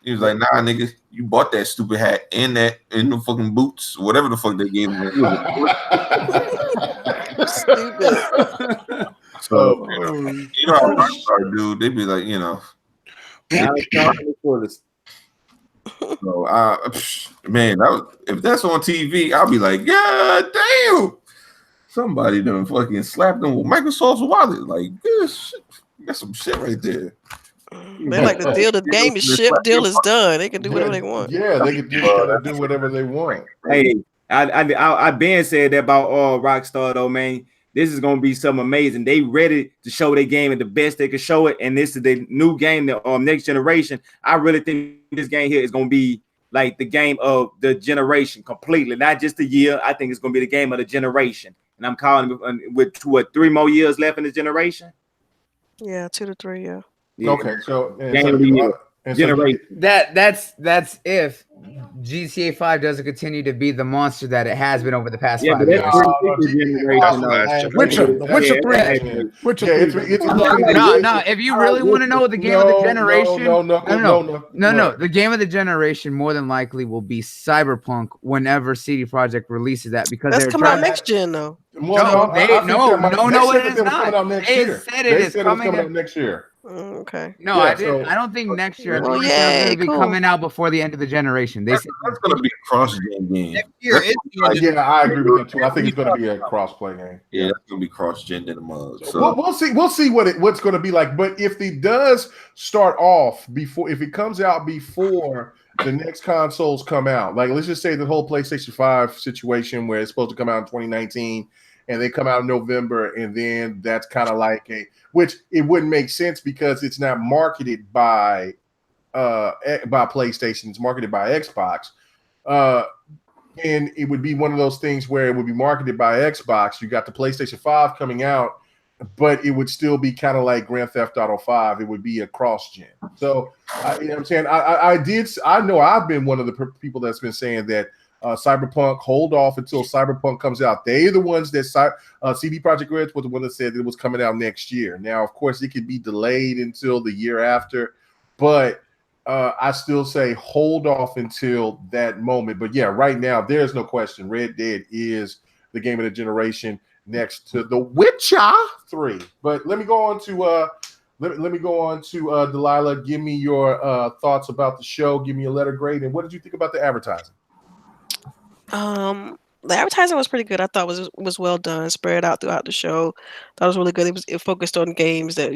J: He was like, "Nah, nigga, you bought that stupid hat and the fucking boots, whatever the fuck they gave me."
E: Stupid.
J: So you know how Rockstar do? They be like, you know. So, man, if that's on TV, I'll be like, yeah, damn. Somebody done fucking slapped them with Microsoft's wallet. Like, this shit, that's some shit right there.
E: They like the deal. The game is shipped. Deal is done. They can do whatever they want.
A: Yeah, they can do whatever they want.
H: Hey, I been said that about Rockstar though, man. This is gonna be something amazing. They ready to show their game at the best they can show it, and this is the new game, the next generation. I really think this game here is gonna be like the game of the generation completely, not just the year. I think it's gonna be the game of the generation, and I'm calling it with 3 more years left in the generation.
E: Yeah, 2 to 3. Yeah.
A: Okay, so
H: game of the year. Generation.
G: That's if GTA 5 doesn't continue to be the monster that it has been over the past 5 years.
D: Witcher 3.
G: No. If you really want to know the game of the generation, no. The game of the generation more than likely will be Cyberpunk whenever CD Projekt releases that, because
E: that's coming out next gen though.
G: No, it is not. They said it is coming
A: out next year.
E: Okay.
G: No, I didn't. I don't think next year.
E: Well,
G: it's going to be coming out before the end of the generation. They said
J: that's going to be a cross-gen game.
A: Yeah, I agree with that too. I think it's going to be a cross-play game.
J: Yeah, that's going to be cross-gen in the mud.
A: So we'll see what's going to be like. But if it does start off if it comes out before the next consoles come out, like let's just say the whole PlayStation 5 situation where it's supposed to come out in 2019. And they come out in November, and then that's kind of like which it wouldn't make sense because it's not marketed by PlayStation, it's marketed by Xbox. And it would be one of those things where it would be marketed by Xbox. You got the PlayStation 5 coming out, but it would still be kind of like Grand Theft Auto 5. It would be a cross-gen. So, you know what I'm saying? I know I've been one of the people that's been saying that Cyberpunk. Hold off until Cyberpunk comes out. They're the ones that CD Projekt Red was the one that said it was coming out next year. Now, of course, it could be delayed until the year after, but I still say hold off until that moment. But yeah, right now there's no question. Red Dead is the game of the generation next to The Witcher 3. But let me go on to let me go on to Delilah. Give me your thoughts about the show. Give me a letter grade, and what did you think about the advertising?
E: The advertising was pretty good. I thought was well done, spread out throughout the show. Thought it was really good. It focused on games that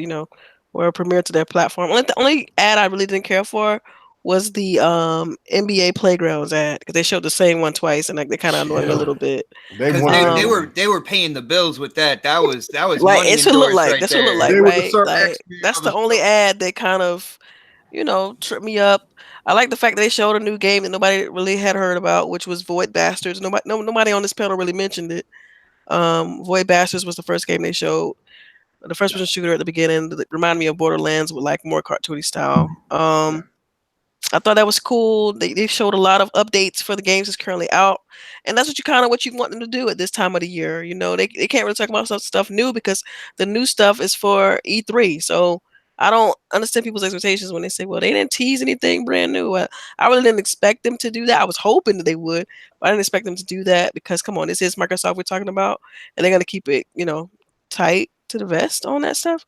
E: were premiered to their platform. The only ad I really didn't care for was the NBA Playgrounds ad, because they showed the same one twice, and they kind of annoyed me a little bit.
C: Because they were paying the bills with that. That was
E: like
C: money
E: it's what it looked like.
C: right
E: That's
C: there.
E: what it looked like, right? Like, that's the only ad that kind of tripped me up. I like the fact that they showed a new game that nobody really had heard about, which was Void Bastards. Nobody on this panel really mentioned it. Void Bastards was the first game they showed. The first person shooter at the beginning that reminded me of Borderlands with like more cartoony style. I thought that was cool. They showed a lot of updates for the games that's currently out, and that's what you want them to do at this time of the year. They can't really talk about stuff new because the new stuff is for E3. So I don't understand people's expectations when they say, well, they didn't tease anything brand new. I really didn't expect them to do that. I was hoping that they would, but I didn't expect them to do that because, come on, this is Microsoft we're talking about, and they're going to keep it, tight to the vest on that stuff.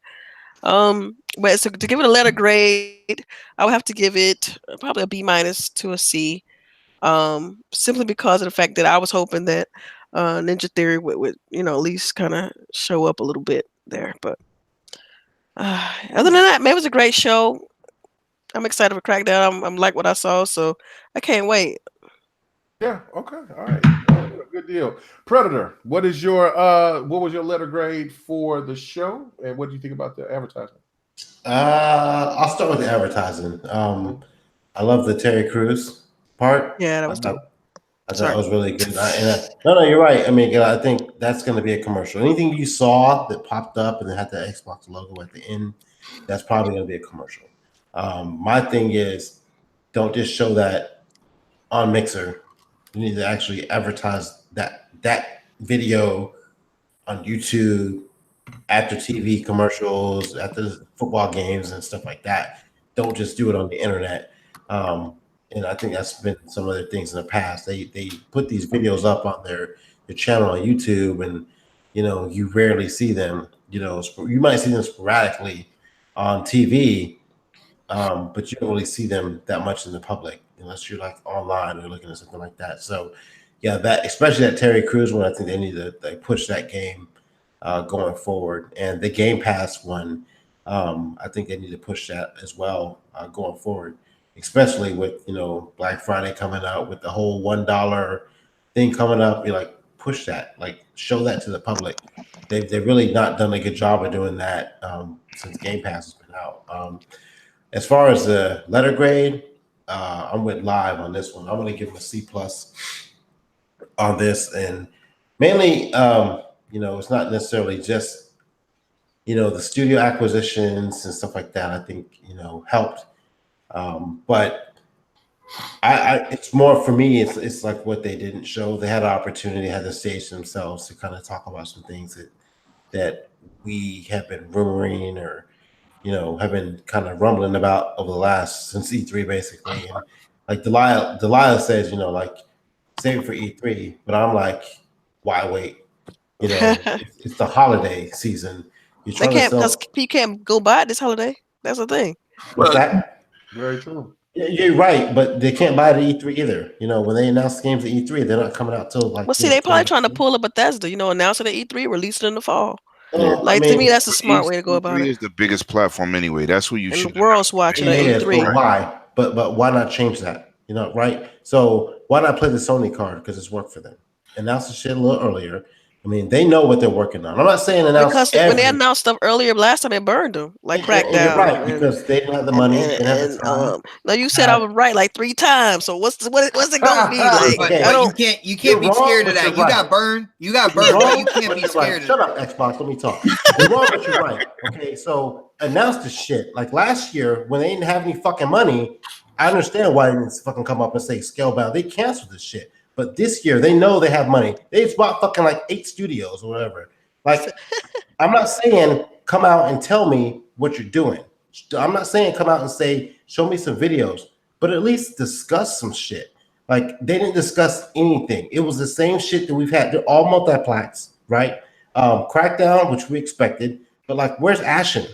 E: But so to give it a letter grade, I would have to give it probably a B- to a C. Simply because of the fact that I was hoping that Ninja Theory would at least kind of show up a little bit there. But other than that, man, it was a great show. I'm excited for Crackdown. I'm like what I saw, so I can't wait.
A: Yeah. Okay. All right. Good deal. Predator. What was your letter grade for the show, and what do you think about the advertisement?
B: I'll start with the advertising. I love the Terry Crews part.
E: Yeah, that was dope.
B: I thought it was really good. No, you're right. I mean, I think that's going to be a commercial. Anything you saw that popped up and it had the Xbox logo at the end, that's probably going to be a commercial. My thing is, don't just show that on Mixer. You need to actually advertise that video on YouTube, after TV commercials, after football games and stuff like that. Don't just do it on the internet. And I think that's been some other things in the past. They put these videos up on their channel on YouTube, and you rarely see them. You might see them sporadically on TV, but you don't really see them that much in the public unless you're like online or looking at something like that. So yeah, that especially that Terry Crews one, I think they need to push that game going forward. And the Game Pass one, I think they need to push that as well going forward, especially with Black Friday coming out, with the whole $1 thing coming up. Be like, push that, like show that to the public. They've really not done a good job of doing that since Game Pass has been out. As far as the letter grade, I'm with Live on this one. I'm going to give them a C+ on this, and mainly, it's not necessarily just the studio acquisitions and stuff like that. I think helped, but it's more for me. It's like what they didn't show. They had an opportunity, had the stage themselves to kind of talk about some things that we have been rumoring or have been kind of rumbling about over the last since E3 basically. And like Delilah says, like save it for E3, but I'm like, why wait? It's the holiday season. You
E: can't go buy it this holiday. That's the thing.
B: What's that?
A: Very true.
B: Yeah, you're right, but they can't buy it at E3 either. When they announce games at E3, they're not coming out till like.
E: Well, see, they probably trying to pull a Bethesda. Announce it at E3, release it in the fall.
B: Well,
E: to me, that's a smart way to go about it.
I: E3 is the biggest platform anyway. That's what you should.
E: The world's watching at E3.
B: But why? But why not change that? Right? So why not play the Sony card, because it's worked for them? Announce the shit a little earlier. I mean, they know what they're working on. I'm not saying
E: because when they announced stuff earlier last time, they burned them like Crackdown.
B: You're right, because they didn't have the money. They didn't have the time.
E: No, you said I was right like 3 times. So what's it going to be like?
C: But you can't be scared of that. You got burned. You got burned. But you can't be scared of
B: Shut up, Xbox. Let me talk. You're wrong, but you're right. Okay, so announce the shit. Like last year when they didn't have any fucking money, I understand why they didn't fucking come up and say Scalebound. They canceled this shit. But this year, they know they have money. They've bought fucking like 8 studios or whatever. Like, I'm not saying come out and tell me what you're doing. I'm not saying come out and say, show me some videos, but at least discuss some shit. Like, they didn't discuss anything. It was the same shit that we've had. They're all multiplats, right? Crackdown, which we expected, but like, where's Ashen?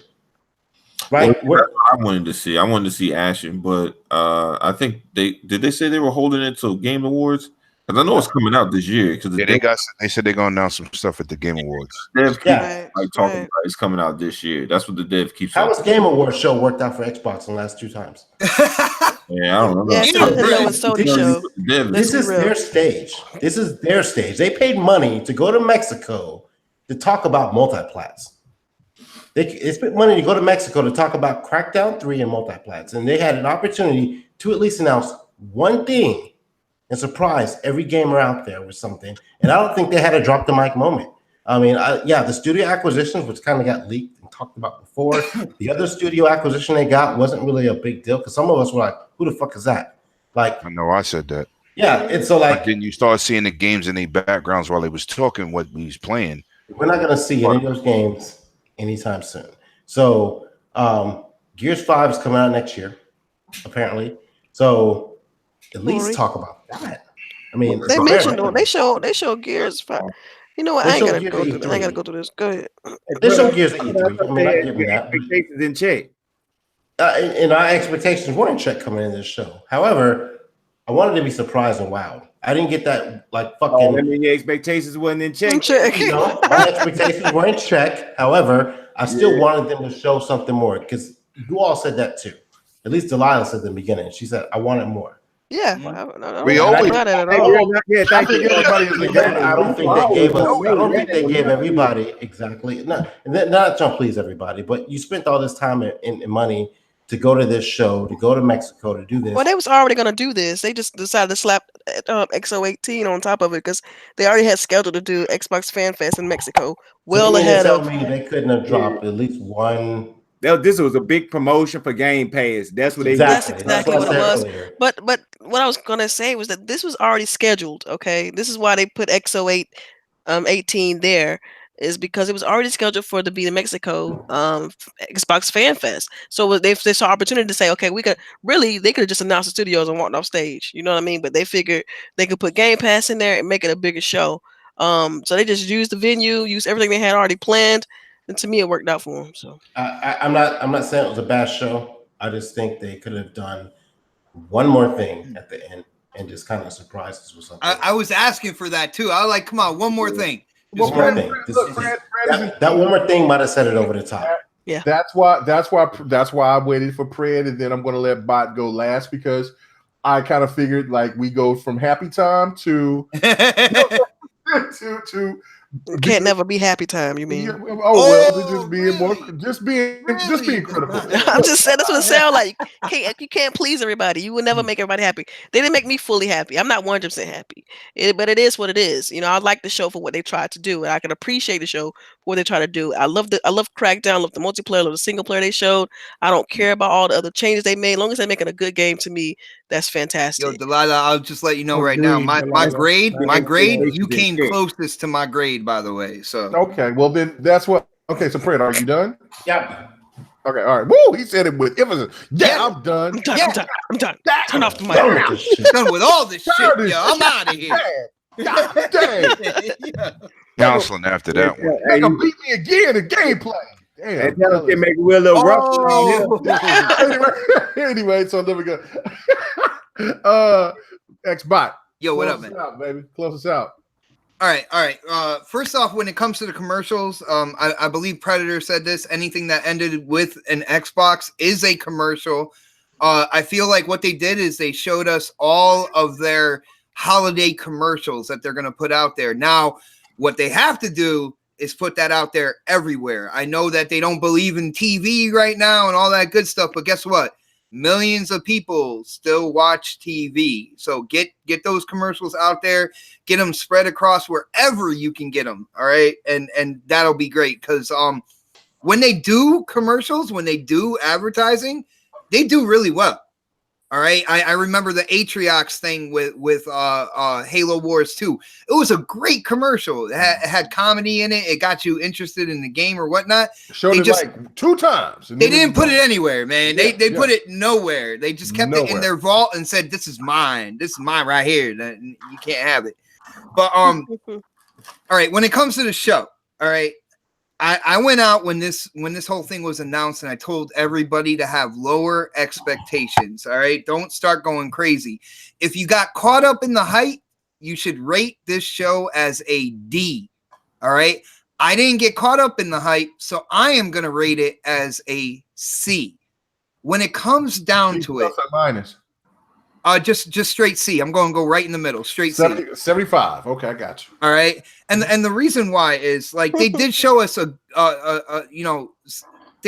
B: Right?
J: Well, that's what I wanted to see. I wanted to see Ashen, but I think they say they were holding it till Game Awards? Because I know it's coming out this year. Because
I: they said they're gonna announce some stuff at the Game Awards.
J: Dev keeps talking about it's coming out this year. That's what the dev keeps.
B: How was Game Awards show worked out for Xbox the last 2 times?
J: Yeah, I don't know.
E: Yeah, Sony show.
B: This is their stage. This is their stage. They paid money to go to Mexico to talk about multiplats. They spent money to go to Mexico to talk about Crackdown 3 and multiplats, and they had an opportunity to at least announce one thing and surprise every gamer out there with something. And I don't think they had a drop the mic moment. I mean, the studio acquisitions, which kind of got leaked and talked about before, the other studio acquisition they got wasn't really a big deal because some of us were like, who the fuck is that? Like,
I: I know I said that.
B: Yeah, and so like,
I: but then you start seeing the games in their backgrounds while they was talking what we was playing.
B: We're not gonna see any of those games anytime soon. So Gears 5 is coming out next year, apparently. So at least talk about that. I mean,
E: they mentioned they show Gears 5. You know what? I ain't gotta go through this. I ain't gotta go through this. Go ahead.
B: They show Gears E3. I mean, I give you that.
H: Expectations in check.
B: And our expectations were in check coming in this show. However, I wanted to be surprised and wowed. I didn't get that like fucking.
H: Oh, I mean, your expectations wasn't in check.
B: You know, my expectations were in check. However, I still wanted them to show something more because you all said that too. At least Delilah said in the beginning. She said, "I wanted more."
E: Yeah,
I: we always.
E: not at all.
B: Yeah, I think everybody is. I don't think they gave us. I don't think they gave everybody exactly. Not trying to please everybody, but you spent all this time and money to go to this show, to go to Mexico, to do this.
E: Well, they was already going to do this. They just decided to slap XO18 on top of it because they already had scheduled to do Xbox Fan Fest in Mexico well ahead of.
B: Me they couldn't have dropped at least one.
H: This was a big promotion for Game Pass. That's what they.
E: That's exactly what it was. But what I was going to say was that this was already scheduled. Okay, this is why they put XO8 18 there. Is because it was already scheduled for to be the Mexico Xbox Fan Fest. So they saw opportunity to say, okay, they could have just announced the studios and walked off stage. You know what I mean? But they figured they could put Game Pass in there and make it a bigger show. So they just used the venue, used everything they had already planned, and to me, it worked out for them. So
B: I'm not saying it was a bad show. I just think they could have done one more thing at the end and just kind of surprised us with something.
C: I was asking for that too. I was like, come on, one more thing.
B: Well, that one more thing might have set it over the top.
E: Yeah,
A: that's why I waited for Pred, and then I'm going to let Bot go last because I kind of figured like we go from happy time to to
E: can't never be happy time. You mean?
A: Just being critical.
E: I'm just saying that's what it sounds like. You can't please everybody. You will never make everybody happy. They didn't make me fully happy. I'm not 100% happy, but it is what it is. You know, I like the show for what they tried to do, and I can appreciate the show for what they try to do. I love Crackdown. I love the multiplayer. I love the single player they showed. I don't care about all the other changes they made. As long as they're making a good game, to me, that's fantastic.
C: Yo, Delilah, I'll just let you know right now. My grade, you came closest to my grade, by the way. So
A: okay, well then that's what. Okay, so Pred, are you done?
B: Yeah.
A: Okay, all right. Woo! He said it with emphasis. Yeah, I'm done.
E: I'm done. Turn off the mic.
C: Done with all this shit. Yo, I'm out of here.
A: Damn.
I: Counseling after that one.
A: They gonna beat me again in gameplay. Damn.
H: Tell them to make it a little rough around here.
A: Anyway, so there we go. Xbot.
C: Yo, what up, man?
A: Out, baby. Close us out.
C: All right. First off, when it comes to the commercials, I believe Predator said this. Anything that ended with an Xbox is a commercial. I feel like what they did is they showed us all of their holiday commercials that they're going to put out there. Now, what they have to do is put that out there everywhere. I know that they don't believe in TV right now and all that good stuff, but guess what? Millions of people still watch TV. So get those commercials out there, get them spread across wherever you can get them. All right. And that'll be great. Cause, when they do commercials, when they do advertising, they do really well. All right, I remember the Atriox thing with Halo Wars 2. It was a great commercial. It had comedy in it. It got you interested in the game or whatnot.
A: Showed it like 2 times.
C: They didn't put it anywhere, man.
A: Yeah,
C: They put it nowhere. They just kept it in their vault and said, "This is mine. This is mine right here. You can't have it." But all right. When it comes to the show, all right. I went out when this whole thing was announced, and I told everybody to have lower expectations. All right, don't start going crazy. If you got caught up in the hype, you should rate this show as a D. All right, I didn't get caught up in the hype, so I am gonna rate it as a C. When it comes down to it,
A: minus.
C: Just straight C. I'm going to go right in the middle, straight
A: 70,
C: C.
A: 75. Okay, I got you.
C: All right, and the reason why is like they did show us they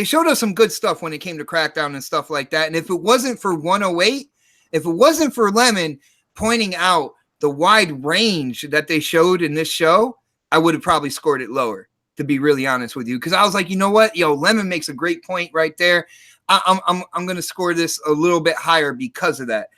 C: showed us some good stuff when it came to Crackdown and stuff like that. And if it wasn't for 108, if it wasn't for Lemon pointing out the wide range that they showed in this show, I would have probably scored it lower, to be really honest with you, because I was like, you know what, Lemon makes a great point right there. I'm gonna score this a little bit higher because of that.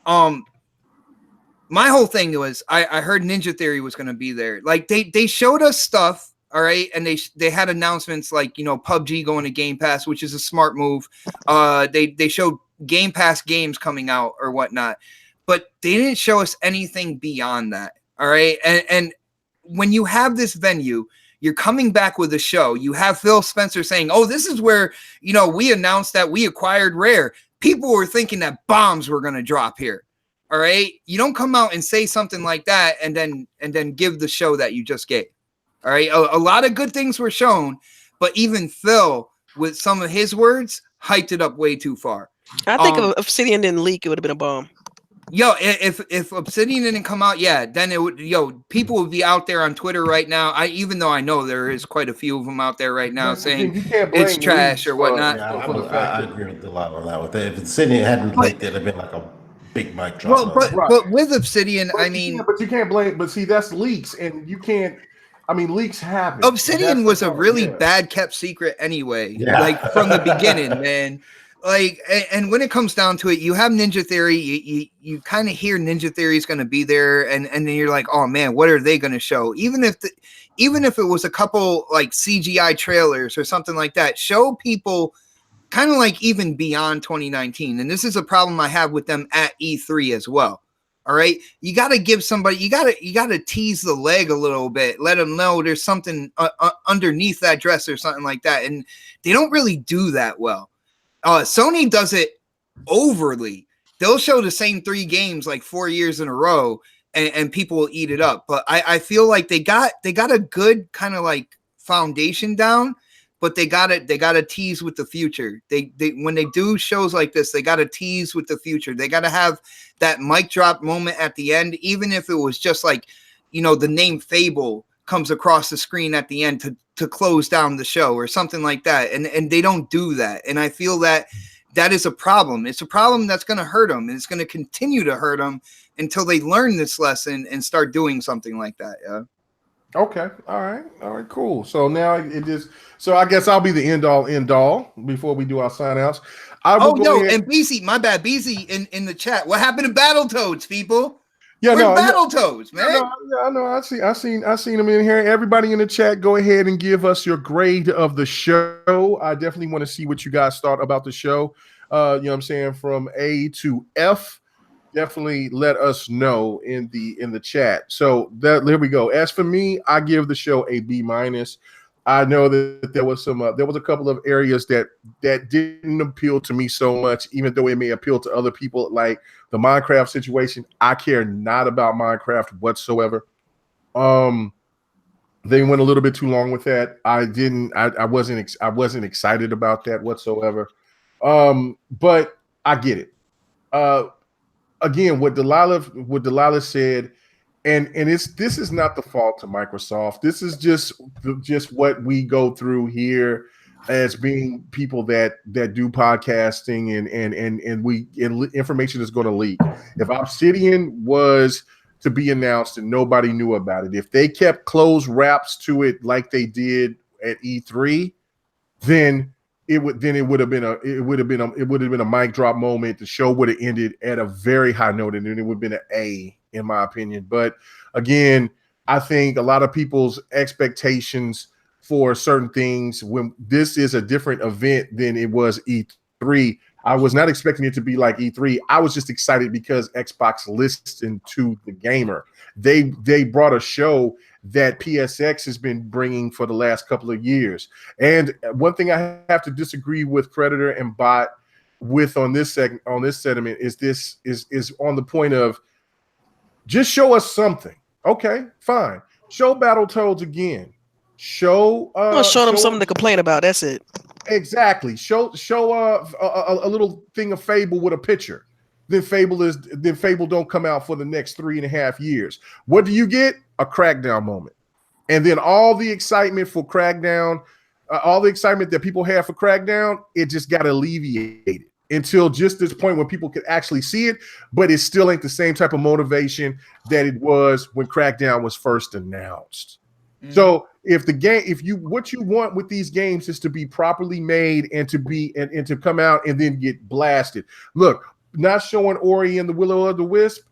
C: My whole thing was I heard Ninja Theory was going to be there. Like they showed us stuff, all right, and they had announcements like PUBG going to Game Pass, which is a smart move. They showed Game Pass games coming out or whatnot, but they didn't show us anything beyond that. All right, and when you have this venue, you're coming back with a show. You have Phil Spencer saying, "Oh, this is where we announced that we acquired Rare." People were thinking that bombs were going to drop here. All right. You don't come out and say something like that and then give the show that you just gave. All right. A lot of good things were shown, but even Phil, with some of his words, hyped it up way too far.
E: I think if Obsidian didn't leak, it would have been a bomb.
C: If Obsidian didn't come out, then it would. People would be out there on Twitter right now. Even though I know there is quite a few of them out there right now saying it's trash or whatnot.
B: I agree with a lot on that. With that, if Obsidian hadn't leaked, it'd have been like a big mic drop.
C: But with Obsidian,
A: but you can't blame. But see, that's leaks, and you can't. I mean, leaks happen.
C: Obsidian was a really bad kept secret anyway.
B: Yeah.
C: Like from the beginning, man. Like, and when it comes down to it, you have Ninja Theory. You kind of hear Ninja Theory is going to be there, and then you're like, oh man, what are they going to show? Even if it was a couple like CGI trailers or something like that, show people kind of like even beyond 2019. And this is a problem I have with them at E3 as well. All right, you got to give somebody, you got to tease the leg a little bit, let them know there's something underneath that dress or something like that, and they don't really do that well. Sony does it overly. They'll show the same 3 games like 4 years in a row, and people will eat it up. But I feel like they got a good kind of like foundation down, but they got to tease with the future. They when they do shows like this, they got to tease with the future. They got to have that mic drop moment at the end, even if it was just like, the name Fable comes across the screen at the end to close down the show or something like that. And they don't do that. And I feel that is a problem. It's a problem that's going to hurt them. And it's going to continue to hurt them until they learn this lesson and start doing something like that. Yeah.
A: Okay. All right. Cool. So now so I guess I'll be the end all before we do our sign outs.
C: And BZ, my bad. BZ in the chat. What happened to Battletoads, people?
A: Yeah,
C: Battletoads, man.
A: I know. I seen them in here. Everybody in the chat, go ahead and give us your grade of the show. I definitely want to see what you guys thought about the show. You know what I'm saying, from A to F. Definitely let us know in the chat. So there we go. As for me, I give the show a B-. I know that there was a couple of areas that didn't appeal to me so much, even though it may appeal to other people, like the Minecraft situation. I care not about Minecraft whatsoever. They went a little bit too long with that. I wasn't excited about that whatsoever. But I get it. Again, what Delilah said, and this is not the fault of Microsoft. This is just what we go through here as being people that do podcasting, and information is going to leak. If Obsidian was to be announced and nobody knew about it, if they kept closed wraps to it like they did at E3, then it would have been a mic drop moment. The show would have ended at a very high note, and then it would have been an A, in my opinion. But again, I think a lot of people's expectations for certain things, when this is a different event than it was E3, I was not expecting it to be like E3. I was just excited because Xbox listened to the gamer. They brought a show that PSX has been bringing for the last couple of years. And one thing I have to disagree with Predator and Bot with on this sentiment is on the point of just show us something. Okay, fine. Show Battletoads again. Show
E: them something to complain about. That's it.
A: Exactly. Show a little thing of Fable with a picture. Then Fable don't come out for the next 3.5 years. What do you get? A Crackdown moment. And then all the excitement for Crackdown, all the excitement that people have for Crackdown, it just got alleviated until just this point when people could actually see it, but it still ain't the same type of motivation that it was when Crackdown was first announced. So what you want with these games is to be properly made and to be and to come out and then get blasted. Look, not showing Ori and the Will of the Wisp,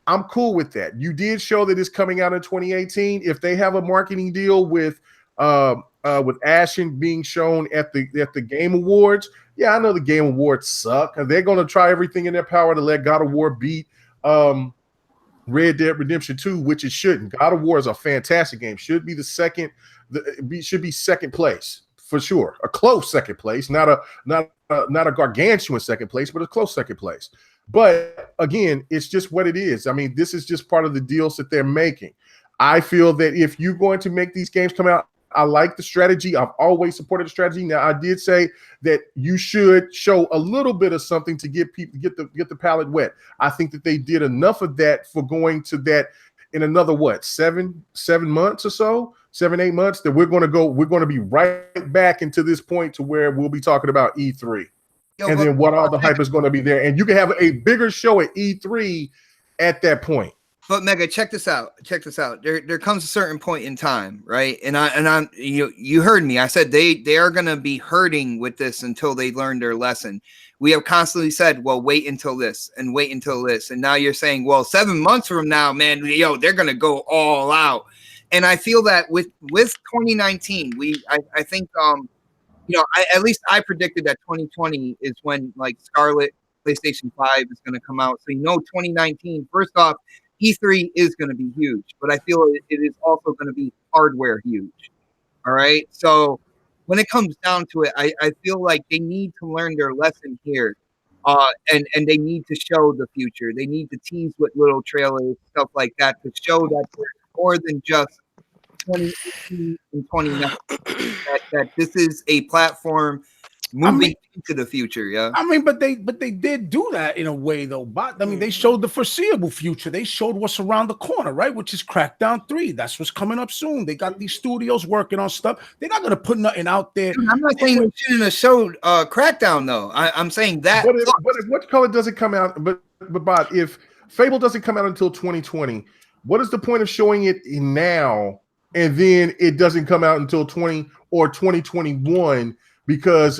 A: I'm cool with that. You did show that it's coming out in 2018. If they have a marketing deal with Ashen being shown at the Game Awards, yeah, I know the Game Awards suck. They're going to try everything in their power to let God of War beat Red Dead Redemption 2, which it shouldn't. God of War is a fantastic game. Should be second place for sure. A close second place, not a gargantuan second place, but a close second place. But again, it's just what it is. I mean, this is just part of the deals that they're making. I feel that if you're going to make these games come out, I like the strategy. I've always supported the strategy. Now, I did say that you should show a little bit of something to get people get the palate wet. I think that they did enough of that for going to that in another 7 months or so, 7-8 months, that we're going to be right back into this point to where we'll be talking about E3. And then what all the hype is going to be there. And you can have a bigger show at E3 at that point.
C: But Mega, check this out. There comes a certain point in time, right? And you heard me. I said they are gonna be hurting with this until they learn their lesson. We have constantly said, well, wait until this and wait until this. And now you're saying, well, 7 months from now, man, they're gonna go all out. And I feel that with 2019, I think at least I predicted that 2020 is when like Scarlet PlayStation 5 is gonna come out. So 2019, first off, E3 is going to be huge, but I feel it is also going to be hardware huge. All right. So when it comes down to it, I feel like they need to learn their lesson here. And they need to show the future. They need to tease with little trailers, stuff like that, to show that there's more than just 2018 and 2019. that this is a platform moving into the future, yeah.
D: I mean, but they did do that in a way, though. But I mean, they showed the foreseeable future. They showed what's around the corner, right? Which is Crackdown 3. That's what's coming up soon. They got these studios working on stuff. They're not gonna put nothing out there.
C: I'm not saying they shouldn't have showed Crackdown, though. I'm saying that.
A: But if what color doesn't come out? But if Fable doesn't come out until 2020, what is the point of showing it now and then it doesn't come out until 20 or 2021? Because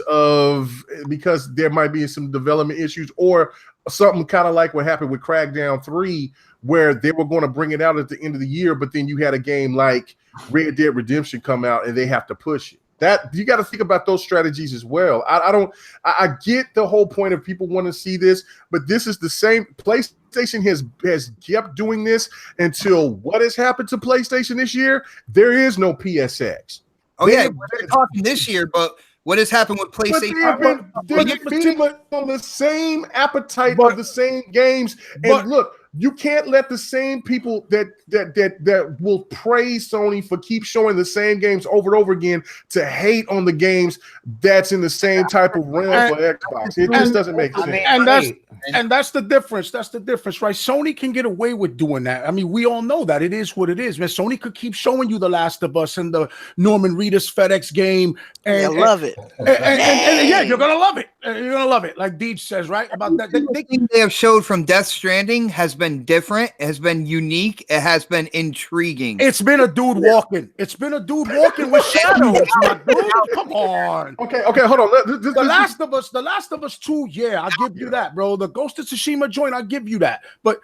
A: there might be some development issues or something kind of like what happened with Crackdown 3, where they were going to bring it out at the end of the year, but then you had a game like Red Dead Redemption come out and they have to push it. That you got to think about those strategies as well. I get the whole point of people want to see this, but this is the same. PlayStation has kept doing this until what has happened to PlayStation this year? There is no PSX.
C: Oh, yeah, we're talking this year, but what has happened with PlayStation?
A: They've been on the same appetite of the same games. And look, you can't let the same people that will praise Sony for keep showing the same games over and over again to hate on the games that's in the same type of realm for Xbox. It just doesn't make sense.
D: And that's the difference. That's the difference, right? Sony can get away with doing that. I mean, we all know that it is what it is, man. Sony could keep showing you The Last of Us and the Norman Reedus FedEx game. And,
E: I love it.
D: And yeah, you're gonna love it. You're gonna love it, like Deej says, right? About that.
C: Everything they have showed from Death Stranding has been different, it has been unique, it has been intriguing.
D: It's been a dude walking. It's been a dude walking with shadows, my dude. Come on.
A: Okay, hold on.
D: The Last of Us 2, yeah, I'll give you that, bro. The Ghost of Tsushima joint, I'll give you that. But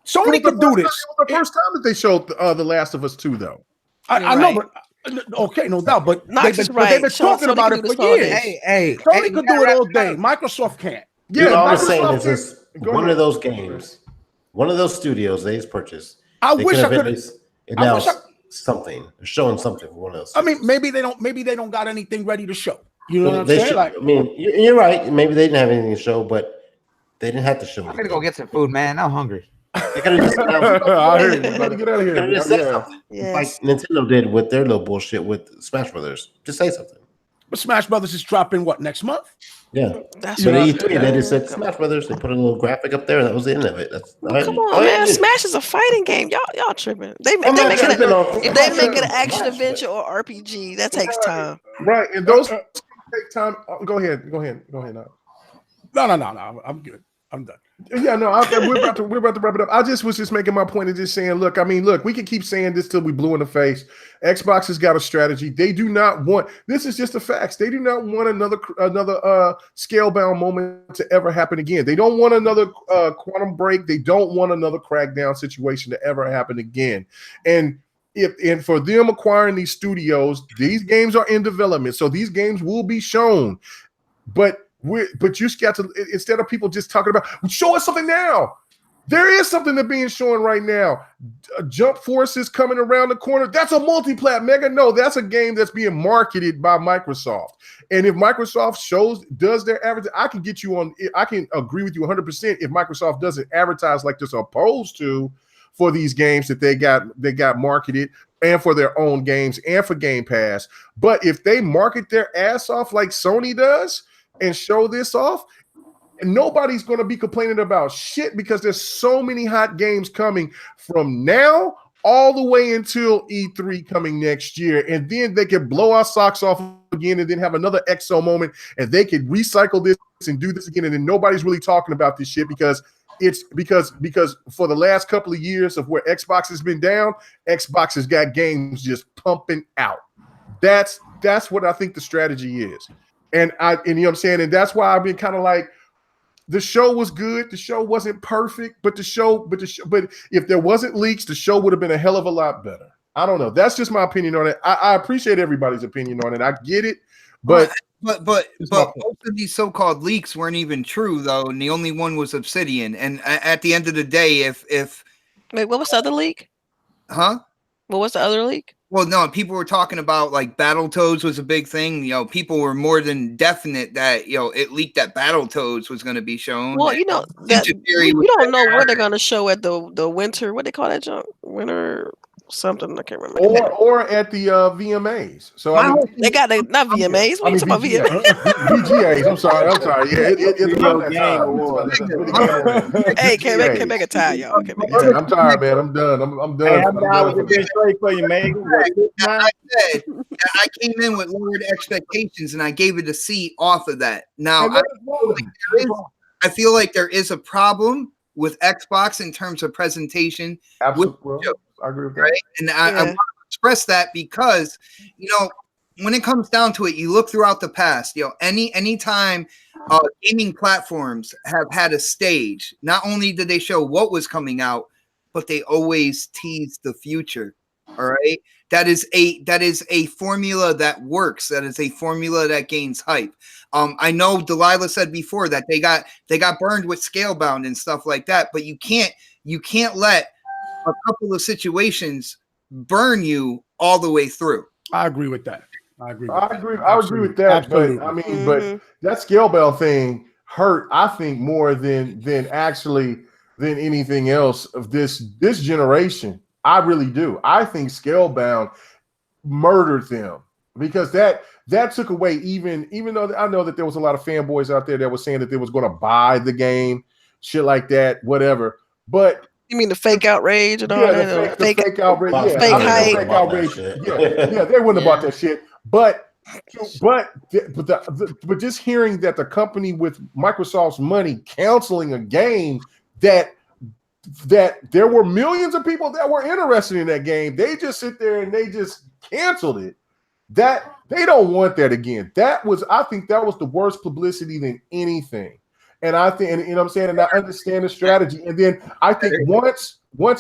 D: Sony could do this.
A: It was the first time that they showed The Last of Us 2, though.
D: I know, but okay, no doubt. But they've been talking about it for years. Sony could do it all day. Microsoft can't.
B: Yeah, all I'm saying is this: one of those games, one of those studios they purchased.
D: I wish I could
B: announce something, showing something for one of those.
D: I mean, maybe they don't got anything ready to show. You know what I'm saying?
B: Like, I mean, you're right. Maybe they didn't have anything to show, but they didn't have to show.
G: I'm gonna go get some food, man. I'm hungry.
B: They could have just
A: I heard you, buddy. Get out of here.
B: Yes. Like Nintendo did with their little bullshit with Smash Brothers. Just say something.
D: But Smash Brothers is dropping what next month?
B: Yeah,
E: that's
B: but E3 they just said Smash Brothers. They put a little graphic up there. That was the end of it.
E: Come on, man! Smash is a fighting game. Y'all tripping? If they make it an action adventure or RPG, that takes time.
A: Right, and those take time. Go ahead. Now.
D: No. I'm good. I'm done.
A: Yeah, no, we're about to wrap it up. I was just making my point of just saying, look, we can keep saying this till we blue in the face. Xbox has got a strategy. They do not want, this is just the facts. They do not want another Scalebound moment to ever happen again. They don't want another Quantum Break. They don't want another Crackdown situation to ever happen again. And for them acquiring these studios, these games are in development, so these games will be shown. But you just got to, instead of people just talking about, show us something now. There is something that's being shown right now. Jump Force is coming around the corner. That's a multi-plat mega. No, that's a game that's being marketed by Microsoft. And if Microsoft does their advertising, I can agree with you 100% if Microsoft doesn't advertise like they're supposed to for these games that they got marketed, and for their own games and for Game Pass. But if they market their ass off like Sony does and show this off, nobody's going to be complaining about shit, because there's so many hot games coming from now all the way until E3 coming next year. And then they can blow our socks off again and then have another EXO moment, and they could recycle this and do this again. And then nobody's really talking about this shit because for the last couple of years of where Xbox has been down, Xbox has got games just pumping out. That's what I think the strategy is. And you know what I'm saying? And that's why I've been kind of like, the show was good. The show wasn't perfect, but if there wasn't leaks, the show would have been a hell of a lot better. I don't know. That's just my opinion on it. I appreciate everybody's opinion on it. I get it, but
C: most of these so-called leaks weren't even true, though, and the only one was Obsidian. And at the end of the day, if
E: wait, what was the other leak?
C: Huh?
E: What was the other leak?
C: Well, no, people were talking about like Battletoads was a big thing. You know, people were more than definite that, you know, it leaked that Battletoads was going to be shown.
E: Well, you know, you don't know where they're going to show at the winter. What they call that junk? Winter something. I can't remember.
A: Or at the VMAs. So
E: they got not VMAs. What are you talking about?
A: VGAs. I'm sorry. Yeah, it's
E: hey, can't make a tie, y'all.
A: I'm tired, man. I'm done. I'm done.
H: Hey, I'm done straight for you, man.
C: I said I came in with lowered expectations and I gave it a C off of that. Now I feel like there is a problem with Xbox in terms of presentation.
A: Absolutely. I agree with that.
C: Right? And I want to express that because, you know, when it comes down to it, you look throughout the past, you know, any time gaming platforms have had a stage, not only did they show what was coming out, but they always teased the future. All right. That is a formula that works. That is a formula that gains hype. I know Delilah said before that they got burned with Scalebound and stuff like that, but you can't let a couple of situations burn you all the way through.
D: I agree with that. I agree
A: with that. Absolutely. But I mean, but that Scalebound thing hurt, I think, more than anything else of this generation. I really do. I think Scalebound murdered them because that took away even though I know that there was a lot of fanboys out there that was saying that they was going to buy the game, shit like that, whatever. But
E: you mean the fake outrage and all that?
A: The fake outrage,
E: fake hype.
A: Fake outrage. Yeah, they wouldn't have bought that shit. But just hearing that the company with Microsoft's money canceling a game that that there were millions of people that were interested in that game. They just sit there and they just canceled it. That they don't want that again. I think that was the worst publicity than anything. And I think, and you know what I'm saying, and I understand the strategy. And then I think once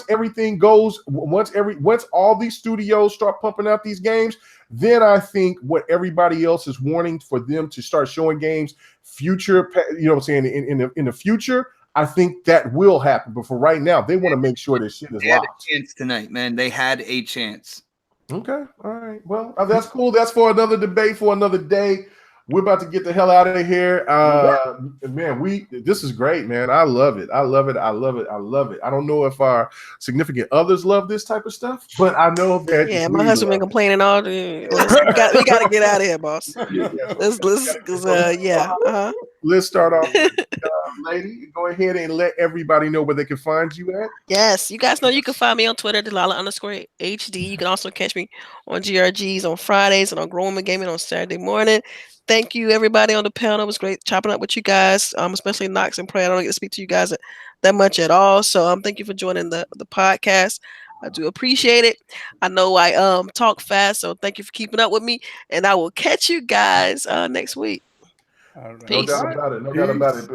A: everything goes, once all these studios start pumping out these games, then I think what everybody else is wanting for them to start showing games future, you know what I'm saying, in the future, I think that will happen. But for right now, they want to make sure this shit is
C: They had
A: locked.
C: a chance tonight, man. They had a chance.
A: Okay, all right. Well, that's cool. That's for another debate for another day. We're about to get the hell out of here. Man, this is great, man. I love it. I love it. I love it. I love it. I don't know if our significant others love this type of stuff, but I know that.
E: Yeah, my husband been complaining all day. We got to get out of here, boss.
A: Let's start off, lady. Go ahead and let everybody know where they can find you at.
E: Yes, you guys know you can find me on Twitter, Delilah_HD. You can also catch me on GRGs on Fridays and on Grown Woman Gaming on Saturday morning. Thank you, everybody on the panel. It was great chopping up with you guys, especially Knox and Prey. I don't get to speak to you guys that much at all. So thank you for joining the podcast. I do appreciate it. I know I talk fast, so thank you for keeping up with me. And I will catch you guys next week.
A: No doubt about it. No doubt about it.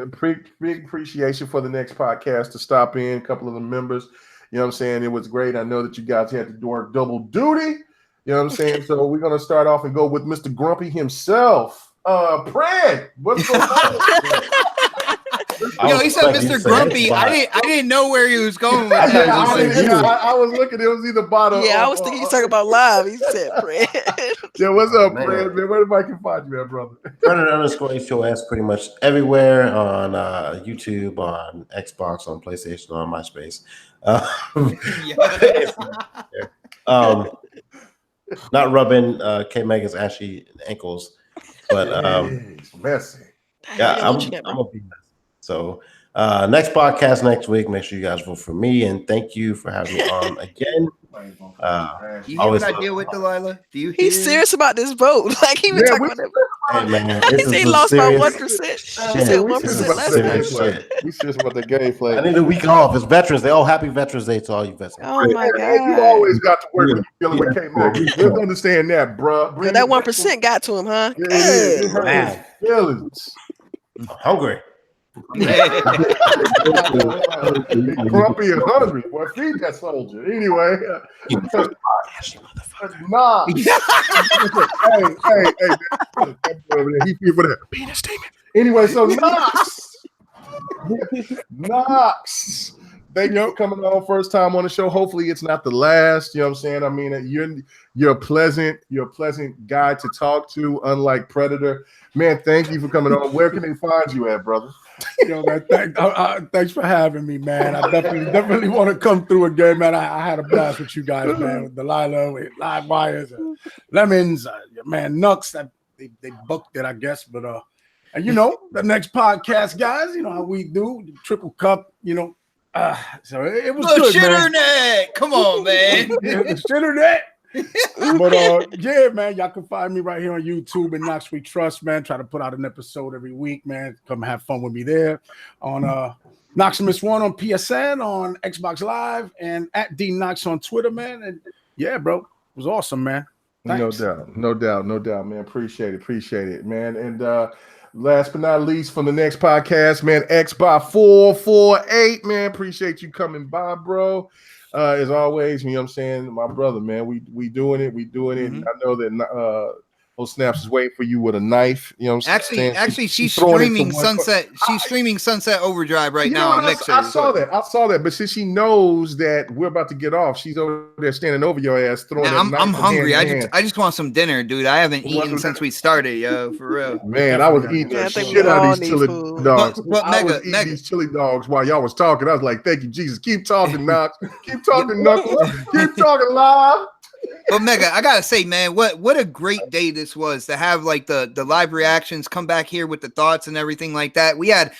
A: Big appreciation for the next podcast to stop in. A couple of the members, you know what I'm saying? It was great. I know that you guys had to do double duty. You know what I'm saying? So we're going to start off and go with Mr. Grumpy himself. Pred, what's going on?
C: Yo, he said Mr. Grumpy. I didn't know where he was going with that.
A: I was looking. It was either bottom.
E: Yeah, I was thinking he's talking about live. He said Pred.
A: Yeah, what's up, Pred? Man, where the can find you at, brother?
B: Predator_HOS pretty much everywhere on YouTube, on Xbox, on PlayStation, on MySpace. Not rubbing K Megan's ashy ankles, but
A: it's messy.
B: Yeah, I'm gonna be messy. So next podcast next week, make sure you guys vote for me, and thank you for having me on again.
C: You hear what I deal with, Delilah? Do you?
E: He's serious about this vote. Like he was talking about that.
B: Hey man,
E: he lost by 1%. He said 1% less.
A: We serious about the gameplay.
B: I need a week off. It's Veterans Day. Oh, happy Veterans Day to all you veterans.
E: Oh my God!
A: You always got to work when you're dealing with K-Megan. Let's understand that, bro.
E: That 1% got to him, huh?
A: Man, feelings.
B: I'm hungry.
A: Grumpy and hungry. Well, feed that soldier. Anyway. Nah. hey. He feel for that. Penis statement. Anyway, so Knox. Thank you for coming on first time on the show. Hopefully it's not the last. You know what I'm saying? I mean, you're a pleasant guy to talk to, unlike Predator. Man, thank you for coming on. Where can they find you at, brother?
D: Yo, man, thanks for having me, man. I definitely want to come through again, man. I had a blast with you guys, man. With Delilah, with Live Wires, Lemons, man, Nux. They booked it, I guess. But and you know, the next podcast, guys, you know how we do the Triple Cup, you know. So it was good, man.
C: Shitternet. Come on, man.
D: The Shitternet. But yeah, man, y'all can find me right here on YouTube and Knox We Trust, man. Try to put out an episode every week, man. Come have fun with me there on Noximus1 on PSN, on Xbox Live, and at D Knox on Twitter, man. And yeah, bro, it was awesome, man. Thanks.
A: No doubt, man. Appreciate it, man. And last but not least, from the next podcast, man, XBot448, man. Appreciate you coming by, bro. As always, you know what I'm saying, my brother, man, we doing it. Mm-hmm. I know that Snaps is waiting for you with a knife. You know what I'm saying?
C: Actually, she's streaming Sunset. She's streaming Sunset Overdrive right now on Mixer.
A: I saw that. But since she knows that we're about to get off, she's over there standing over your ass, throwing.
C: Man, I'm hungry. I just want some dinner, dude. I haven't eaten since we started, yo, for real.
A: Man, I was eating the shit out of these chili dogs. I was eating these chili dogs while y'all was talking. I was like, thank you, Jesus. Keep talking, Knox. Keep talking, Knuckles. Keep talking live.
C: But Mega, I gotta say, man, what a great day this was to have like the live reactions, come back here with the thoughts and everything like that. We had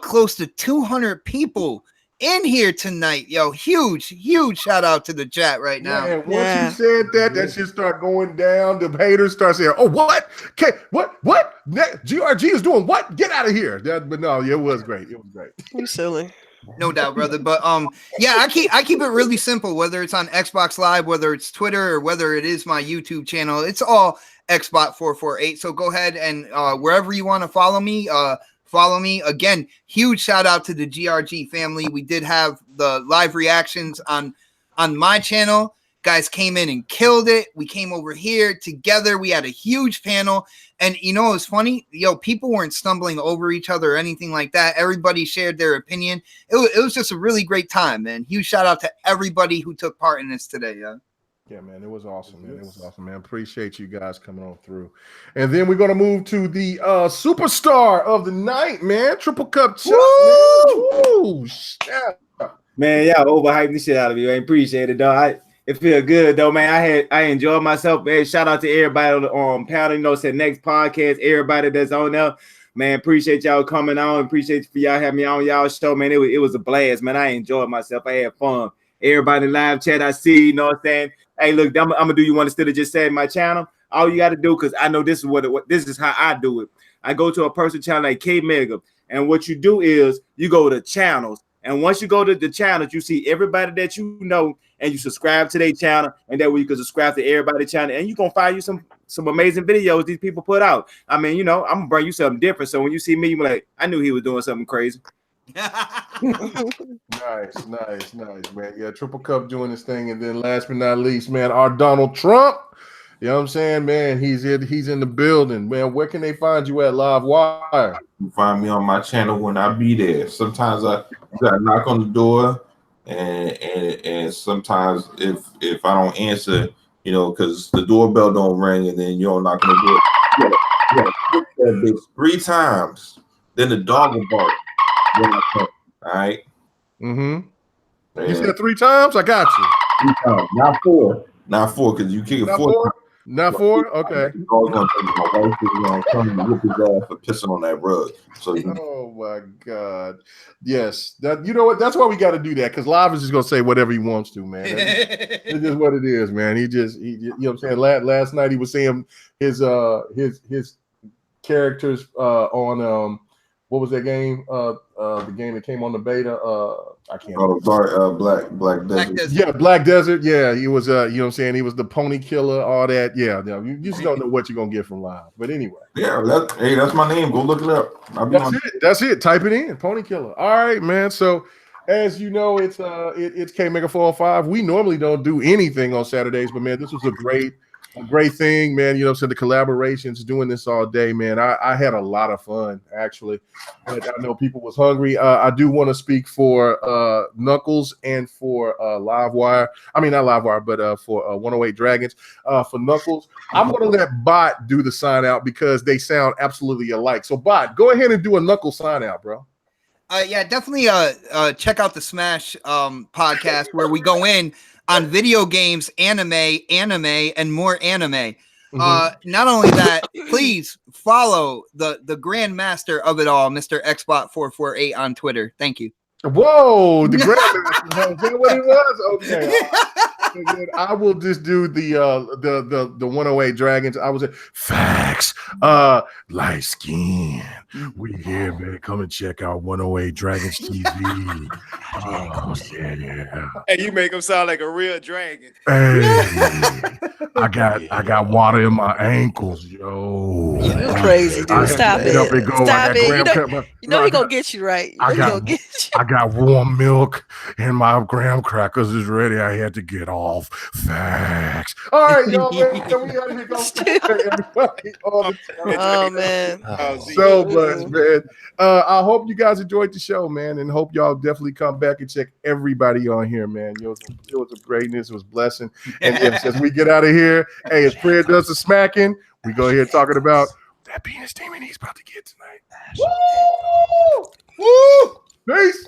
C: close to 200 people in here tonight. Yo, huge shout out to the chat right now.
A: Yeah, once you said that shit start going down. The haters start saying, "Oh, what? Okay, what? GRG is doing what? Get out of here!" But no, it was great. It was great.
E: You silly.
C: No doubt, brother. But yeah, I keep it really simple. Whether it's on Xbox Live, whether it's Twitter, or whether it is my YouTube channel, it's all Xbot448. So go ahead and wherever you want to follow me. Follow me. Again, huge shout out to the GRG family. We did have the live reactions on my channel. Guys came in and killed it. We came over here together. We had a huge panel. And you know, it was funny. People weren't stumbling over each other or anything like that. Everybody shared their opinion. It was just a really great time, man. Huge shout out to everybody who took part in this today.
A: Yeah, man, it was awesome, man. It was awesome, man. Appreciate you guys coming on through. And then we're going to move to the superstar of the night, man. Triple Cup Chuck, man. Woo!
H: Man, y'all overhyping the shit out of you. I appreciate it, dog. It feel good though, man. I enjoyed myself, man. Shout out to everybody on panel. Said next podcast, everybody that's on there, man. Appreciate y'all coming on. Appreciate for y'all having me on y'all show, man. It was a blast, man. I enjoyed myself. I had fun. Everybody in live chat, I see. You know what I'm saying? Hey, look, I'm gonna do you one instead of just saying my channel. All you got to do, because I know this is this is how I do it. I go to a person channel like K Mega, and what you do is you go to channels, and once you go to the channels, you see everybody that you know. And you subscribe to their channel, and that way you can subscribe to everybody's channel, and you gonna find you some amazing videos these people put out. I mean, I'm gonna bring you something different. So when you see me, you're like, I knew he was doing something crazy.
A: Nice, man. Yeah, Triple Cup doing this thing, and then last but not least, man, our Donald Trump. You know what I'm saying, man? He's in the building, man. Where can they find you at Live Wire?
J: You can find me on my channel when I be there. Sometimes I gotta knock on the door. And sometimes if I don't answer, because the doorbell don't ring, and then you don't knock on the door, that bitch 3 times, then the dog will bark. Then I come. All right.
A: Mm-hmm. You said 3 times? I got you.
J: 3 times, not 4. Not 4, because you kick it 4.
A: Not 4? Okay.
J: My wife is gonna come and whip his ass for pissing on that rug. So
A: oh my God. Yes. That, you know what? That's why we got to do that, because Live is just gonna say whatever he wants to, man. It's just what it is, man. He you know what I'm saying? Last night he was saying his characters on what was that game? The game that came on the beta. I can't.
J: Black Desert.
A: Yeah, Black Desert. Yeah, he was. You know what I'm saying? He was the pony killer. All that. Yeah. You just don't know what you're gonna get from Live. But anyway.
J: Yeah. That's my name. Go look it up.
A: That's it. Type it in. Pony killer. All right, man. So, as you know, it's K Mega 405. We normally don't do anything on Saturdays, but man, this was a great thing, man. You know, so the collaborations, doing this all day, man. I had a lot of fun, actually. But I know people was hungry. I do want to speak for Knuckles and for Live Wire. I mean, not Live Wire, but for 108 Dragons. For Knuckles, I'm going to let Bot do the sign out because they sound absolutely alike. So, Bot, go ahead and do a Knuckles sign out, bro.
C: Yeah, definitely check out the Smash podcast where we go in on video games, anime, and more anime. Not only that, please follow the grandmaster of it all, Mr. Xbot448 on Twitter. Thank you.
A: Whoa, the grandmaster. Is that what it was? Okay. I will just do the 108 Dragons. I was at facts. Light skin. We here, man. Come and check out 108 Dragons TV. Oh, yeah.
F: Hey, you make him sound like a real dragon.
A: Hey, I got water in my ankles, yo.
E: You're crazy, dude. Stop it. Stop it. You know he gonna get you right. I
A: got warm milk and my graham crackers is ready. I had to get off. Facts. All right, y'all, man. We out here everybody all the time.
E: Oh man.
A: So much, man. I hope you guys enjoyed the show, man, and hope y'all definitely come back and check everybody on here, man. It was a greatness. It was a blessing. And yes, as we get out of here, hey, as Fred does the smacking, we go ahead talking about that penis demon he's about to get tonight. Woo! Woo! Peace.